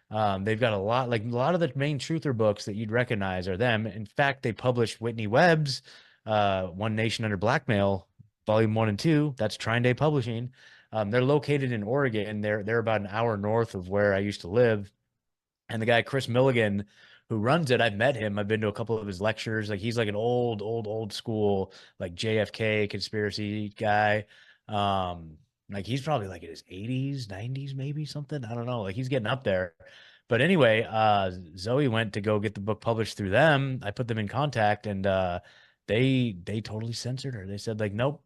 They've got a lot of the main truther books that you'd recognize are them. In fact, they published Whitney Webb's One Nation Under Blackmail, Volume 1 and 2. That's Trine Day Publishing. They're located in Oregon. They're about an hour north of where I used to live. And the guy Chris Milligan, who runs it, I've met him. I've been to a couple of his lectures. Like he's like an old school like JFK conspiracy guy. Like he's probably like in his 80s, 90s, maybe something. I don't know. Like he's getting up there. But anyway, Zoe went to go get the book published through them. I put them in contact and they totally censored her. They said like, nope,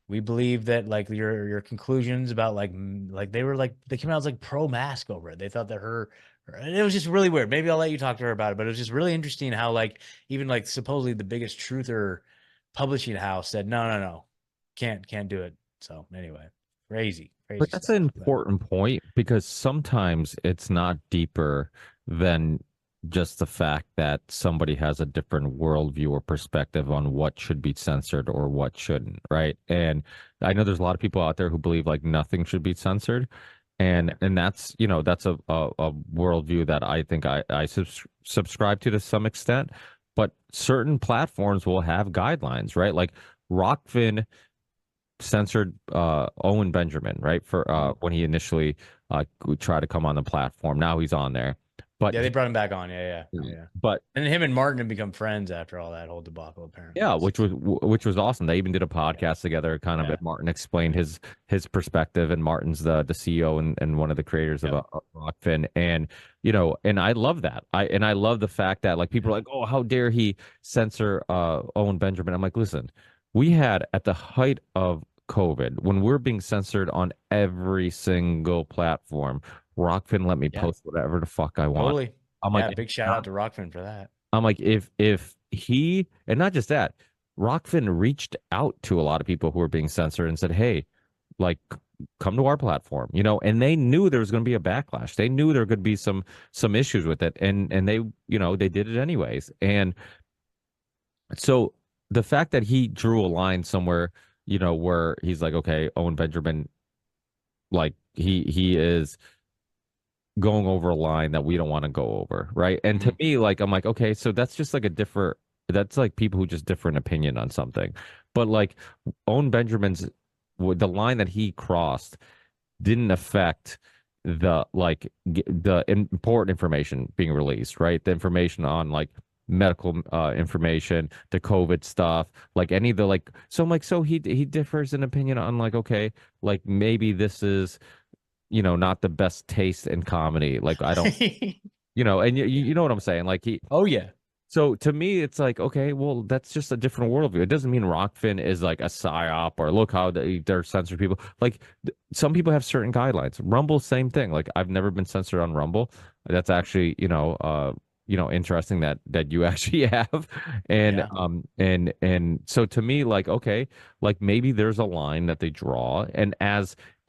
we believe that like your conclusions about like they came out as like pro mask over it. They thought that and it was just really weird. Maybe I'll let you talk to her about it, but it was just really interesting how like even like supposedly the biggest truther publishing house said no, can't do it. So anyway, crazy But that's stuff. an important point because sometimes it's not deeper than just the fact that somebody has a different worldview or perspective on what should be censored or what shouldn't, right? And I know there's a lot of people out there who believe like nothing should be censored. And that's, that's a worldview that I think I subscribe to some extent. But certain platforms will have guidelines, right? Like Rockfin censored Owen Benjamin, right? For when he initially tried to come on the platform. Now he's on there. But yeah, they brought him back on. Yeah. But and him and Martin have become friends after all that whole debacle, apparently. yeah, which was awesome. They even did a podcast together, kind of. Martin explained his perspective, and Martin's the CEO and one of the creators of Rockfin, and and I love that. I love the fact that like people are like, oh, how dare he censor Owen Benjamin? I'm like, listen, we had at the height of COVID when we're being censored on every single platform. Rockfin let me post whatever the fuck I want. Totally. I'm like, big shout out to Rockfin for that. I'm like, if he, and not just that, Rockfin reached out to a lot of people who were being censored and said, hey, like, come to our platform, and they knew there was going to be a backlash. They knew there could be some issues with it, and they, they did it anyways. And so the fact that he drew a line somewhere, where he's like, okay, Owen Benjamin, like he is going over a line that we don't want to go over, right? And to me, like, I'm like, okay, so that's just like that's like people who just differ in opinion on something. But like Owen Benjamin's, the line that he crossed didn't affect the important information being released, right? The information on like medical information, the COVID stuff, like any of the like. So I'm like, so he differs in opinion on like, okay, like maybe this is not the best taste in comedy. Like I don't, and you know what I'm saying? Like oh yeah. So to me, it's like, okay, well, that's just a different worldview. It doesn't mean Rockfin is like a psyop or look how they're censoring people. Like some people have certain guidelines. Rumble, same thing. Like I've never been censored on Rumble. That's actually, interesting that you actually have. And and so to me, like, okay, like maybe there's a line that they draw. And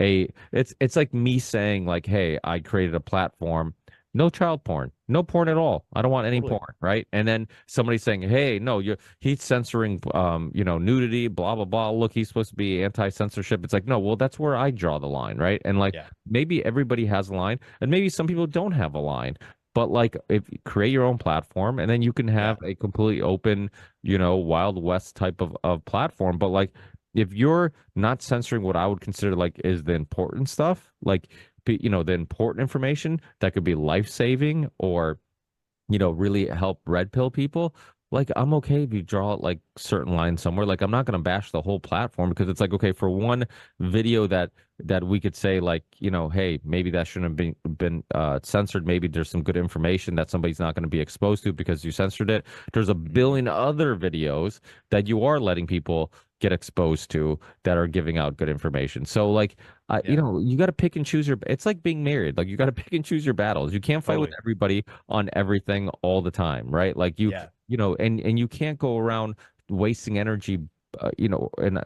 it's like me saying like, hey, I created a platform, no child porn. no porn at all. I don't want any Totally. porn, right? And then somebody saying, "Hey, no, he's censoring, nudity, blah blah blah. Look, he's supposed to be anti-censorship." It's like, no, well, that's where I draw the line, right? And like Yeah. maybe everybody has a line, and maybe some people don't have a line. But like, if you create your own platform, and then you can Yeah. have a completely open, Wild West type of platform. But like, if you're not censoring what I would consider like is the important stuff, like the important information that could be life-saving or really help red pill people, like I'm okay if you draw like certain lines somewhere. Like I'm not gonna bash the whole platform because it's like, okay, for one video that we could say like, hey, maybe that shouldn't have been censored. Maybe there's some good information that somebody's not gonna be exposed to because you censored it. There's a Mhm. billion other videos that you are letting people get exposed to that are giving out good information. So like Yeah. you got to pick and choose your it's like being married. Like you got to pick and choose your battles. You can't fight with Totally. everybody on everything all the time, right? Like Yeah. and you can't go around wasting energy, and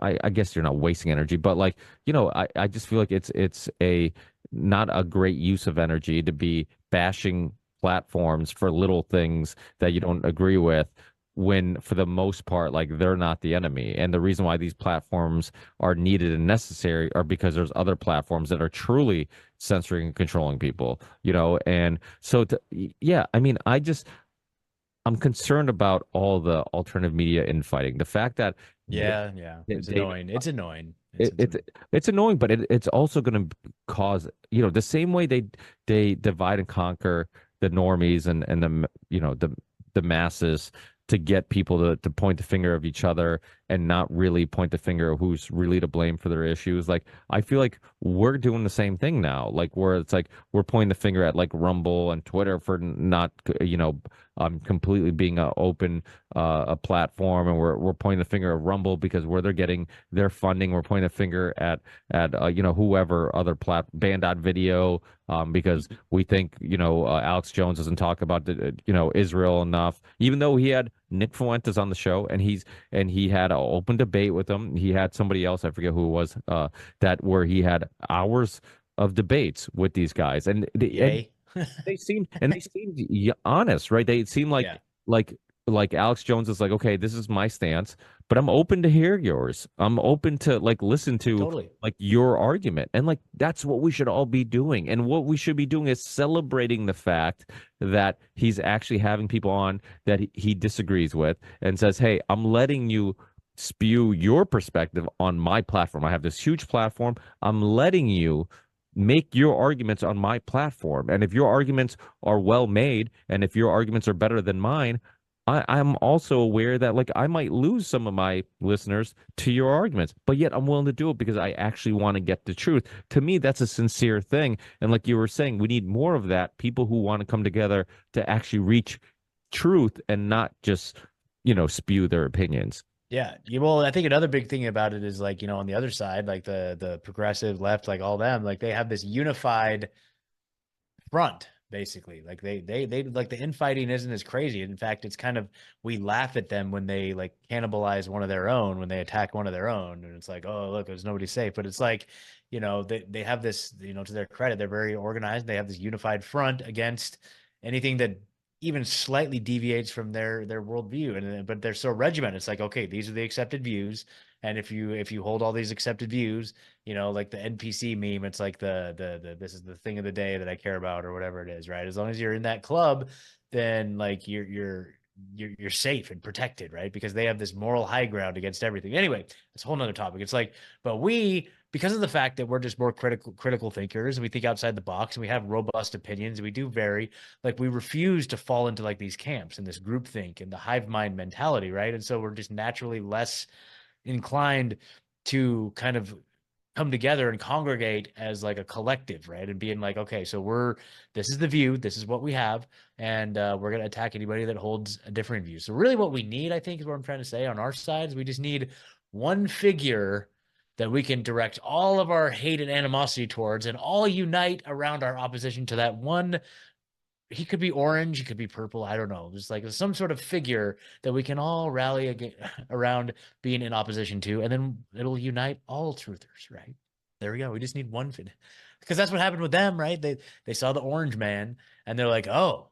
I guess you're not wasting energy, but like, I just feel like it's a not a great use of energy to be bashing platforms for little things that you don't agree with when for the most part like they're not the enemy. And the reason why these platforms are needed and necessary are because there's other platforms that are truly censoring and controlling people, and so yeah, I mean, I'm concerned about all the alternative media infighting. The fact that Yeah. Yeah. It's they annoying. It's annoying. it, it's it's annoying, but it's also going to cause, the same way they divide and conquer the normies and the masses to get people to point the finger of each other and not really point the finger of who's really to blame for their issues. Like I feel like we're doing the same thing now, like where it's like we're pointing the finger at like Rumble and Twitter for not completely being a platform, and we're pointing the finger at Rumble because where they're getting their funding. We're pointing the finger at whoever other band video, because we think Alex Jones doesn't talk about Israel enough, even though he had Nick Fuentes on the show and he had an open debate with him. He had somebody else, I forget who it was, that where he had hours of debates with these guys, and Yay. they seemed honest, right? They seemed Yeah. like like Alex Jones is like, okay, this is my stance, but I'm open to hear yours. I'm open to like listen to Totally. like your argument. And like that's what we should all be doing. And what we should be doing is celebrating the fact that he's actually having people on that he disagrees with and says, "Hey, I'm letting you spew your perspective on my platform. I have this huge platform. I'm letting you make your arguments on my platform. And if your arguments are well made and if your arguments are better than mine, I'm also aware that like I might lose some of my listeners to your arguments, but yet I'm willing to do it because I actually want to get the truth. To me, that's a sincere thing. And like you were saying, we need more of that. People who want to come together to actually reach truth and not just, spew their opinions. Yeah. Well, I think another big thing about it is like, on the other side, like the progressive left, like all them, like they have this unified front, basically. Like they like the infighting isn't as crazy. In fact, it's kind of we laugh at them when they like cannibalize one of their own, when they attack one of their own. And it's like, oh, look, there's nobody safe. But it's like, they have this, to their credit, they're very organized. They have this unified front against anything that even slightly deviates from their worldview. And but they're so regimented. It's like, okay, these are the accepted views. And if you hold all these accepted views, like the NPC meme, it's like the this is the thing of the day that I care about or whatever it is, right? As long as you're in that club, then like you're safe and protected, right? Because they have this moral high ground against everything. Anyway, it's a whole nother topic. It's like, but because of the fact that we're just more critical thinkers, and we think outside the box, and we have robust opinions, and we do vary, like we refuse to fall into like these camps and this group think and the hive mind mentality, right? And so we're just naturally less inclined to kind of come together and congregate as like a collective, right? And being like, okay, so this is the view, this is what we have, and we're going to attack anybody that holds a different view. So really what we need, I think, is what I'm trying to say on our sides. We just need one figure that we can direct all of our hate and animosity towards and all unite around our opposition to that one. He could be orange, he could be purple, I don't know. Just like some sort of figure that we can all rally around being in opposition to, and then it'll unite all truthers, right? There we go. We just need one fit. because that's what happened with them, right? They saw the orange man and they're like, oh,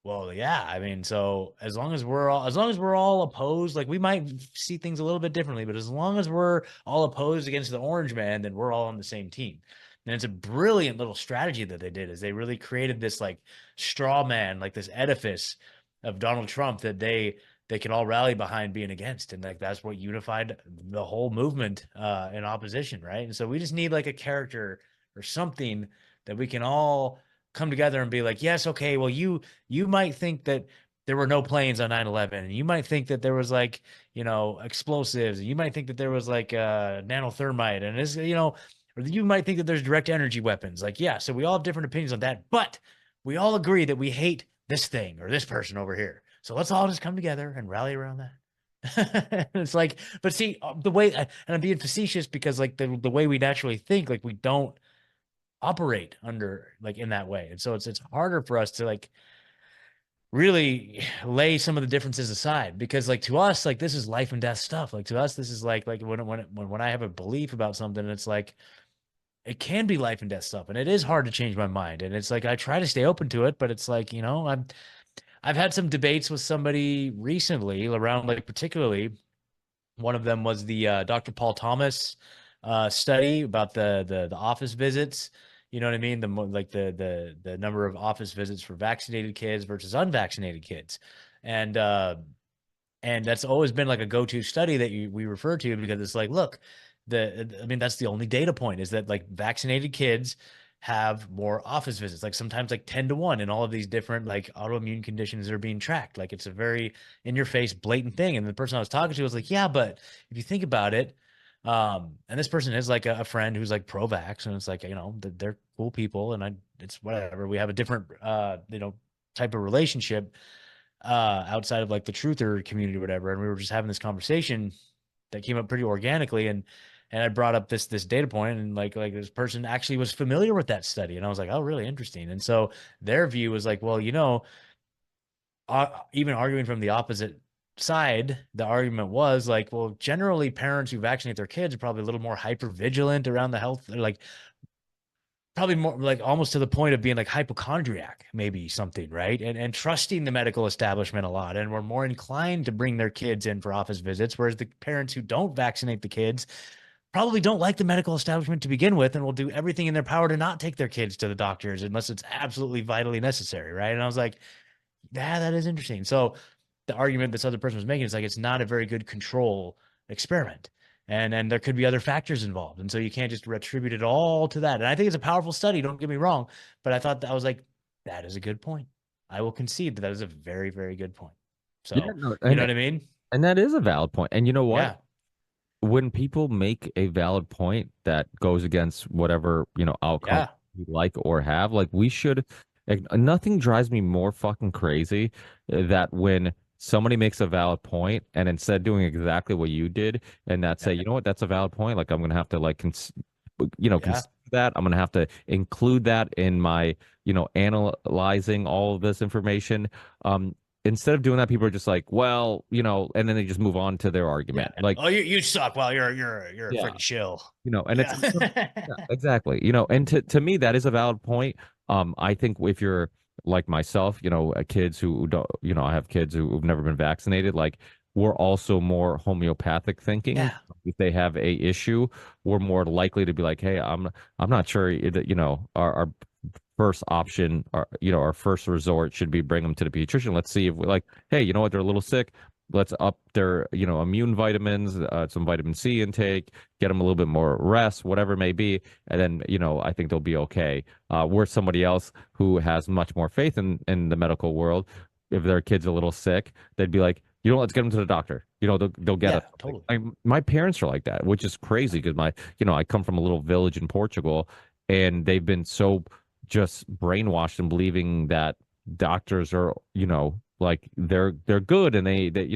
well, yeah. I mean, so as long as we're all opposed, like we might see things a little bit differently, but as long as we're all opposed against the orange man, then we're all on the same team. And it's a brilliant little strategy that they did is they really created this like straw man, like this edifice of Donald Trump that they can all rally behind being against. And like that's what unified the whole movement in opposition, right? And so we just need like a character or something that we can all come together and be like, yes, okay, well, you might think that there were no planes on 9/11, and you might think that there was like, explosives, and you might think that there was like nanothermite, and it's, or you might think that there's direct energy weapons. Like, yeah, so we all have different opinions on that, but we all agree that we hate this thing or this person over here. So let's all just come together and rally around that. It's like, but see, the way, and I'm being facetious because like the way we naturally think, like we don't operate under like in that way. And so it's harder for us to like really lay some of the differences aside because like to us, like this is life and death stuff. Like to us, this is like when I have a belief about something, it's like it can be life and death stuff. And it is hard to change my mind. And it's like I try to stay open to it, but it's like, I've had some debates with somebody recently around like particularly one of them was the Dr. Paul Thomas study about the office visits. You know what I mean? The number of office visits for vaccinated kids versus unvaccinated kids, and and that's always been like a go-to study that we refer to because it's like, look, I mean that's the only data point is that like vaccinated kids have more office visits, like sometimes like 10-1 in all of these different like autoimmune conditions that are being tracked. Like it's a very in your face, blatant thing. And the person I was talking to was like, yeah, but if you think about it, and this person is like a friend who's like pro-vax, and it's like, they're cool people, and it's whatever. We have a different, type of relationship outside of like the truther community or whatever. And we were just having this conversation that came up pretty organically, and I brought up this data point, and like this person actually was familiar with that study, and I was like, oh, really interesting. And so their view was like, well, even arguing from the opposite side, the argument was like, well, generally parents who vaccinate their kids are probably a little more hyper vigilant around the health, like probably more like almost to the point of being like hypochondriac, maybe something, right? And trusting the medical establishment a lot, and we're more inclined to bring their kids in for office visits, whereas the parents who don't vaccinate the kids probably don't like the medical establishment to begin with and will do everything in their power to not take their kids to the doctors unless it's absolutely vitally necessary, right? And I was like, yeah, that is interesting. So the argument this other person was making is like it's not a very good control experiment. And there could be other factors involved. And so you can't just attribute it all to that. And I think it's a powerful study, don't get me wrong, but I thought that I was like, that is a good point. I will concede that that is a very, very good point. So, Yeah, no, you know what I mean? and that is a valid point. And you know what? Yeah. When people make a valid point that goes against whatever, outcome Yeah. you like or have, like we should, like, nothing drives me more fucking crazy that when somebody makes a valid point and instead of doing exactly what you did and that say, you know what, that's a valid point. Like I'm gonna have to like consider that. I'm gonna have to include that in my, analyzing all of this information. Instead of doing that, people are just like, well, and then they just move on to their argument. Yeah. Like, oh, you suck. Well, you're a yeah, freaking shill. and it's Yeah. yeah, exactly, and to me that is a valid point. I think if you're like myself, kids who don't, I have kids who've never been vaccinated, like we're also more homeopathic thinking. Yeah. If they have a issue, we're more likely to be like, hey, I'm not sure that, our first option, our first resort should be bring them to the pediatrician. Let's see if we're like, hey, you know what, they're a little sick. Let's up their, immune vitamins, some vitamin C intake, get them a little bit more rest, whatever it may be. And then, I think they'll be okay. We're somebody else who has much more faith in the medical world. If their kid's a little sick, they'd be like, let's get them to the doctor. They'll get it. Totally. My parents are like that, which is crazy because I come from a little village in Portugal, and they've been so just brainwashed in believing that doctors are, like they're good, and they they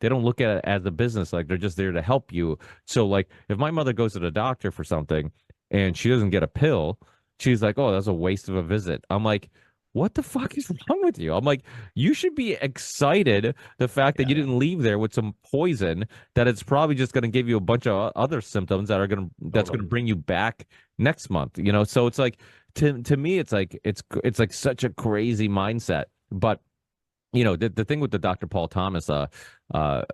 don't look at it as a business. Like they're just there to help you. So like if my mother goes to the doctor for something and she doesn't get a pill, she's like, oh, that's a waste of a visit. I'm like, what the fuck is wrong with you? I'm like, you should be excited the fact that you Yeah, didn't leave there with some poison that it's probably just going to give you a bunch of other symptoms that are going to that's going to totally. bring you back next month, So it's like to me it's like such a crazy mindset. But the thing with the Dr. Paul Thomas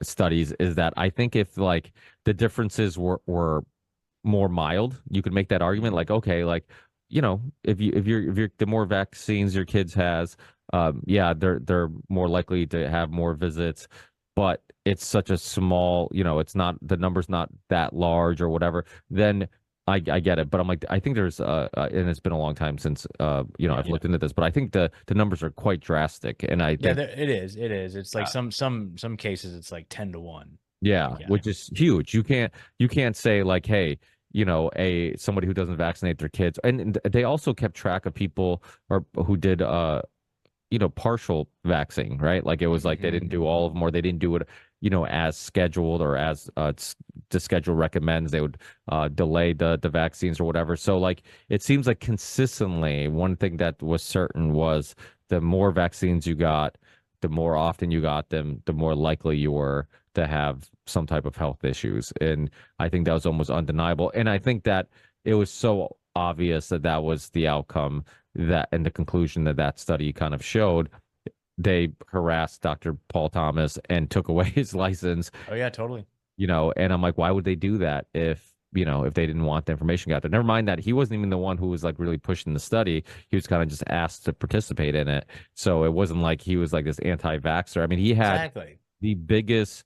studies is that I think if like the differences were more mild, you could make that argument Mhm. like, okay, like, if you're the more vaccines your kids has, yeah, they're more likely to have more visits, but it's such a small, it's not the number's not that large or whatever, then I get it. But I'm like, I think there's and it's been a long time since Yeah. I've looked into this, but I think the numbers are quite drastic. And I Yeah, think it is. It is. It's like some cases it's like 10 to 1. yeah, Like, yeah. which is huge. You can't say like, hey, a somebody who doesn't vaccinate their kids, and they also kept track of people or who did partial vaccine, right? Like it was like they Hmm. didn't do all of them or they didn't do it, as scheduled or as the schedule recommends. They would delay the vaccines or whatever. So like it seems like consistently one thing that was certain was the more vaccines you got, the more often you got them, the more likely you were to have some type of health issues. And I think that was almost undeniable. And I think that it was so obvious that that was the outcome that and the conclusion that that study kind of showed. They harassed Dr. Paul Thomas and took away his license, Oh yeah, totally. and I'm like, why would they do that if they didn't want the information got there? Never mind that he wasn't even the one who was like really pushing the study. He was kind of just asked to participate in it. So it wasn't like he was like this anti-vaxxer. I mean, he had Exactly. the biggest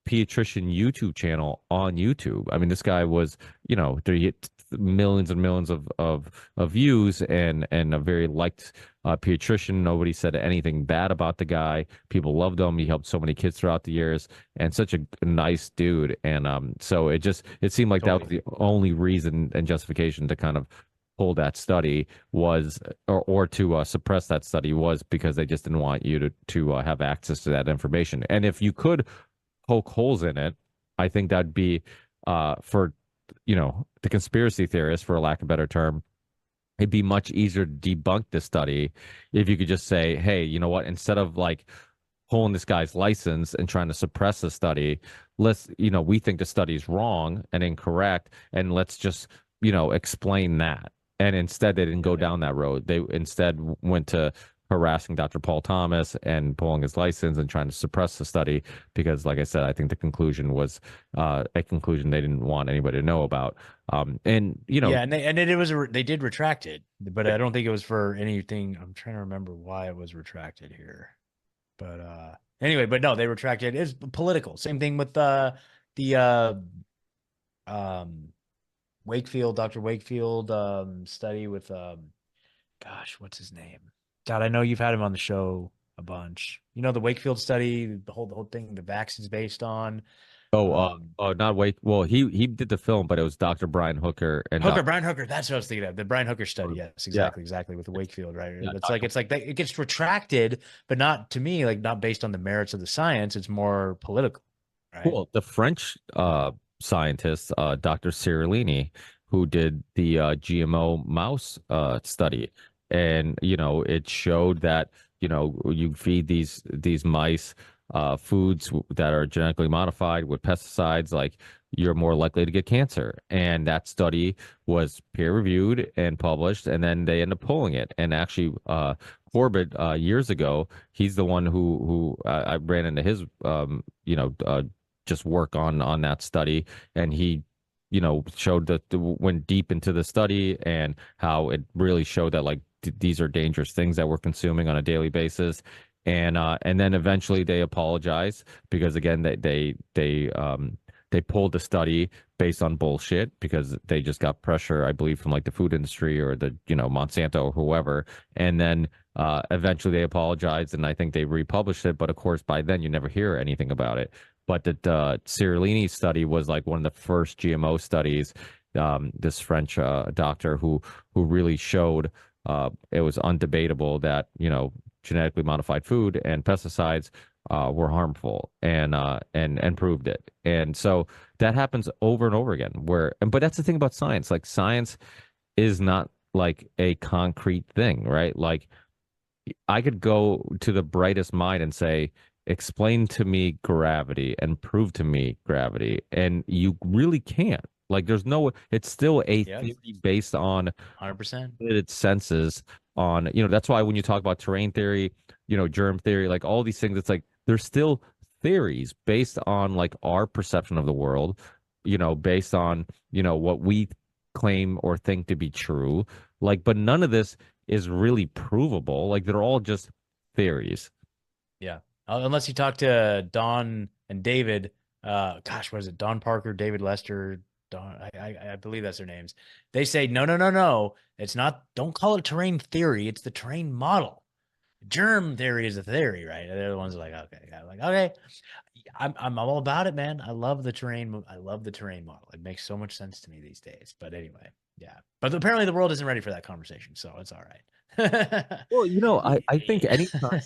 pediatrician YouTube channel on YouTube. I mean, this guy was, he hit millions and millions of views and a very liked pediatrician. Nobody said anything bad about the guy. People loved him. He helped so many kids throughout the years and such a nice dude. And so it seemed like that was Totally. the only reason and justification to kind of pull that study was or to suppress that study was because they just didn't want you to have access to that information. And if you could poke holes in it, I think that'd be for the conspiracy theorists, for a lack of a better term, it'd be much easier to debunk the study if you could just say, hey, you know what, instead of like pulling this guy's license and trying to suppress the study, we think the study is wrong and incorrect, and let's just, explain that. And instead, they didn't go Right. down that road. They instead went to harassing Dr. Paul Thomas and pulling his license and trying to suppress the study because, like I said, I think the conclusion was a conclusion they didn't want anybody to know about. And Yeah, and it was they did retract it, but I don't think it was for anything. I'm trying to remember why it was retracted here. But anyway, but no, they retracted it. It's political. Same thing with the um Wakefield, Dr. Wakefield study with gosh, what's his name? God, I know you've had him on the show a bunch. You know the Wakefield study, the whole thing, the vaccines based on oh, um not Wake. Well, he did the film, but it was Dr. Brian Hooker and Hooker, Dr. Brian Hooker. That's what I was thinking of. The Brian Hooker study. Yes, Yeah, exactly, with the Wakefield, right? yeah, It's like it gets retracted, but not to me, like not based on the merits of the science. It's more political, right? Cool. The French scientist, Dr. Cirullini, who did the GMO mouse study, and it showed that you feed these mice foods that are genetically modified with pesticides, like you're more likely to get cancer. And that study was peer reviewed and published, and then they end up pulling it. And actually, Corbett years ago, he's the one who I ran into his just work on that study, and he showed that went deep into the study and how it really showed that like these are dangerous things that we're consuming on a daily basis. And then eventually they apologize because again they pulled the study based on bullshit because they just got pressure, I believe, from like the food industry or the Monsanto or whoever. And then eventually they apologized, and I think they republished it, but of course by then you never hear anything about it. But the Cirullini study was like one of the first GMO studies. This French doctor who really showed it was undebatable that genetically modified food and pesticides were harmful, and proved it. And so that happens over and over again. But that's the thing about science. Like science is not like a concrete thing, right? Like I could go to the brightest mind and say, explain to me gravity and prove to me gravity. And you really can't. Like, there's no, it's still a Yep. theory based on 100%. limited senses on, that's why when you talk about terrain theory, germ theory, like all these things, it's like there's still theories based on like our perception of the world, based on, what we claim or think to be true. Like, but none of this is really provable. Like, they're all just theories. Yeah. Unless you talk to Don and David, gosh, what is it? Don Parker, David Lester, Don, I believe that's their names. They say, no, no, no, no. It's not, don't call it terrain theory. It's the terrain model. Germ theory is a theory, right? They're the ones like, okay, I'm like, okay, I'm all about it, man. I love the terrain. I love the terrain model. It makes so much sense to me these days. But anyway, yeah. But apparently the world isn't ready for that conversation, so it's all right. Well, I think anytime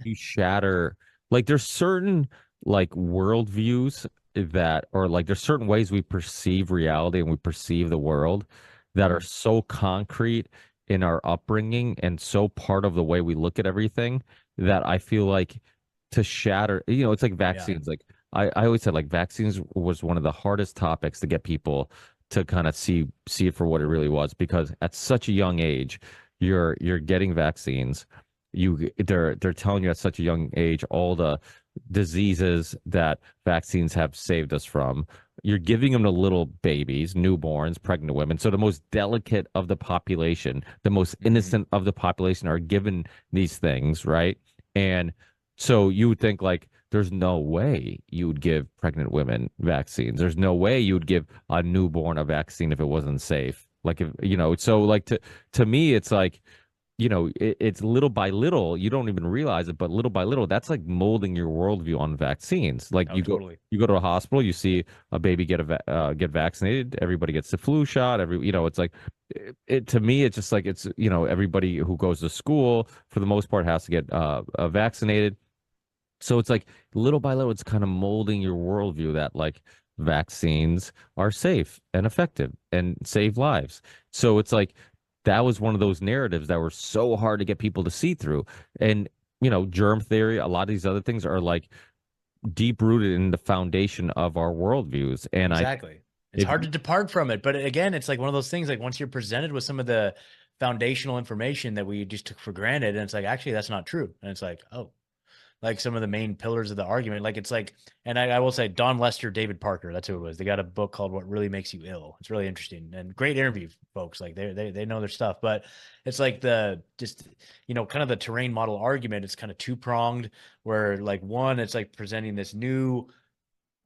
you shatter, like there's certain like worldviews that, or like there's certain ways we perceive reality and we perceive the world that are Mhm. so concrete in our upbringing and so part of the way we look at everything that I feel like to shatter, it's like Yeah, vaccines. Like I always said, like vaccines was one of the hardest topics to get people to kind of see it for what it really was, because at such a young age you're getting vaccines. They're telling you at such a young age all the diseases that vaccines have saved us from. You're giving them to little babies, newborns, pregnant women. So the most delicate of the population, the most mhm. innocent of the population are given these things, right? And so you would think like there's no way you would give pregnant women vaccines. There's no way you would give a newborn a vaccine if it wasn't safe. Like if so like to me, it's like, it's little by little, you don't even realize it, but little by little, that's like molding your worldview on vaccines. Like Oh, totally. you go to a hospital, you see a baby get vaccinated, everybody gets the flu shot, it's like, to me, it's just like, it's, everybody who goes to school, for the most part, has to get vaccinated. So it's like little by little, it's kind of molding your worldview that like vaccines are safe and effective and save lives. So it's like that was one of those narratives that were so hard to get people to see through. And, germ theory, a lot of these other things are like deep rooted in the foundation of our worldviews. And I, Exactly. It's if hard to depart from it. But again, it's like one of those things like once you're presented with some of the foundational information that we just took for granted, and it's like, actually, that's not true. And it's like, oh, like some of the main pillars of the argument. Like it's like, and I will say Don Lester, David Parker, that's who it was. They got a book called What Really Makes You Ill. It's really interesting and great interview, folks. Like they know their stuff. But it's like the just, kind of the terrain model argument. It's kind of two pronged where like one, it's like presenting this new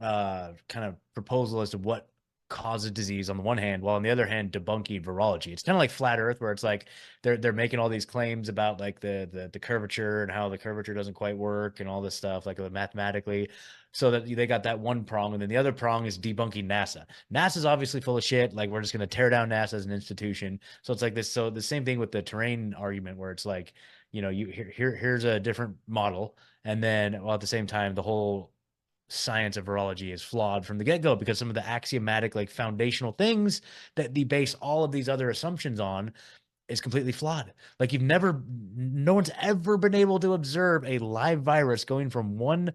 kind of proposal as to what causes disease on the one hand, while on the other hand debunking virology. It's kind of like flat Earth, where it's like they're making all these claims about like the curvature and how the curvature doesn't quite work and all this stuff like mathematically. So that they got that one prong, and then the other prong is debunking NASA. NASA's obviously full of shit. Like we're just going to tear down NASA as an institution. So it's like this. So the same thing with the terrain argument, where it's like, here's a different model, and then while at the same time the whole science of virology is flawed from the get-go because some of the axiomatic like foundational things that they base all of these other assumptions on is completely flawed. Like no one's ever been able to observe a live virus going from one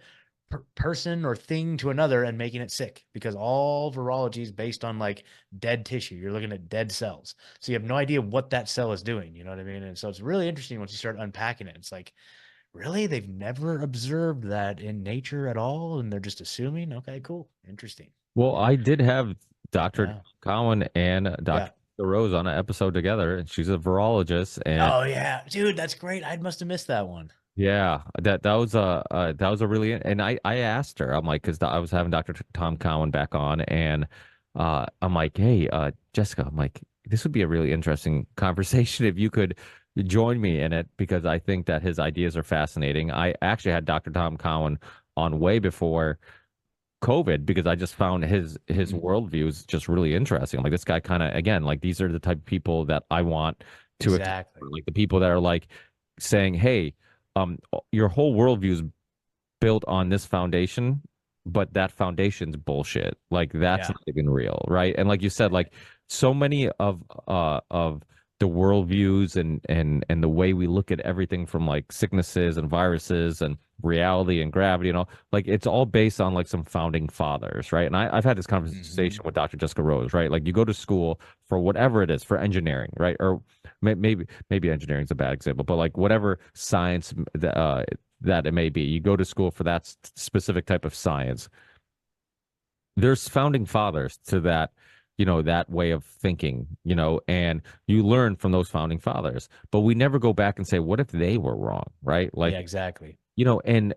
person or thing to another and making it sick, because all virology is based on like dead tissue. You're looking at dead cells, so you have no idea what that cell is doing, you know what I mean? And so it's really interesting once you start unpacking it. It's like, really? They've never observed that in nature at all, and they're just assuming? Okay, cool. Interesting. well, I did have Dr. Yeah. Cowan and Yeah. Dr. Rose on an episode together, and she's a virologist, and Oh yeah. Dude, that's great. I must have missed that one. yeah, that was a really, and I asked her, I'm like, because I was having Dr. Tom Cowan back on, and I'm like, hey, Jessica, I'm like, this would be a really interesting conversation if you could join me in it, because I think that his ideas are fascinating. I actually had Dr. Tom Cowan on way before COVID, because I just found his Mhm. worldviews just really interesting. I'm like, this guy kind of, again, like these are the type of people that I want to Exactly. explore. Like the people that are like saying, hey, your whole worldview is built on this foundation, but that foundation's bullshit. Like that's Yeah. not even real, right? And like you said, like so many of the worldviews and the way we look at everything from like sicknesses and viruses and reality and gravity and all, like it's all based on like some founding fathers, right? And I've had this Hmm. conversation with Dr. Jessica Rose, right? Like you go to school for whatever it is, for engineering, right? Or maybe engineering is a bad example, but like whatever science that it may be, you go to school for that specific type of science. There's founding fathers to that, that way of thinking, and you learn from those founding fathers. But we never go back and say, what if they were wrong, right? Yeah, Like, exactly. and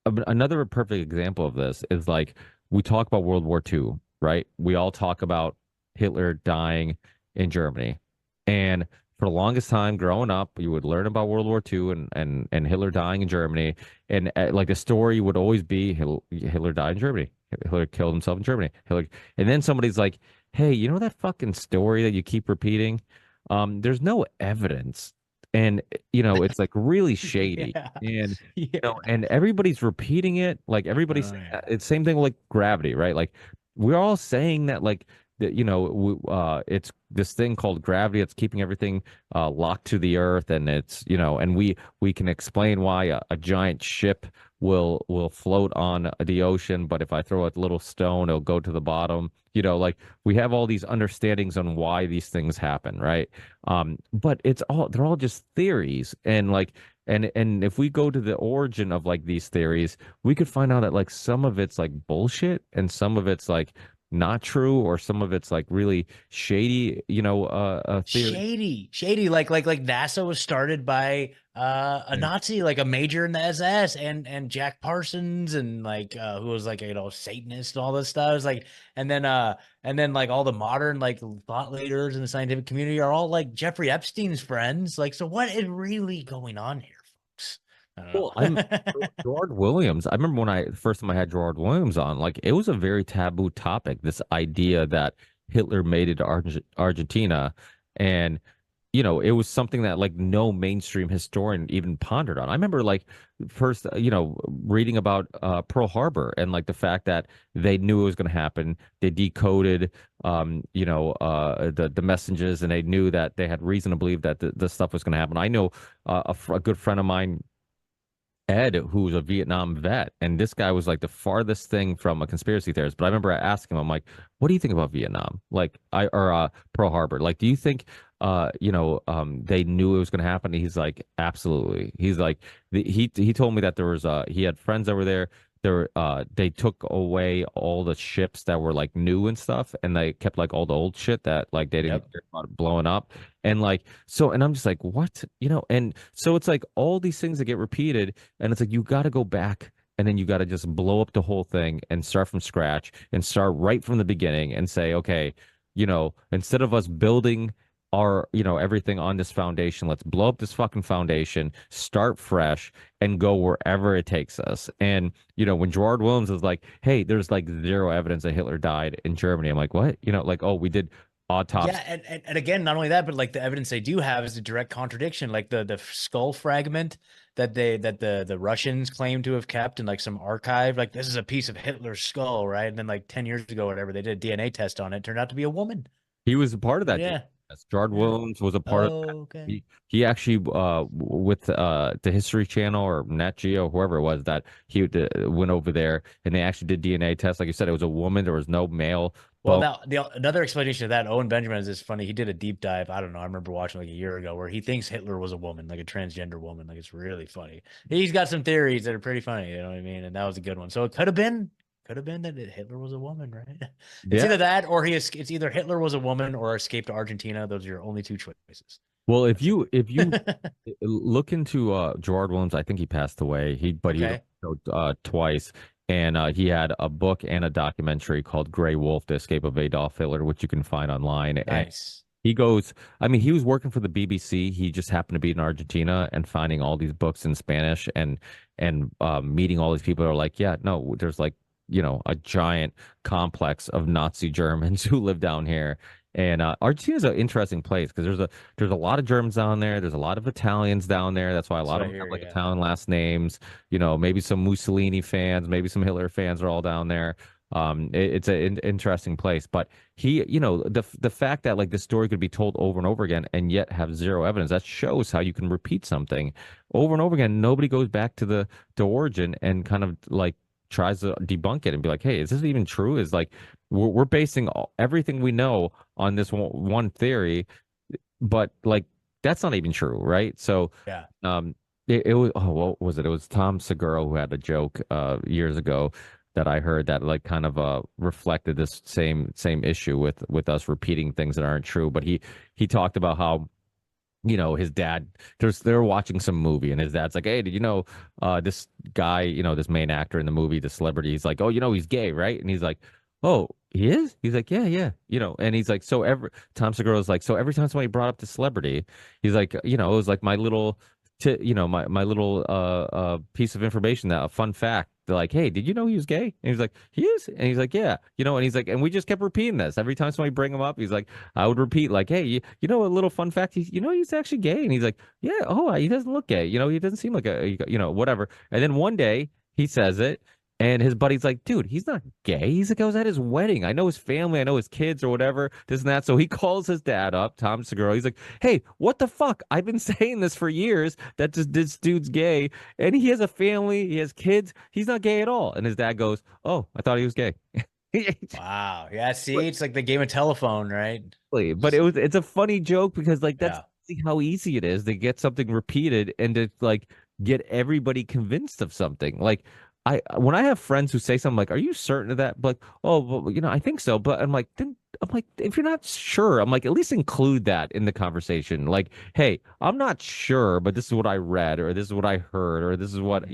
another perfect example of this is like we talk about World War II, right? We all talk about Hitler dying in Germany. And for the longest time growing up, you would learn about World War II and Hitler dying in Germany. And like the story would always be Hitler died in Germany. Hitler killed himself in Germany. Hitler, and then somebody's like, hey, you know that fucking story that you keep repeating? There's no evidence. And it's like really shady. Yeah. And Yeah. and everybody's repeating it. Like everybody's Oh yeah. it's same thing like gravity, right? Like we're all saying that like that it's this thing called gravity that's keeping everything locked to the earth, and it's and we can explain why a giant ship will float on the ocean, but if I throw a little stone, it'll go to the bottom. Like we have all these understandings on why these things happen, right? But they're all just theories, and like and if we go to the origin of like these theories, we could find out that like some of it's like bullshit and some of it's like not true, or some of it's like really shady, theory. Shady, like NASA was started by a Yeah. Nazi, like a major in the SS, and Jack Parsons, and like who was like Satanist and all this stuff. It's like, and then like all the modern like thought leaders in the scientific community are all like Jeffrey Epstein's friends. Like, so what is really going on here, folks? I don't Well, I'm know. Gerard Williams. I remember when first time I had Gerard Williams on, like it was a very taboo topic, this idea that Hitler made it to Argentina. And it was something that like no mainstream historian even pondered on. I remember like first, reading about Pearl Harbor and like the fact that they knew it was going to happen. They decoded, the messages, and they knew that they had reason to believe that the stuff was going to happen. I know a good friend of mine, Ed, who's a Vietnam vet, and this guy was like the farthest thing from a conspiracy theorist. But I remember asking him, I'm like, "What do you think about Vietnam? Like, or Pearl Harbor? Like, do you think, they knew it was going to happen?" And he's like, "Absolutely." He's like, he told me that there was he had friends over there. They took away all the ships that were like new and stuff, and they kept like all the old shit that like they didn't Yep. care about it blowing up, and like so, and I'm just like, what, and so it's like all these things that get repeated. And it's like you got to go back, and then you got to just blow up the whole thing and start from scratch and start right from the beginning and say, okay, instead of us building everything on this foundation, let's blow up this fucking foundation, start fresh, and go wherever it takes us. And when Gerard Williams is like, hey, there's like zero evidence that Hitler died in Germany, I'm like, what? Like, oh, we did autopsy. Yeah, and again, not only that, but like the evidence they do have is a direct contradiction. Like the skull fragment that the Russians claim to have kept in like some archive. Like this is a piece of Hitler's skull, right? And then like 10 years ago, whatever, they did a DNA test on it. Turned out to be a woman. He was a part of that DNA Yeah. test. Gerard Yeah. Williams was a part of that. Oh, okay. He actually with the History Channel or Nat Geo, whoever it was, that he went over there and they actually did DNA tests. Like you said, it was a woman. There was no male Well, bone. now another explanation of that, Owen Benjamin is this funny. He did a deep dive. I don't know. I remember watching like a year ago where he thinks Hitler was a woman, like a transgender woman. Like it's really funny. He's got some theories that are pretty funny. You know what I mean? And that was a good one. So it could have been that Hitler was a woman, right? It's Yeah. either that or it's either Hitler was a woman or escaped to Argentina. Those are your only two choices. Well, if That's it. you look into Gerard Williams, I think he passed away. He was Okay. twice, and he had a book and a documentary called Gray Wolf: The Escape of Adolf Hitler, which you can find online. And Nice. he goes, I mean, he was working for the BBC. He just happened to be in Argentina and finding all these books in Spanish and meeting all these people who are like, yeah, no, there's like, a giant complex of Nazi Germans who live down here. And Argentina's an interesting place because there's a lot of Germans down there. There's a lot of Italians down there. That's why a That's lot what of I them have hear. like Yeah. Italian last names. Maybe some Mussolini fans, maybe some Hitler fans are all down there. It's an interesting place, but he, the fact that like the story could be told over and over again and yet have zero evidence, that shows how you can repeat something over and over again. Nobody goes back to the origin and kind of like tries to debunk it and be like, hey, is this even true? Is like we're basing everything we know on this one theory, but like that's not even true, right? So, Yeah. it was, oh, what was it? It was Tom Segura who had a joke years ago that I heard that like kind of reflected this same issue with us repeating things that aren't true. But he talked about how his dad, they're watching some movie and his dad's like, hey, did you know this guy, this main actor in the movie, the celebrity, he's like, oh, he's gay, right? And he's like, oh, he is? He's like, yeah, yeah, and he's like, so every Tom Segura's like, so every time somebody brought up the celebrity, he's like, it was like my little my little piece of information, that a fun fact. They're like, hey, did you know he was gay? And he's like, he is? And he's like, yeah, and he's like, and we just kept repeating this every time somebody bring him up. He's like, I would repeat like, hey, you know a little fun fact, he's actually gay. And he's like, yeah, oh, he doesn't look gay. He doesn't seem like whatever. And then one day he says it. And his buddy's like, dude, he's not gay. He's like, I was at his wedding. I know his family. I know his kids or whatever, this and that. So he calls his dad up, Tom Segura. He's like, hey, what the fuck? I've been saying this for years that this dude's gay. And he has a family. He has kids. He's not gay at all. And his dad goes, oh, I thought he was gay. Wow. Yeah. See, it's like the game of telephone, right? But it's a funny joke because like that's Yeah. how easy it is to get something repeated and to like get everybody convinced of something. Like when I have friends who say something like, "Are you certain of that?" Like, "Oh, well, I think so." But I'm like, if you're not sure, I'm like, at least include that in the conversation. Like, hey, I'm not sure, but this is what I read, or this is what I heard, or this is what,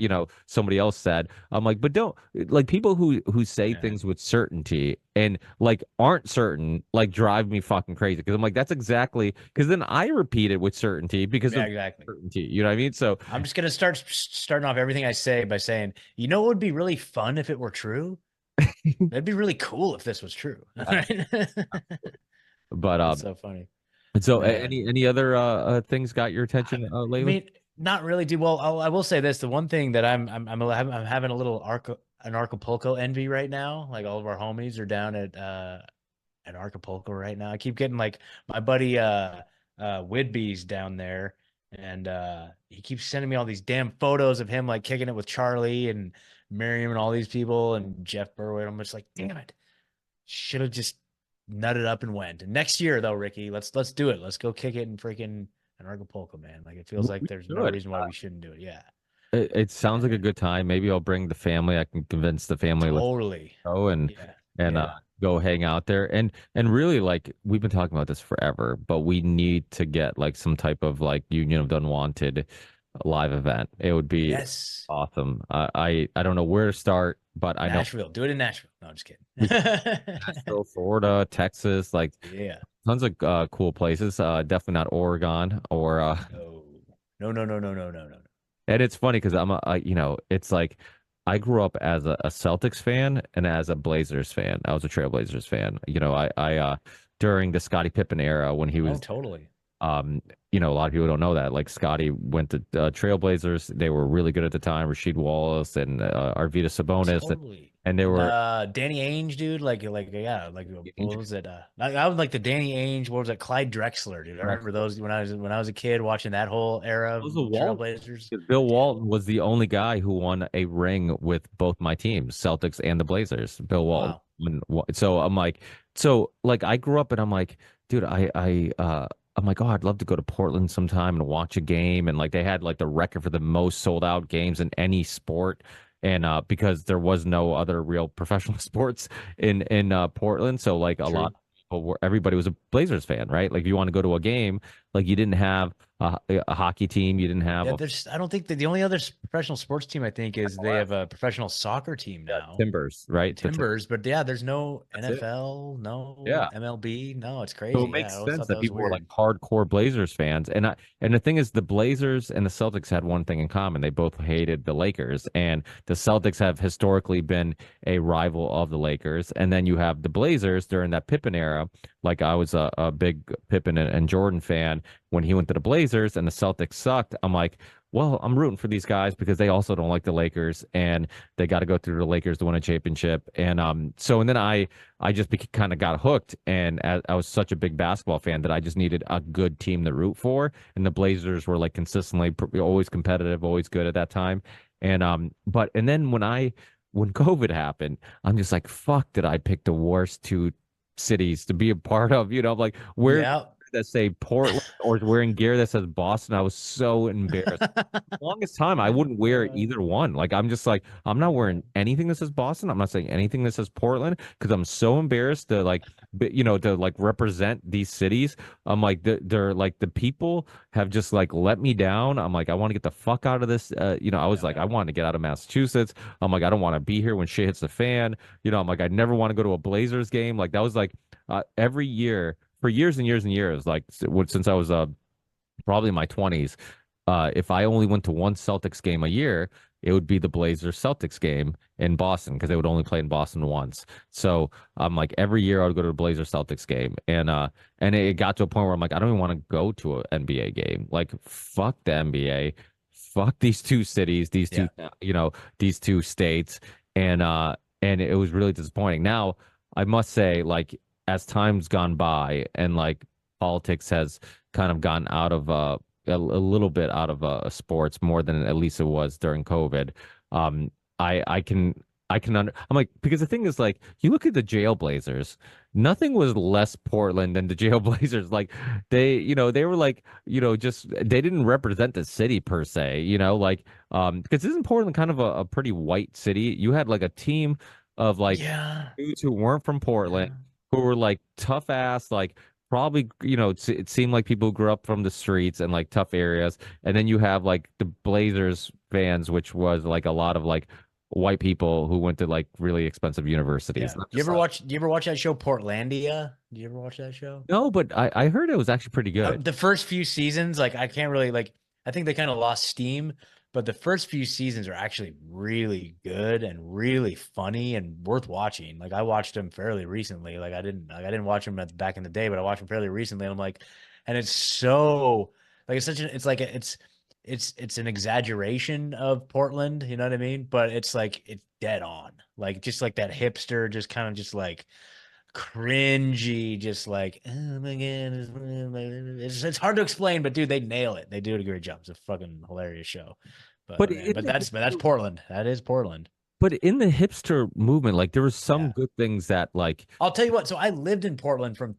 somebody else said. I'm like, but don't like people who say Yeah. things with certainty and like aren't certain, like drive me fucking crazy. Because I'm like, that's exactly because then I repeat it with certainty because Yeah, of exactly. certainty. You know what I mean? So I'm just gonna starting off everything I say by saying, what would be really fun if it were true? That'd be really cool if this was true. but That's so funny, so man. any other things got your attention I lately? mean, not really, dude. Well, I will say this: the one thing that I'm having a little an Acapulco envy right now. Like all of our homies are down at Acapulco right now. I keep getting like my buddy Whidbey's down there, and he keeps sending me all these damn photos of him like kicking it with Charlie and Miriam and all these people and Jeff Burwood. I'm just like, damn it, should have just nutted up and went. And next year though, Ricky, let's do it. Let's go kick it in freaking an Acapulco, man. Like it feels like We there's no should. reason why we shouldn't do it. Yeah, It sounds like a yeah, good time. Maybe I'll bring the family. I can convince the family. Let's totally. go Yeah, and yeah. go hang out there. And really, like we've been talking about this forever, but we need to get like some type of like Union of the Unwanted live event. It would be Yes. awesome. I don't know where to start, but I know Nashville. Do it in Nashville. No, I'm just we kidding. Nashville, Florida, Texas, like Yeah. tons of cool places. Definitely not Oregon or No. No, no, no, no, no, no, no. and it's funny because it's like I grew up as a Celtics fan and as a Blazers fan. I was a Trailblazers fan. I during the Scottie Pippen era when he Oh, was totally. a lot of people don't know that. Like Scottie went to Trailblazers. They were really good at the time. Rasheed Wallace and Arvydas Sabonis, Totally. and they And were Danny Ainge, dude, yeah, like the what was it? I would like the Danny Ainge, what was it? Clyde Drexler, dude. I remember those when I was a kid watching that whole era of Walton. Trailblazers. Bill Dude. Walton was the only guy who won a ring with both my teams, Celtics and the Blazers. Bill Walton. Wow. So I'm like, I grew up and I'm like, dude, I'm like, oh, I'd love to go to Portland sometime and watch a game. And like they had like the record for the most sold out games in any sport. And because there was no other real professional sports in Portland, so like a lot True. of people everybody was a Blazers fan, right? Like if you want to go to a game, like you didn't have a hockey team, you didn't have Yeah, a I don't think that the only other professional sports team I think is they have a professional soccer team now. Timbers, right? Timbers, but yeah, there's no That's it. NFL, no Yeah. MLB. No, it's So crazy. it Yeah, I makes always sense thought that that was people were like weird. hardcore Blazers fans. And the thing is the Blazers and the Celtics had one thing in common. They both hated the Lakers. And the Celtics have historically been a rival of the Lakers. And then you have the Blazers during that Pippen era. Like I was a big Pippen and Jordan fan when he went to the Blazers and the Celtics sucked. I'm like, well, I'm rooting for these guys because they also don't like the Lakers and they got to go through the Lakers to win a championship. And then I just kind of got hooked, and I was such a big basketball fan that I just needed a good team to root for, and the Blazers were like consistently always competitive, always good at that time. And then when COVID happened, I'm just like, fuck, did I pick the worst two cities to be a part of? Like where Yeah. that say Portland or wearing gear that says Boston. I was so embarrassed. Longest time I wouldn't wear Uh, either one. Like I'm just like I'm not yeah. wearing anything that says Boston. I'm not saying anything that says Portland because I'm so embarrassed to like to like represent these cities. I'm like they're like the people have just like let me down. I'm like I want to get the fuck out of this. I was Yeah. like I want to get out of Massachusetts. I'm like I don't want to be here when shit hits the fan. I'm like I never want to go to a Blazers game. Like that was like every year for years and years and years, like since I was probably in my 20s, if I only went to one Celtics game a year, it would be the Blazers Celtics game in Boston because they would only play in Boston once. So I'm like every year I would go to the Blazers Celtics game, and it got to a point where I'm like I don't even want to go to an NBA game. Like fuck the NBA, fuck these two cities, these two Yeah. these two states, and it was really disappointing. Now I must say like as time's gone by and like politics has kind of gone out of a little bit out of sports more than at least it was during COVID. Um, I'm like because the thing is like you look at the Jailblazers, nothing was less Portland than the Jailblazers. Like they were like just they didn't represent the city per se. Because isn't Portland kind of a pretty white city? You had like a team of like Yeah. dudes who weren't from Portland Yeah. who were like tough ass like probably it seemed like people who grew up from the streets and like tough areas, and then you have like the Blazers fans, which was like a lot of like white people who went to like really expensive universities. Yeah. And I'm Do you just ever like, watch? Do you ever watch that show Portlandia? Do you ever watch that show? no, but I heard it was actually pretty good. The first few seasons, like I can't really like. I think they kind of lost steam, but the first few seasons are actually really good and really funny and worth watching. Like I watched them fairly recently. Like I didn't watch them back in the day, but I watched them fairly recently. And I'm like, and it's so like it's such an it's like it's an exaggeration of Portland. You know what I mean? But it's like it's dead on. Like just like that hipster, just kind of just like cringy, just like, oh my god, it's hard to explain, but dude, they nail it. They do a great job. It's a fucking hilarious show. But But man, in but the that's Portland. That is Portland. hipster movement, like there was some Yeah. good things that like I'll tell you what. So I lived in Portland from yeah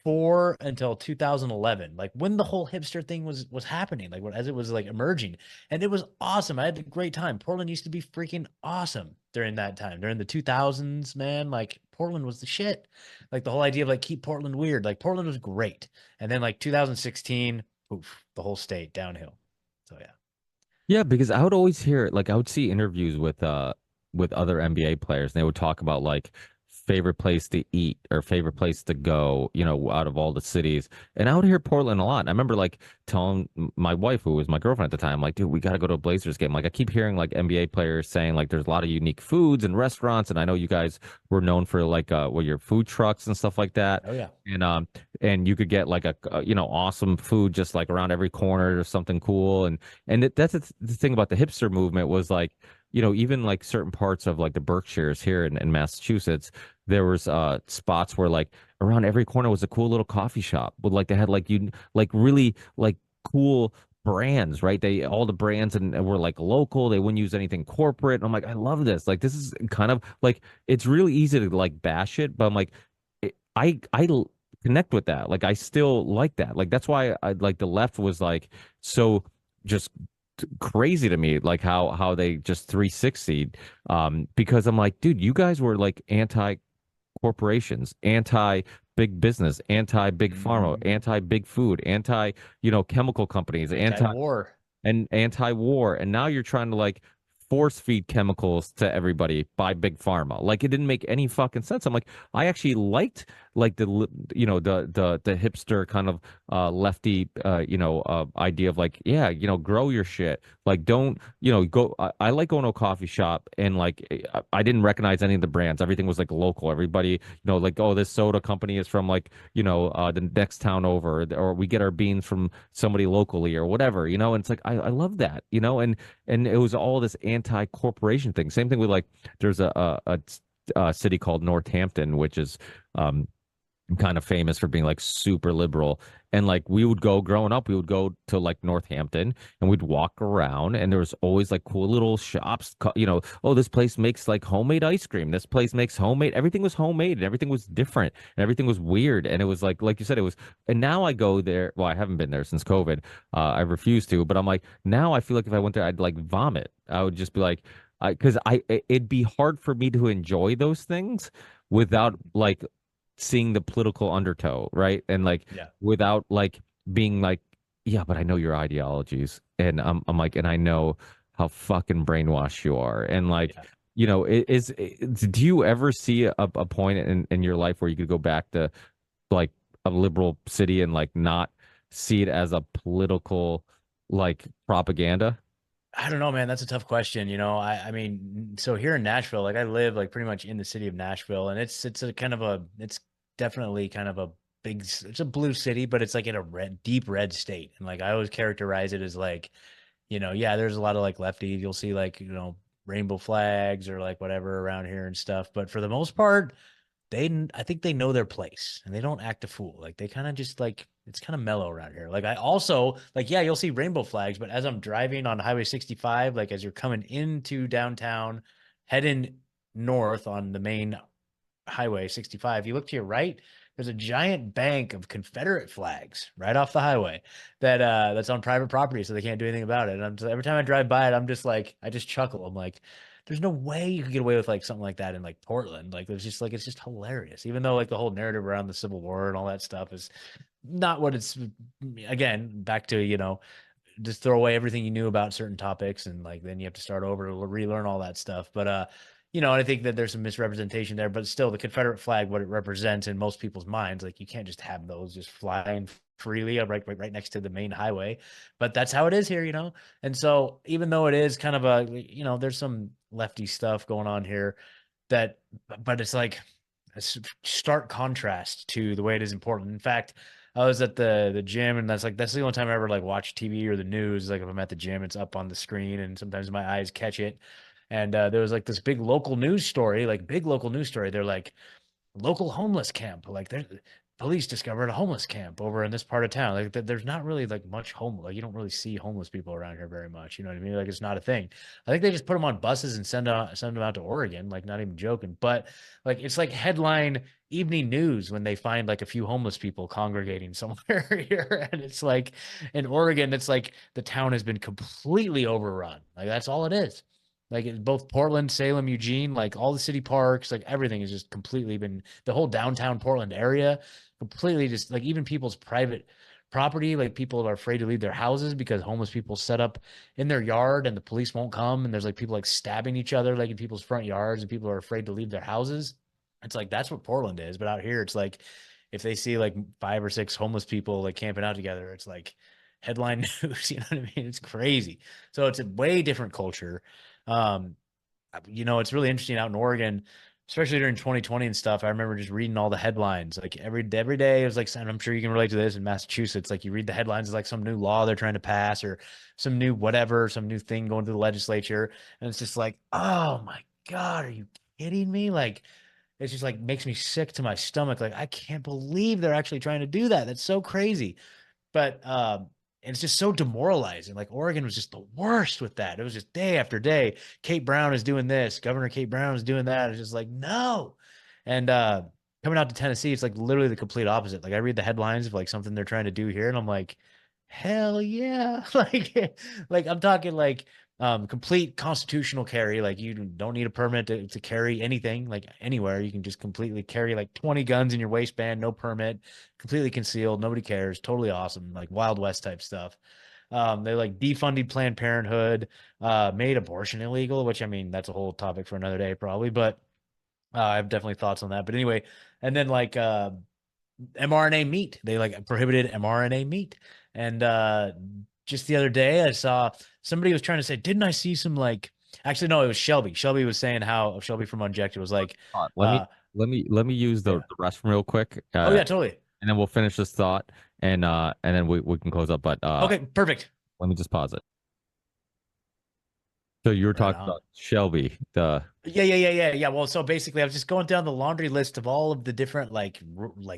2004 until 2011, like when the whole hipster thing was happening, like as it was like emerging, and it was awesome. I had a great time. Portland used to be freaking awesome during that time, during the 2000s, man. Like Portland was the shit. Like the whole idea of like keep Portland weird. Like Portland was great, and then like 2016, oof, the whole state downhill. So yeah, Yeah, because I would always hear like I would see interviews with other NBA players and they would talk about like favorite place to eat or favorite place to go, out of all the cities. And I would hear Portland a lot. And I remember like telling my wife, who was my girlfriend at the time, like, dude, we got to go to a Blazers game. Like I keep hearing like NBA players saying like there's a lot of unique foods and restaurants. And I know you guys were known for like your food trucks and stuff like that. oh yeah, And you could get like awesome food just like around every corner or something cool. That's the thing about the hipster movement was like, even like certain parts of like the Berkshires here in Massachusetts, there was spots where like around every corner was a cool little coffee shop with like they had like you like really like cool brands, right? They all the brands and were like local. They wouldn't use anything corporate. And I'm like, I love this. Like this is kind of like it's really easy to like bash it, but I'm like I connect with that. Like I still like that. Like that's why I like the left was like so just crazy to me like how they just 360 because I'm like dude you guys were like anti corporations, anti big business, anti big pharma, Mhm. anti big food, anti chemical companies, Anti-war. anti war, and now you're trying to like force feed chemicals to everybody by big pharma. Like it didn't make any fucking sense. I'm like, I actually liked like the hipster kind of lefty idea of like, yeah, grow your shit. Like don't, go. I like going to a coffee shop and like I didn't recognize any of the brands. Everything was like local. Everybody, like, oh, this soda company is from like, the next town over, or we get our beans from somebody locally or whatever, and it's like I love that, and it was all this anti-corporation thing. Same thing with like there's a city called Northampton, which is kind of famous for being like super liberal. And like we would go growing up, we would go to like Northampton and we'd walk around and there was always like cool little shops, oh, this place makes like homemade ice cream. This place makes homemade, everything was homemade and everything was different and everything was weird. And it was like you said, it was, and now I go there. Well, I haven't been there since COVID. I refuse to, but I'm like, now I feel like if I went there, I'd like vomit. I would just be like, it'd be hard for me to enjoy those things without like seeing the political undertow, right? And like Yeah. without like being like, yeah, but I know your ideologies, and I'm like, and I know how fucking brainwashed you are, and like, Yeah. do you ever see a point in your life where you could go back to like a liberal city and like not see it as a political like propaganda? I don't know, man. That's a tough question. I mean, so here in Nashville, like I live like pretty much in the city of Nashville, and it's a kind of it's definitely kind of a it's a blue city, but it's like in a deep red state. And like I always characterize it as like, yeah, there's a lot of like lefties. You'll see like, rainbow flags or like whatever around here and stuff. But for the most part, I think they know their place and they don't act a fool. Like they kind of just like it's kind of mellow around here. Like I also like, yeah, you'll see rainbow flags, but as I'm driving on Highway 65, like as you're coming into downtown, heading north on the main Highway 65, you look to your right, there's a giant bank of Confederate flags right off the highway that's on private property, so they can't do anything about it. And every time I drive by it, I'm just like, I just chuckle. I'm like, there's no way you could get away with like something like that in like Portland. Like there's just like it's just hilarious. Even though like the whole narrative around the Civil War and all that stuff is not what it's again, back to, just throw away everything you knew about certain topics and like then you have to start over to relearn all that stuff. But and I think that there's some misrepresentation there, but still the Confederate flag, what it represents in most people's minds, like you can't just have those just flying freely right next to the main highway. But that's how it is here, And so even though it is kind of there's some lefty stuff going on here but it's like a stark contrast to the way it is in Portland. In fact, I was at the gym, and that's the only time I ever like watch TV or the news. Like if I'm at the gym, it's up on the screen, and sometimes my eyes catch it. And there was like this big local news story, They're like local homeless camp. Like there's police discovered a homeless camp over in this part of town. Like there's not really like much like you don't really see homeless people around here very much. You know what I mean? Like it's not a thing. I think they just put them on buses and send them out to Oregon. Like not even joking. But like it's like headline evening news when they find like a few homeless people congregating somewhere here, and it's like in Oregon, it's like the town has been completely overrun. Like that's all it is. Like it's both Portland, Salem, Eugene, like all the city parks, like everything has just completely been the whole downtown Portland area completely just like even people's private property, like people are afraid to leave their houses because homeless people set up in their yard and the police won't come. And there's like people like stabbing each other like in people's front yards and people are afraid to leave their houses. It's like that's what Portland is. But out here, it's like if they see like 5 or 6 homeless people like camping out together, it's like headline news. You know what I mean? It's crazy. So it's a way different culture. Um, it's really interesting out in Oregon, especially during 2020 and stuff. I remember just reading all the headlines. Like every day it was like, and I'm sure you can relate to this in Massachusetts. Like you read the headlines of like some new law they're trying to pass or some new whatever, some new thing going to the legislature. And it's just like, oh my God, are you kidding me? Like it's just like makes me sick to my stomach. Like I can't believe they're actually trying to do that. That's so crazy. But and it's just so demoralizing. Like Oregon was just the worst with that. It was just day after day. Kate Brown is doing this. Governor Kate Brown is doing that. It's just like no. And coming out to Tennessee, it's like literally the complete opposite. Like I read the headlines of like something they're trying to do here, and I'm like, hell yeah. like I'm talking like complete constitutional carry. Like you don't need a permit to carry anything like anywhere. You can just completely carry like 20 guns in your waistband, no permit, completely concealed, nobody cares, totally awesome, like Wild West type stuff. They like defunded Planned Parenthood, made abortion illegal, which I mean that's a whole topic for another day probably, but I have definitely thoughts on that. But anyway, and then like mRNA meat, they like prohibited mRNA meat, and just the other day I saw somebody was trying to say, didn't I see some like actually no, it was Shelby. Shelby was saying how Shelby from Unjected was like, Let me uh, let me use yeah, the restroom real quick, oh yeah, totally, and then we'll finish this thought, and then we can close up. But okay, perfect, let me just pause it. So you were right talking on. about Shelby, the Yeah. Well, so basically, I was just going down the laundry list of all of the different like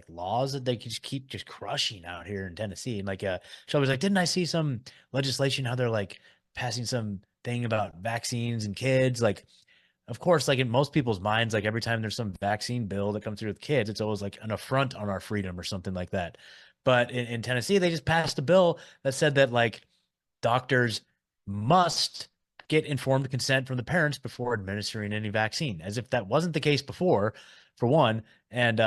laws that they could just keep just crushing out here in Tennessee. And like, Shelby was like, "Didn't I see some legislation how they're like passing some thing about vaccines and kids?" Like, of course, like in most people's minds, like every time there's some vaccine bill that comes through with kids, it's always like an affront on our freedom or something like that. But in Tennessee, they just passed a bill that said that like doctors must get informed consent from the parents before administering any vaccine, as if that wasn't the case before, for one. And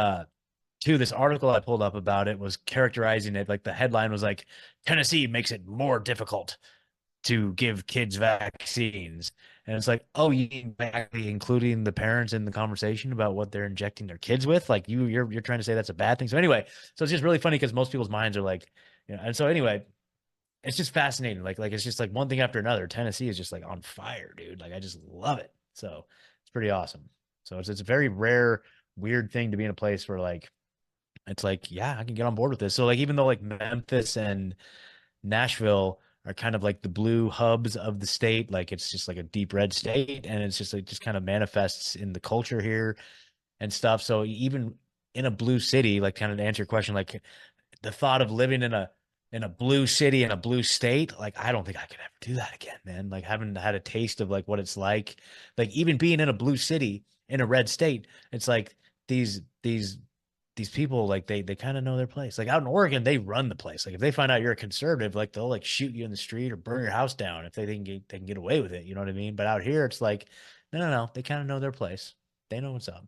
two, this article I pulled up about it was characterizing it like the headline was like, Tennessee makes it more difficult to give kids vaccines. And it's like, oh, you mean by actually including the parents in the conversation about what they're injecting their kids with? Like you're trying to say that's a bad thing. So anyway, so it's just really funny because most people's minds are like, and so anyway, it's just fascinating. Like it's just like one thing after another. Tennessee is just like on fire, dude. Like I just love it. So it's pretty awesome. So it's a very rare, weird thing to be in a place where like it's like, yeah, I can get on board with this. So like even though like Memphis and Nashville are kind of like the blue hubs of the state, like it's just like a deep red state, and it's just like just kind of manifests in the culture here and stuff. So even in a blue city, like kind of to answer your question, like the thought of living in a blue city in a blue state, like I don't think I could ever do that again, man. Like having had a taste of like what it's like even being in a blue city in a red state, it's like these these these people like they kind of know their place. Like out in Oregon, they run the place. Like if they find out you're a conservative, like they'll like shoot you in the street or burn your house down if they can get away with it. You know what I mean? But out here, it's like no. They kind of know their place. They know what's up.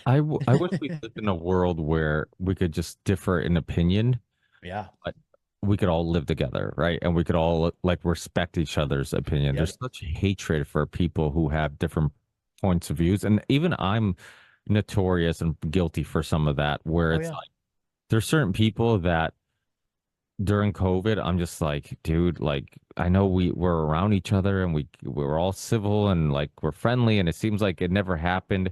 I wish we lived in a world where we could just differ in opinion, Yeah. but we could all live together, right? And we could all like respect each other's opinion. Yep. There's such hatred for people who have different points of views, and even I'm notorious and guilty for some of that, where Oh it's yeah. like there's certain people that during COVID, I'm just like, dude, like I know we're around each other and we're all civil and like we're friendly, and it seems like it never happened.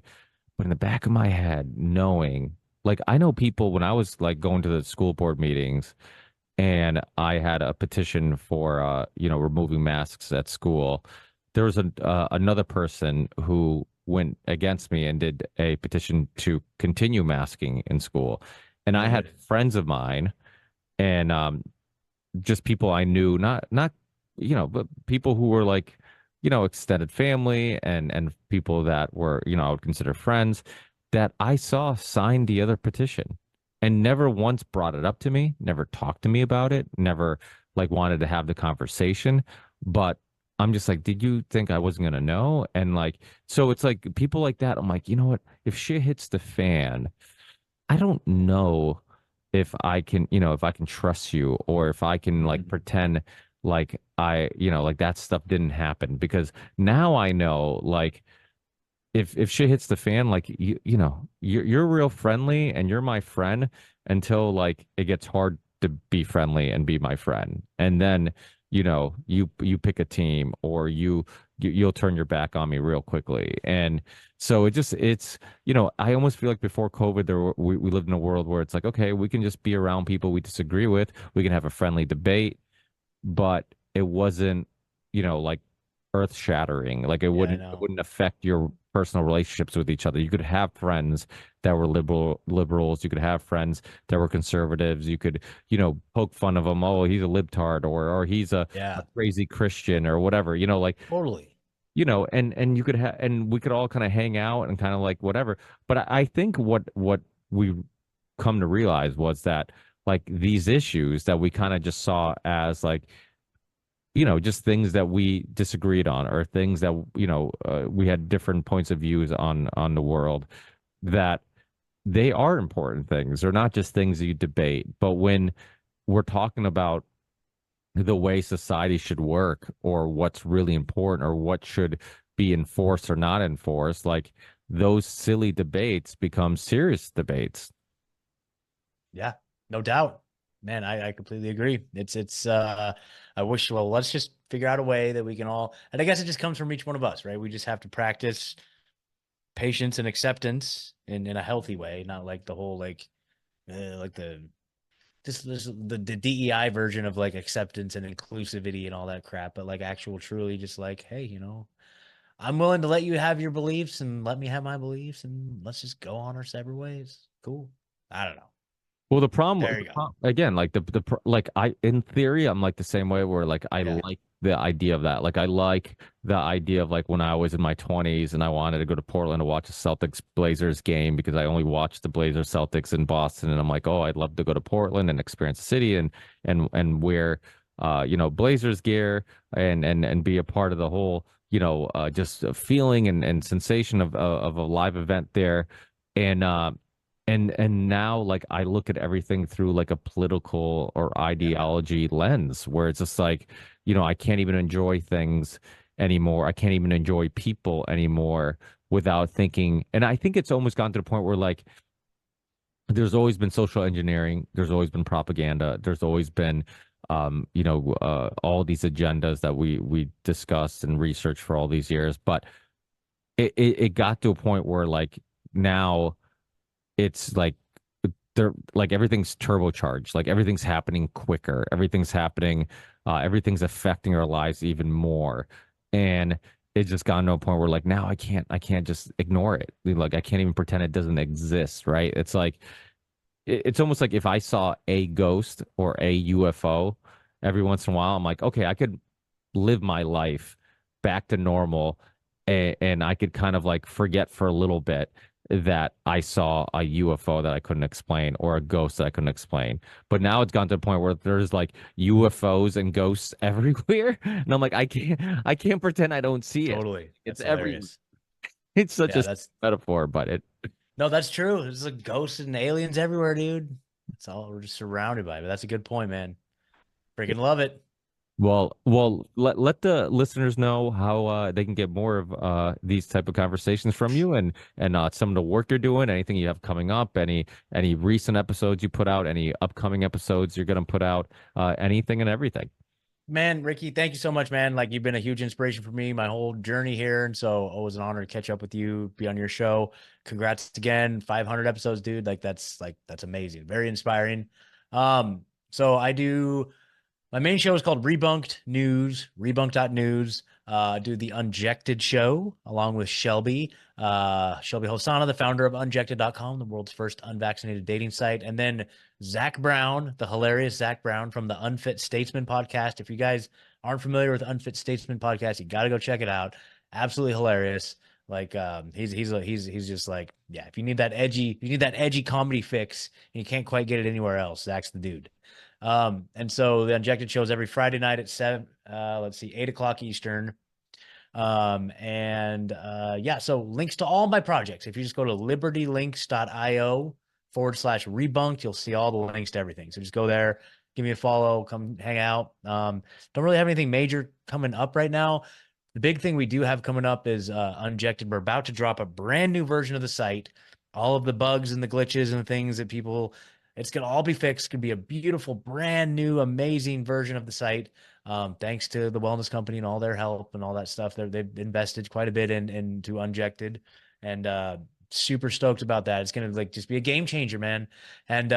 But in the back of my head, knowing, like, I know people when I was like going to the school board meetings and I had a petition for, removing masks at school. There was another person who went against me and did a petition to continue masking in school. And I Mhm. had friends of mine and just people I knew, not but people who were like, extended family and people that were, I would consider friends that I saw signed the other petition and never once brought it up to me, never talked to me about it, never like wanted to have the conversation. But I'm just like, did you think I wasn't gonna know? And like, so it's like people like that. I'm like, you know what? If shit hits the fan, I don't know if I can, if I can trust you or if I can like Mhm. pretend like like that stuff didn't happen because now I know like if shit hits the fan, like you're real friendly and you're my friend until like it gets hard to be friendly and be my friend. And then, you pick a team or you'll turn your back on me real quickly. And so it's I almost feel like before COVID we lived in a world where it's like, okay, we can just be around people we disagree with. We can have a friendly debate, but it wasn't, like earth shattering. Like it Yeah, I it know. wouldn't affect your personal relationships with each other. You could have friends that were liberals. You could have friends that were conservatives. You could, poke fun of them. Oh, he's a libtard or he's a Yeah, crazy Christian or whatever, like, totally. and you could have, and we could all kind of hang out and kind of like whatever. But I think what we come to realize was that like these issues that we kind of just saw as like just things that we disagreed on or things that, we had different points of views on the world, that they are important things. They're not just things that you debate. But when we're talking about the way society should work or what's really important or what should be enforced or not enforced, like those silly debates become serious debates. Yeah, no doubt. Man, I completely agree. I wish, well, let's just figure out a way that we can all, and I guess it just comes from each one of us, right? We just have to practice patience and acceptance in a healthy way, not like the whole like the this the DEI version of like acceptance and inclusivity and all that crap, but like actual truly just like, hey, I'm willing to let you have your beliefs and let me have my beliefs and let's just go on our separate ways. Cool. I don't know. Well, There you go. again, like like in theory, I'm like the same way where like I Yeah. like the idea of that. Like I like the idea of like when I was in my 20s and I wanted to go to Portland to watch a Celtics Blazers game because I only watched the Blazers Celtics in Boston, and I'm like, oh, I'd love to go to Portland and experience the city and wear Blazers gear and be a part of the whole just a feeling and sensation of a live event there. And and now like I look at everything through like a political or Yeah. ideology lens where it's just like, I can't even enjoy things anymore. I can't even enjoy people anymore without thinking. And I think it's almost gotten to the point where like there's always been social engineering, there's always been propaganda, there's always been all these agendas that we discussed and researched for all these years. But it got to a point where like now it's like they're like everything's turbocharged, like everything's happening quicker, everything's affecting our lives even more. And it's just gotten to a point where like now I can't just ignore it. Like I can't even pretend it doesn't exist, right? It's like it's almost like if I saw a ghost or a UFO every once in a while, I'm like, okay, I could live my life back to normal, and I could kind of like forget for a little bit that I saw a UFO that I couldn't explain or a ghost that I couldn't explain. But now it's gone to a point where there's like UFOs and ghosts everywhere, and I'm like, I can't pretend I don't see it. Totally. It's That's every. hilarious. It's such a Yeah, that's metaphor, but it. no, that's true. There's like ghosts and aliens everywhere, dude. That's all we're just surrounded by. But that's a good point, man. Freaking love it. Well, let the listeners know how they can get more of these type of conversations from you and some of the work you're doing, anything you have coming up, any recent episodes you put out, any upcoming episodes you're going to put out, anything and everything. Man, Ricky, thank you so much, man. Like you've been a huge inspiration for me, my whole journey here. And so it was an honor to catch up with you, be on your show. Congrats again, 500 episodes, dude. That's amazing. Very inspiring. So I do my main show is called Rebunked News, rebunk.news. I do the Unjected show along with Shelby Hosanna, the founder of unjected.com, the world's first unvaccinated dating site. And then Zach Brown, the hilarious Zach Brown from the Unfit Statesman podcast. If you guys aren't familiar with the Unfit Statesman podcast, you got to go check it out. Absolutely hilarious. Like he's just like, yeah, if you need that edgy comedy fix and you can't quite get it anywhere else, Zach's the dude. And so the Unjected shows every Friday night at 8 o'clock Eastern. Yeah, so links to all my projects. If you just go to libertylinks.io/rebunked, you'll see all the links to everything. So just go there, give me a follow, come hang out. Don't really have anything major coming up right now. The big thing we do have coming up is Unjected. We're about to drop a brand new version of the site. All of the bugs and the glitches and the things that it's going to all be fixed. It's going to be a beautiful, brand new, amazing version of the site. Thanks to the wellness company and all their help and all that stuff. They've invested quite a bit into Unjected, and super stoked about that. It's going to like just be a game changer, man. And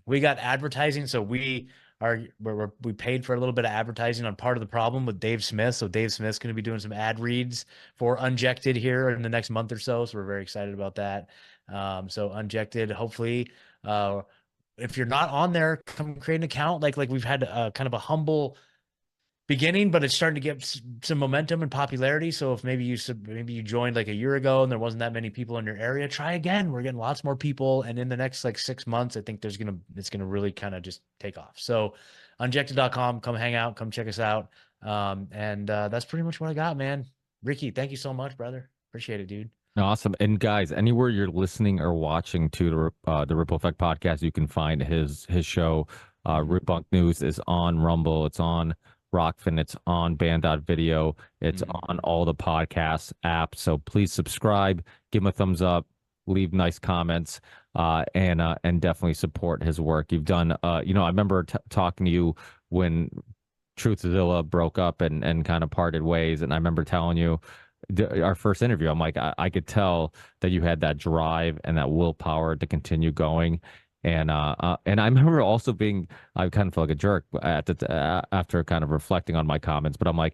we got advertising. So we paid for a little bit of advertising on Part of the Problem with Dave Smith. So Dave Smith's going to be doing some ad reads for Unjected here in the next month or so. So we're very excited about that. So Unjected, hopefully, if you're not on there, come create an account. Like we've had kind of a humble beginning, but it's starting to get some momentum and popularity. So if maybe you joined like a year ago and there wasn't that many people in your area, try again. We're getting lots more people, and in the next like 6 months, I think it's gonna really kind of just take off. So unjected.com, come hang out, come check us out. That's pretty much what I got, man. Ricky, thank you so much, brother. Appreciate it, dude. Awesome. And guys, anywhere you're listening or watching to the Ripple Effect podcast, you can find his show Mhm. Root News is on Rumble. It's on Rockfin. It's on Band.video. It's Mhm. on all the podcast apps. So please subscribe, give him a thumbs up, leave nice comments, and definitely support his work. You've done, I remember talking to you when Truthzilla broke up and kind of parted ways, and I remember telling you our first interview, I'm like, I could tell that you had that drive and that willpower to continue going. And I remember also being, I kind of felt like a jerk after kind of reflecting on my comments, but I'm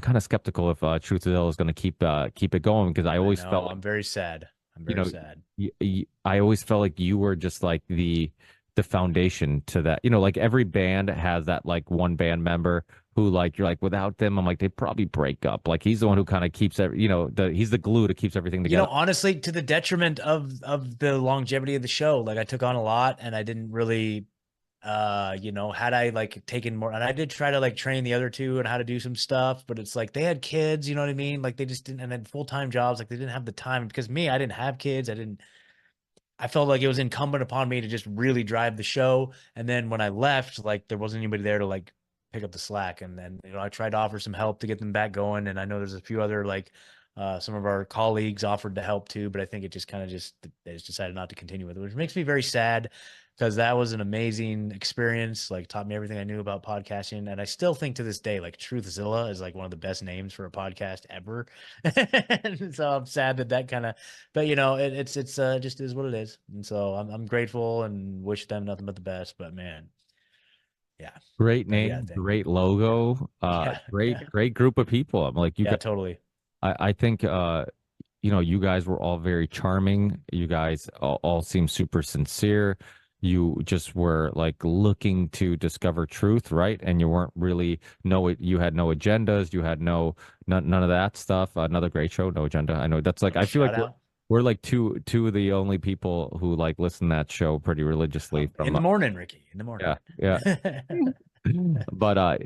kind of skeptical if Truthzilla is going to keep it going because I I always felt know. like, I'm very sad. I'm you very know, sad. I always felt like you were just like the foundation to that. Like every band has that like one band member who like you're like without them, I'm like they'd probably break up. Like he's the one who kind of keeps he's the glue that keeps everything You know, together. honestly, to the detriment of the longevity of the show, like I took on a lot and I didn't really had I like taken more, and I did try to like train the other two and how to do some stuff, but it's like they had kids, you know what I mean? Like they just didn't, and then full-time jobs, like they didn't have the time because me, I didn't have kids. I felt like it was incumbent upon me to just really drive the show. And then when I left, like there wasn't anybody there to like pick up the slack. And then, I tried to offer some help to get them back going. And I know there's a few other like some of our colleagues offered to help too, but I think it just kind of they just decided not to continue with it, which makes me very sad because that was an amazing experience. Like taught me everything I knew about podcasting. And I still think to this day, like Truthzilla is like one of the best names for a podcast ever. And so I'm sad that kind of, but it's just is what it is. And so I'm grateful and wish them nothing but the best. But man, yeah. Great But yeah, name, great logo, yeah, great group of people. I'm like you yeah, guys. totally. I think you guys were all very charming. You guys all seem super sincere. You just were like looking to discover truth, right? And you weren't really you had no agendas. You had none of that stuff. Another great show, no agenda. I know that's like Oh, I feel shout like out we're like two of the only people who like listen to that show pretty religiously in from the morning, Ricky. In the morning. yeah, yeah. But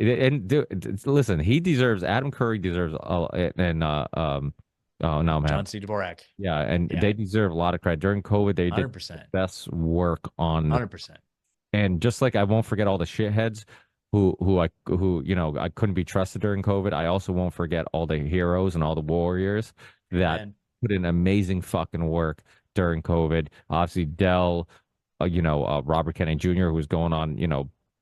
listen, he deserves Adam Curry deserves and oh no man. John C. Dvorak. Yeah, and Yeah, they deserve a lot of credit. During COVID, they did the 100%, best work on, 100%. and just like I won't forget all the shitheads who I couldn't be trusted during COVID. I also won't forget all the heroes and all the warriors that Amen. put in amazing fucking work during COVID. Obviously, Dell, Robert Kennedy Jr., who was going on,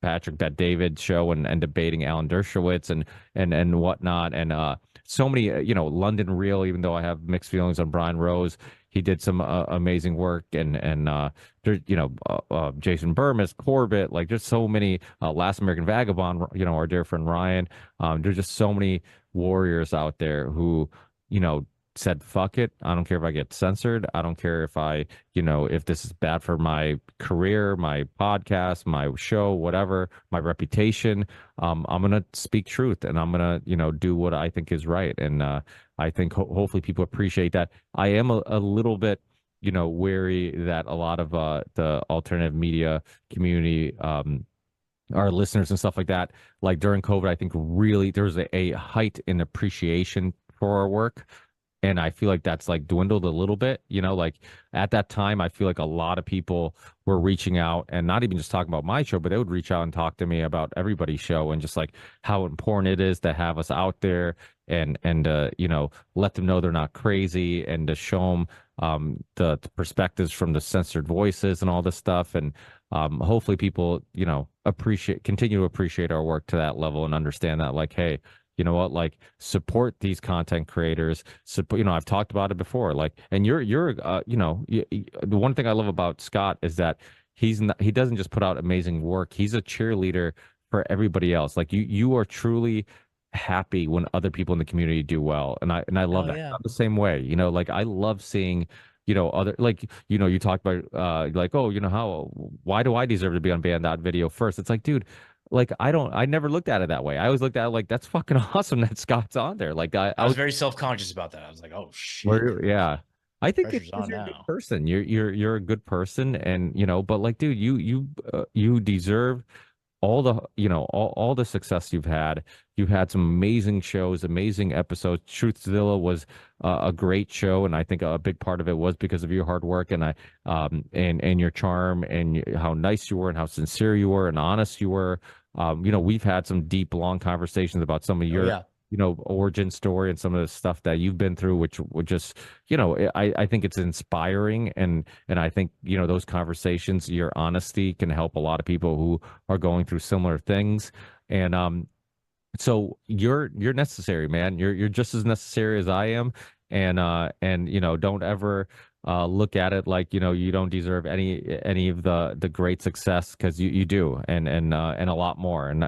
Patrick Bet David show and debating Alan Dershowitz and whatnot, and so many, London Real. Even though I have mixed feelings on Brian Rose, he did some amazing work, and there's Jason Burmis, Corbett, like there's so many Last American Vagabond, our dear friend Ryan. There's just so many warriors out there who you know said fuck it. I don't care if I get censored. I don't care if this is bad for my career, my podcast, my show, whatever, my reputation. I'm gonna speak truth, and I'm gonna do what I think is right. And I think hopefully people appreciate that. I am a little bit wary that a lot of the alternative media community, our listeners and stuff like that, like during COVID, I think really there was a height in appreciation for our work, and I feel like that's like dwindled a little bit. Like at that time, I feel like a lot of people were reaching out and not even just talking about my show, but they would reach out and talk to me about everybody's show and just like how important it is to have us out there and let them know they're not crazy and to show them the perspectives from the censored voices and all this stuff. And hopefully people, continue to appreciate our work to that level and understand that like, hey, you know what, like support these content creators. Support, I've talked about it before, like, and the one thing I love about Scott is that he doesn't just put out amazing work. He's a cheerleader for everybody else. Like you are truly happy when other people in the community do well. And I love Hell that. yeah. I'm the same way, like I love seeing other, like, you talk about like, oh, why do I deserve to be on Band.video first? It's like, dude, like I never looked at it that way. I always looked at it like that's fucking awesome that Scott's on there. Like I I was was very self-conscious about that. I was like, oh shit, yeah. I think it's pressure's because on you're a good now. person. You're a good person, and but like, dude, you deserve all the all the success you've had some amazing shows, amazing episodes. Truthzilla was a great show, and I think a big part of it was because of your hard work and and your charm and how nice you were and how sincere you were and honest you were. We've had some deep, long conversations about some of Oh your yeah. origin story and some of the stuff that you've been through, which would just, I think it's inspiring. And I think, those conversations, your honesty can help a lot of people who are going through similar things. And, so you're necessary, man. You're just as necessary as I am. And don't ever look at it like, you don't deserve any of the great success, because you do, and a lot more. And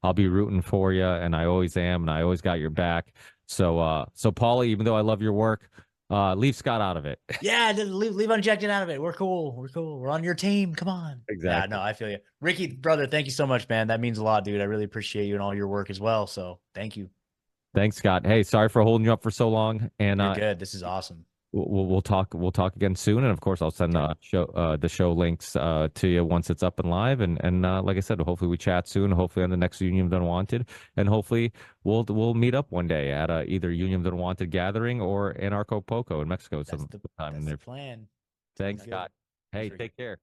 I'll be rooting for you, and I always am, and I always got your back. So Paulie, even though I love your work, leave Scott out of it. Yeah, just leave Unjected out of it. We're cool. We're cool. We're on your team. Come on. Yeah, Exactly. no, I feel you. Ricky, brother, thank you so much, man. That means a lot, dude. I really appreciate you and all your work as well. So thank you. Thanks, Scott. Hey, sorry for holding you up for so long. And You're good. This is awesome. we'll talk again soon, and of course I'll send the show links to you once it's up and live, and like I said, hopefully we chat soon, hopefully on the next Union of the Unwanted, and hopefully we'll meet up one day at either Union of the Unwanted gathering or Anarcho Poco in Mexico That's sometime in the there. plan. Thanks, Sounds good. Scott. Hey, Thanks, Ricky. take care.